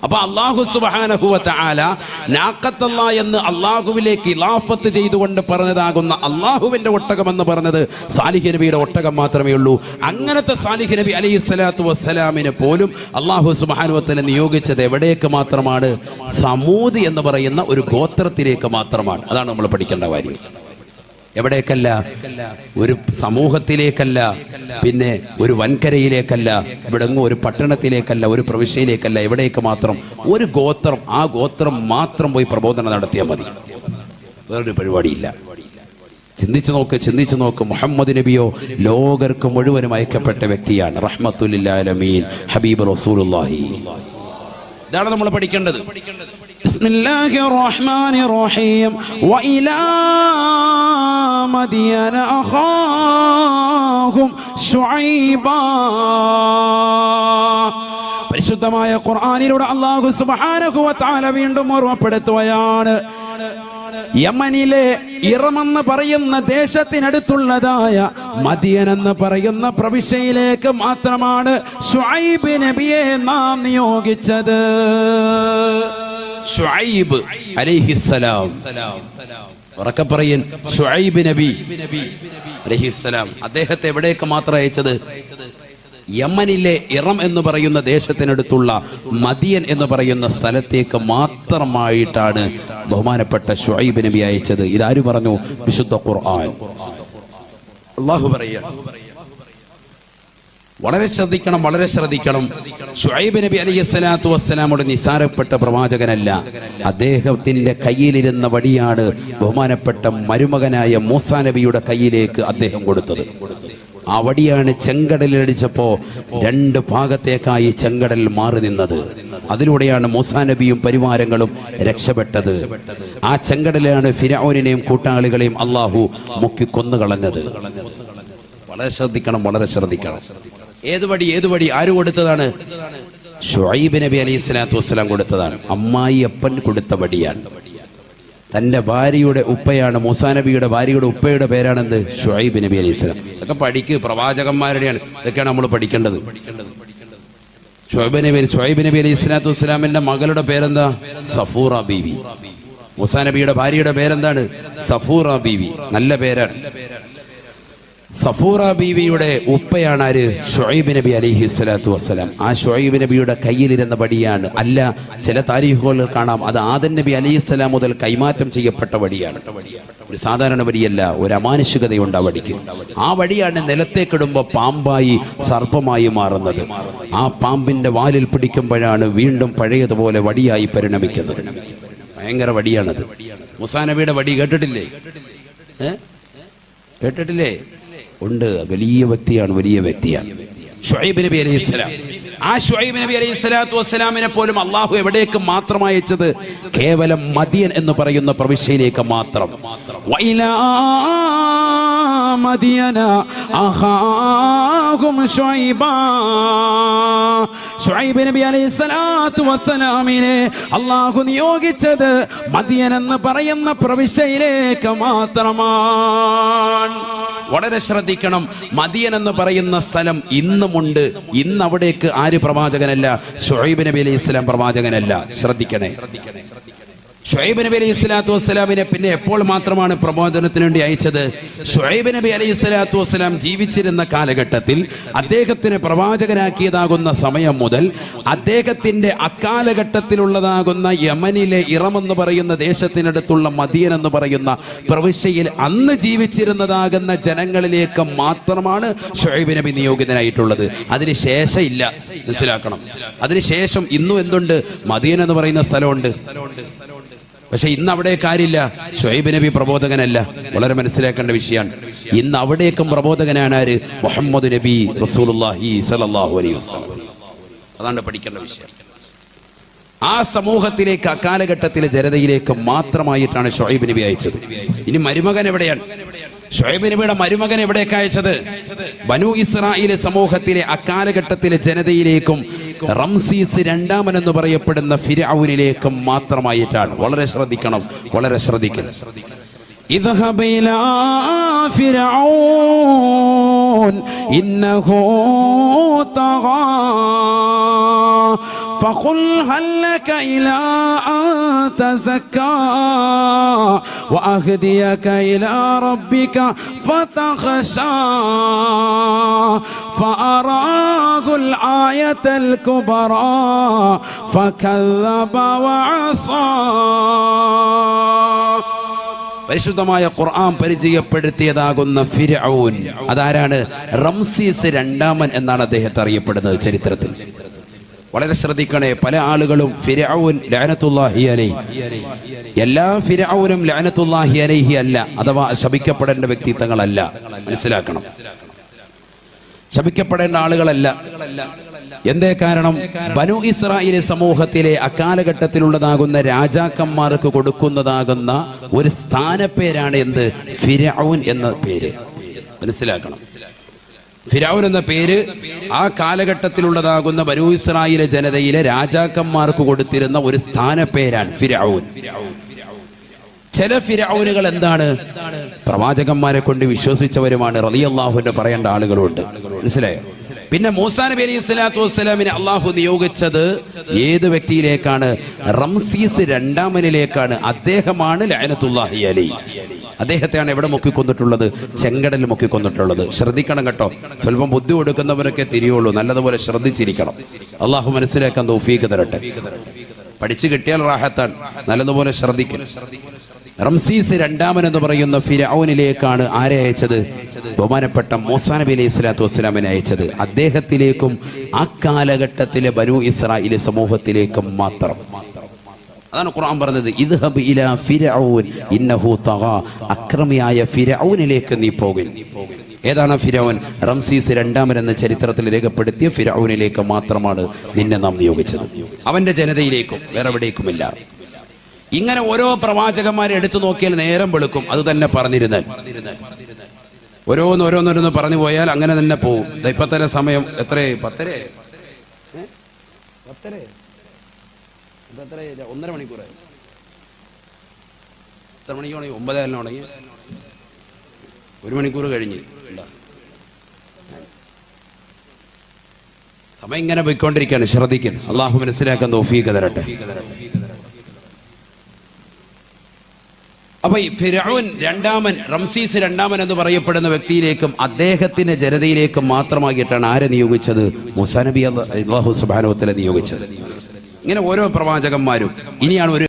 അപ്പൊ അള്ളാഹു സുബ്ഹാനഹു വ തആല നാഖത്തല്ലാ എന്ന് അള്ളാഹുവിലേക്ക് ഇലാഫത്ത് ചെയ്തുകൊണ്ട് പറഞ്ഞതാകുന്ന അള്ളാഹുവിന്റെ ഒട്ടകം എന്ന് പറഞ്ഞത് സാലിഹ് നബിയുടെ ഒട്ടകം മാത്രമേ ഉള്ളൂ. അങ്ങനത്തെ സാലിഹ് നബി അലൈഹിസ്സലാത്തു വസ്സലാമിനെ പോലും അള്ളാഹു സുബ്ഹാനഹു വ തആല നിയോഗിച്ചത് എവിടേക്ക് മാത്രമാണ്? സമൂദ് എന്ന് പറയുന്ന ഒരു ഗോത്രത്തിലേക്ക് മാത്രമാണ്. അതാണ് നമ്മൾ പഠിക്കേണ്ട കാര്യം. എവിടേക്കല്ല? ഒരു സമൂഹത്തിലേക്കല്ല, പിന്നെ ഒരു വൻകരയിലേക്കല്ല, ഇവിടെങ്ങും ഒരു പട്ടണത്തിലേക്കല്ല, ഒരു പ്രവിശ്യയിലേക്കല്ല. എവിടേക്ക് മാത്രം? ഒരു ഗോത്രം, ആ ഗോത്രം മാത്രം പോയി പ്രബോധനം നടത്തിയാൽ മതി. വേറൊരു പരിപാടിയില്ല. ചിന്തിച്ചു നോക്ക്. മുഹമ്മദ് നബിയോ ലോകർക്ക് മുഴുവനും അയക്കപ്പെട്ട വ്യക്തിയാണ്. റഹ്മത്തുൽ ലിൽ ആലമീൻ ഹബീബ് റസൂലുള്ളാഹി. ഇതാണ് നമ്മൾ പഠിക്കേണ്ടത്. ബിസ്മില്ലാഹിർ റഹ്മാനിർ റഹീം. വഇലാ മദിയന അഖാഹും ശുഐബാ. പരിശുദ്ധമായ ഖുർആനിലൂടെ അല്ലാഹു സുബ്ഹാനഹു വ തആല വീണ്ടും ഓർമ്മപ്പെടുത്തുകയാണ്. യമനിലെ ഇറമെന്ന് പറയുന്ന ദേശത്തിനടുത്തുള്ളതായ മദിയൻ എന്ന് പറയുന്ന പ്രവിശ്യയിലേക്ക് മാത്രമാണ് ശുഐബ് നബിയെ നാം നിയോഗിച്ചത്. ശുഐബ് അലൈഹിസ്സലാം, ഉറക്കെ പറയൻ, ശുഐബ് നബി അലൈഹിസ്സലാം. അദ്ദേഹത്തെ എവിടേക്ക് മാത്രം അയച്ചത്? യമനിലെ ഇറം എന്ന് പറയുന്ന ദേശത്തിനടുത്തുള്ള മദിയൻ എന്ന് പറയുന്ന സ്ഥലത്തേക്ക് മാത്രമായിട്ടാണ് ബഹുമാനപ്പെട്ട ശുഐബ് നബി അയച്ചത്. ഇതാര് പറഞ്ഞു? വിശുദ്ധ ഖുർആൻ. അല്ലാഹു പറയാണ്. വളരെ ശ്രദ്ധിക്കണം. ശുഐബ് നബി അലൈഹിസ്സലാത്തു വസ്സലാമോട് നിസാരപ്പെട്ട പ്രവാചകനല്ല. അദ്ദേഹത്തിന്റെ കയ്യിലിരുന്ന വടിയാണ് ബഹുമാനപ്പെട്ട മരുമകനായ മൂസാ നബിയുടെ കയ്യിലേക്ക് അദ്ദേഹം കൊടുത്തത്. ആ വടിയാണ് ചെങ്കടലിലടിച്ചപ്പോ രണ്ട് ഭാഗത്തേക്കായി ചെങ്കടൽ മാറി നിന്നത്. അതിലൂടെയാണ് മൂസാ നബിയും പരിവാരങ്ങളും രക്ഷപ്പെട്ടത്. ആ ചെങ്കടലാണ് ഫിർഔനെയും കൂട്ടാളികളെയും അള്ളാഹു മുക്കി കൊന്നുകളഞ്ഞത്. വളരെ ശ്രദ്ധിക്കണം. ഏത് വടി ആര് കൊടുത്തതാണ്? ശുഐബ് നബി അലൈഹിസ്സലാത്തു വസ്സലാം കൊടുത്തതാണ്. അമ്മായി അപ്പൻ കൊടുത്ത വടിയാണ്. തന്റെ ഭാര്യയുടെ ഉപ്പയാണ്, മൂസാ നബിയുടെ ഭാര്യയുടെ ഉപ്പയുടെ പേരാണെന്ത്? ശുഐബ് നബി അലൈഹിസ്സലാം. ഇതൊക്കെ പഠിക്ക്, പ്രവാചകന്മാരുടെയാണ്. ഇതൊക്കെയാണ് നമ്മൾ പഠിക്കേണ്ടത്. ശുഐബ് നബി അലൈഹിസ്സലാത്തു വസ്സലാമിന്റെ മകളുടെ പേരെന്താ? സഫൂറ ബീവി. മൂസാ നബിയുടെ ഭാര്യയുടെ പേരെന്താണ്? സഫൂറ ബീവി. നല്ല പേരാണ്. സഫൂറ ബീവിയുടെ ഉപ്പയാണ് ആര്? ശുഐബ് നബി അലൈഹിസ്സലാത്തു വസ്സലാം. ആ ശുഐബ് നബിയുടെ കയ്യിലിരുന്ന വടിയാണ്. അല്ല, ചില താരീഖുകളിൽ കാണാം അത് ആദം നബി അലൈഹിസ്സലാം മുതൽ കൈമാറ്റം ചെയ്യപ്പെട്ട വടിയാണ്. ഒരു സാധാരണ വടിയല്ല, ഒരു അമാനുഷികതയുണ്ട് ആ വടിക്ക്. ആ വടിയാണ് നിലത്തേക്കിടുമ്പോൾ പാമ്പായി സർപ്പമായി മാറുന്നത്. ആ പാമ്പിന്റെ വാലിൽ പിടിക്കുമ്പോഴാണ് വീണ്ടും പഴയതുപോലെ വടിയായി പരിണമിക്കുന്നത്. ഭയങ്കര വടിയാണത്. മൂസാ നബിയുടെ വടി കേട്ടിട്ടില്ലേ? ഉണ്ട്. വലിയ വ്യക്തിയാണ് ശുഐബ് നബി അലൈഹിസ്സലാം. ആ ശുഐബ് നബി അലൈഹിസ്സലാത്തു വസ്സലാമിനെ പോലും അള്ളാഹു എവിടേക്ക് മാത്രം അയച്ചത്? കേവലം മദിയൻ എന്ന് പറയുന്ന പ്രവിശ്യയിലേക്ക് മാത്രം. വഇലാ മദിയന അഖാഹും ശുഐബാ. ശുഐബ് നബി അലൈഹിസ്സലാത്തു വസ്സലാമിനെ അള്ളാഹു നിയോഗിച്ചത് മദിയൻ എന്ന് പറയുന്ന പ്രവിശ്യയിലേക്ക് മാത്രമാണ്. വളരെ ശ്രദ്ധിക്കണം. മദിയൻ എന്ന് പറയുന്ന സ്ഥലം ഇന്നുമുണ്ട്. ഇന്ന് അവിടേക്ക് ആര് പ്രവാചകനല്ല? ശുഐബ് നബി അലൈഹിസ്സലാം പ്രവാചകനല്ല. ശ്രദ്ധിക്കണേ. ശുഐബ് നബി അലൈഹിസ്സലാത്തു വസ്സലാമിനെ പിന്നെ എപ്പോൾ മാത്രമാണ് പ്രബോധനത്തിന് വേണ്ടി അയച്ചത്? ശുഐബ് നബി അലൈഹിസ്സലാത്തു വസ്സലാം ജീവിച്ചിരുന്ന കാലഘട്ടത്തിൽ അദ്ദേഹത്തിന് പ്രവാചകനാക്കിയതാകുന്ന സമയം മുതൽ അദ്ദേഹത്തിന്റെ അക്കാലഘട്ടത്തിലുള്ളതാകുന്ന യമനിലെ ഇറം എന്ന് പറയുന്ന ദേശത്തിനടുത്തുള്ള മദിയൻ എന്ന് പറയുന്ന പ്രവിശ്യയിൽ അന്ന് ജീവിച്ചിരുന്നതാകുന്ന ജനങ്ങളിലേക്ക് മാത്രമാണ് ശുഐബ് നബി നിയോഗിതനായിട്ടുള്ളത്. അതിനുശേഷം ഇല്ല. മനസ്സിലാക്കണം. അതിനുശേഷം ഇന്നും എന്തുണ്ട്? മദിയൻ എന്ന് പറയുന്ന സ്ഥലമുണ്ട്. പക്ഷെ ഇന്ന് അവിടെ കാര്യമില്ല. ശുഐബ് നബി പ്രബോധകനല്ല. വളരെ മനസ്സിലാക്കേണ്ട വിഷയമാണ്. ഇന്ന് അവിടേക്കും പ്രബോധകനാണ് ആര്? മുഹമ്മദ് നബി റസൂലുള്ളാഹി സ്വല്ലല്ലാഹു അലൈഹി വസല്ലം. അതാണ് പഠിക്കേണ്ട വിഷയം. ആ സമൂഹത്തിലേക്ക്, അക്കാലഘട്ടത്തിലെ ജനതയിലേക്ക് മാത്രമായിട്ടാണ് ശുഐബ് നബി അയച്ചത്. ഇനി മരുമകൻ എവിടെയാണ്? ശുഐബ് നബിയുടെ മരുമകൻ എവിടേക്ക് അയച്ചത്? ബനൂ ഇസ്രായേൽ സമൂഹത്തിലെ അക്കാലഘട്ടത്തിലെ ജനതയിലേക്കും റംസീസ് രണ്ടാമൻ എന്ന് പറയപ്പെടുന്ന ഫിർഔനിലേക്കും മാത്രമായിട്ടാണ്. വളരെ ശ്രദ്ധിക്കണം. اذهب إلى فرعون إنه طغى فقل هل لك إلى أن تزكى وأهديك إلى ربك فتخشى فأراه الآية الكبرى فكذب وعصى. പരിശുദ്ധമായ ഖുർആൻ പരിചയപ്പെടുത്തിയതാകുന്ന ഫിർഔൻ അതാരാണ്? റംസീസ് രണ്ടാമൻ എന്നാണ് അദ്ദേഹത്തെ അറിയപ്പെടുന്നത് ചരിത്രത്തിൽ. വളരെ ശ്രദ്ധിക്കണേ, പല ആളുകളും ഫിർഔൻ ലഅനത്തുല്ലാഹി അലൈഹി, എല്ലാ ഫിർഔനും ലഅനത്തുല്ലാഹി അലൈഹി അല്ല, അഥവാ ശപിക്കപ്പെടേണ്ട വ്യക്തിത്വങ്ങളല്ല. മനസ്സിലാക്കണം, ശപിക്കപ്പെടേണ്ട ആളുകളല്ല. എന്തേ കാരണം? ബനു ഇസ്രായേൽ സമൂഹത്തിലെ അക്കാലഘട്ടത്തിലുള്ളതാകുന്ന രാജാക്കന്മാർക്ക് കൊടുക്കുന്നതാകുന്ന ഒരു സ്ഥാനപ്പേരാണ് എന്ത്? ഫിർഔൻ എന്ന പേര്. മനസ്സിലാക്കണം, ഫിർഔൻ എന്ന പേര് ആ കാലഘട്ടത്തിലുള്ളതാകുന്ന ബനു ഇസ്രായേൽ ജനതയിലെ രാജാക്കന്മാർക്ക് കൊടുത്തിരുന്ന ഒരു സ്ഥാനപ്പേരാണ് ഫിർഔൻ. ചില ഫിർഔനുകൾ എന്താണ്? പ്രവാചകന്മാരെ കൊണ്ട് വിശ്വസിച്ചവരുമാണ്, റളിയല്ലാഹു അൻഹു പറയേണ്ട ആളുകളുണ്ട്. മനസ്സിലായോ? പിന്നെ മൂസാ നബി അലൈഹി സ്വലാത്തു വസ്സലാമിനെ അള്ളാഹു നിയോഗിച്ചത് ഏത് വ്യക്തിയിലേക്കാണ്? റംസീസ് രണ്ടാമനിലേക്കാണ്. അദ്ദേഹമാണ് ലഅനത്തുല്ലാഹി അലൈഹി. അദ്ദേഹത്തെയാണ് എവിടെ മുക്കിക്കൊന്നിട്ടുള്ളത്? ചെങ്കടലിൽ മുക്കിക്കൊന്നിട്ടുള്ളത്. ശ്രദ്ധിക്കണം കേട്ടോ, സ്വല്പം ബുദ്ധി കൊടുക്കുന്നവരൊക്കെ തിരിയുള്ളൂ. നല്ലതുപോലെ ശ്രദ്ധിച്ചിരിക്കണം. അള്ളാഹു മനസ്സിലാക്കാൻ തൗഫീഖ് തരട്ടെ. പഠിച്ചു കിട്ടിയാൽ റാഹത്താണ്. നല്ലതുപോലെ ശ്രദ്ധിക്കണം. റംസീസ് രണ്ടാമൻ എന്ന് പറയുന്ന ഫിർഔനിലേക്കാണ് ആരെ അയച്ചത്? ബഹുമാനപ്പെട്ട മൂസാ നബി അലൈഹി സ്വലാത്തു വസ്സലാമിനെ അയച്ചത്. അദ്ദേഹത്തിലേക്കും ആ കാലഘട്ടത്തിലെ ബനു ഇസ്രായേൽ സമൂഹത്തിലേക്കും മാത്രം. അതാണ് ഖുർആൻ പറഞ്ഞത്, ഇദ്ഹബ് ഇലാ ഫിർഔൻ ഇന്നഹു തഗാ, അക്രമിയായ ഫിർഔനിലേക്ക് നീ പോകുക. ഏതാണ് ഫിർഔൻ? റംസീസ് രണ്ടാമൻ എന്ന ചരിത്രത്തിൽ രേഖപ്പെടുത്തിയ ഫിർഔനിലേക്ക് മാത്രമാണ് നിന്നെ നാം നിയോഗിച്ചത്. അവന്റെ ജനതയിലേക്കും വേറെ എവിടേക്കുമില്ല. ഇങ്ങനെ ഓരോ പ്രവാചകന്മാരെ എടുത്തു നോക്കിയാൽ നേരം വെളുക്കും. അത് തന്നെ പറഞ്ഞിരുന്നാൽ ഓരോന്നോരോന്നോരോന്ന് പറഞ്ഞു പോയാൽ അങ്ങനെ തന്നെ പോകും. ഇപ്പൊ തന്നെ സമയം എത്ര? 10:30. 1.5 മണിക്കൂറായി. എത്ര മണിക്ക് തുടങ്ങി? 9:00 തുടങ്ങി. 1 മണിക്കൂർ കഴിഞ്ഞ്. സമയം ഇങ്ങനെ പോയിക്കൊണ്ടിരിക്കുകയാണ്. ശ്രദ്ധിക്കണം. അള്ളാഹു മനസ്സിലാക്കാൻ തൗഫീഖ് തരട്ടെ. അപ്പൊ ഈ ഫിർഔൻ രണ്ടാമൻ, റംസീസ് രണ്ടാമൻ എന്ന് പറയപ്പെടുന്ന വ്യക്തിയിലേക്കും അദ്ദേഹത്തിന്റെ ജനതയിലേക്കും മാത്രമായിട്ടാണ് ആരെ നിയോഗിച്ചത്? മൂസാ നബി അല്ലാഹു സുബ്ഹാനഹു വ തആല നിയോഗിച്ചത്. ഇങ്ങനെ ഓരോ പ്രവാചകന്മാരും. ഇനിയാണ് ഒരു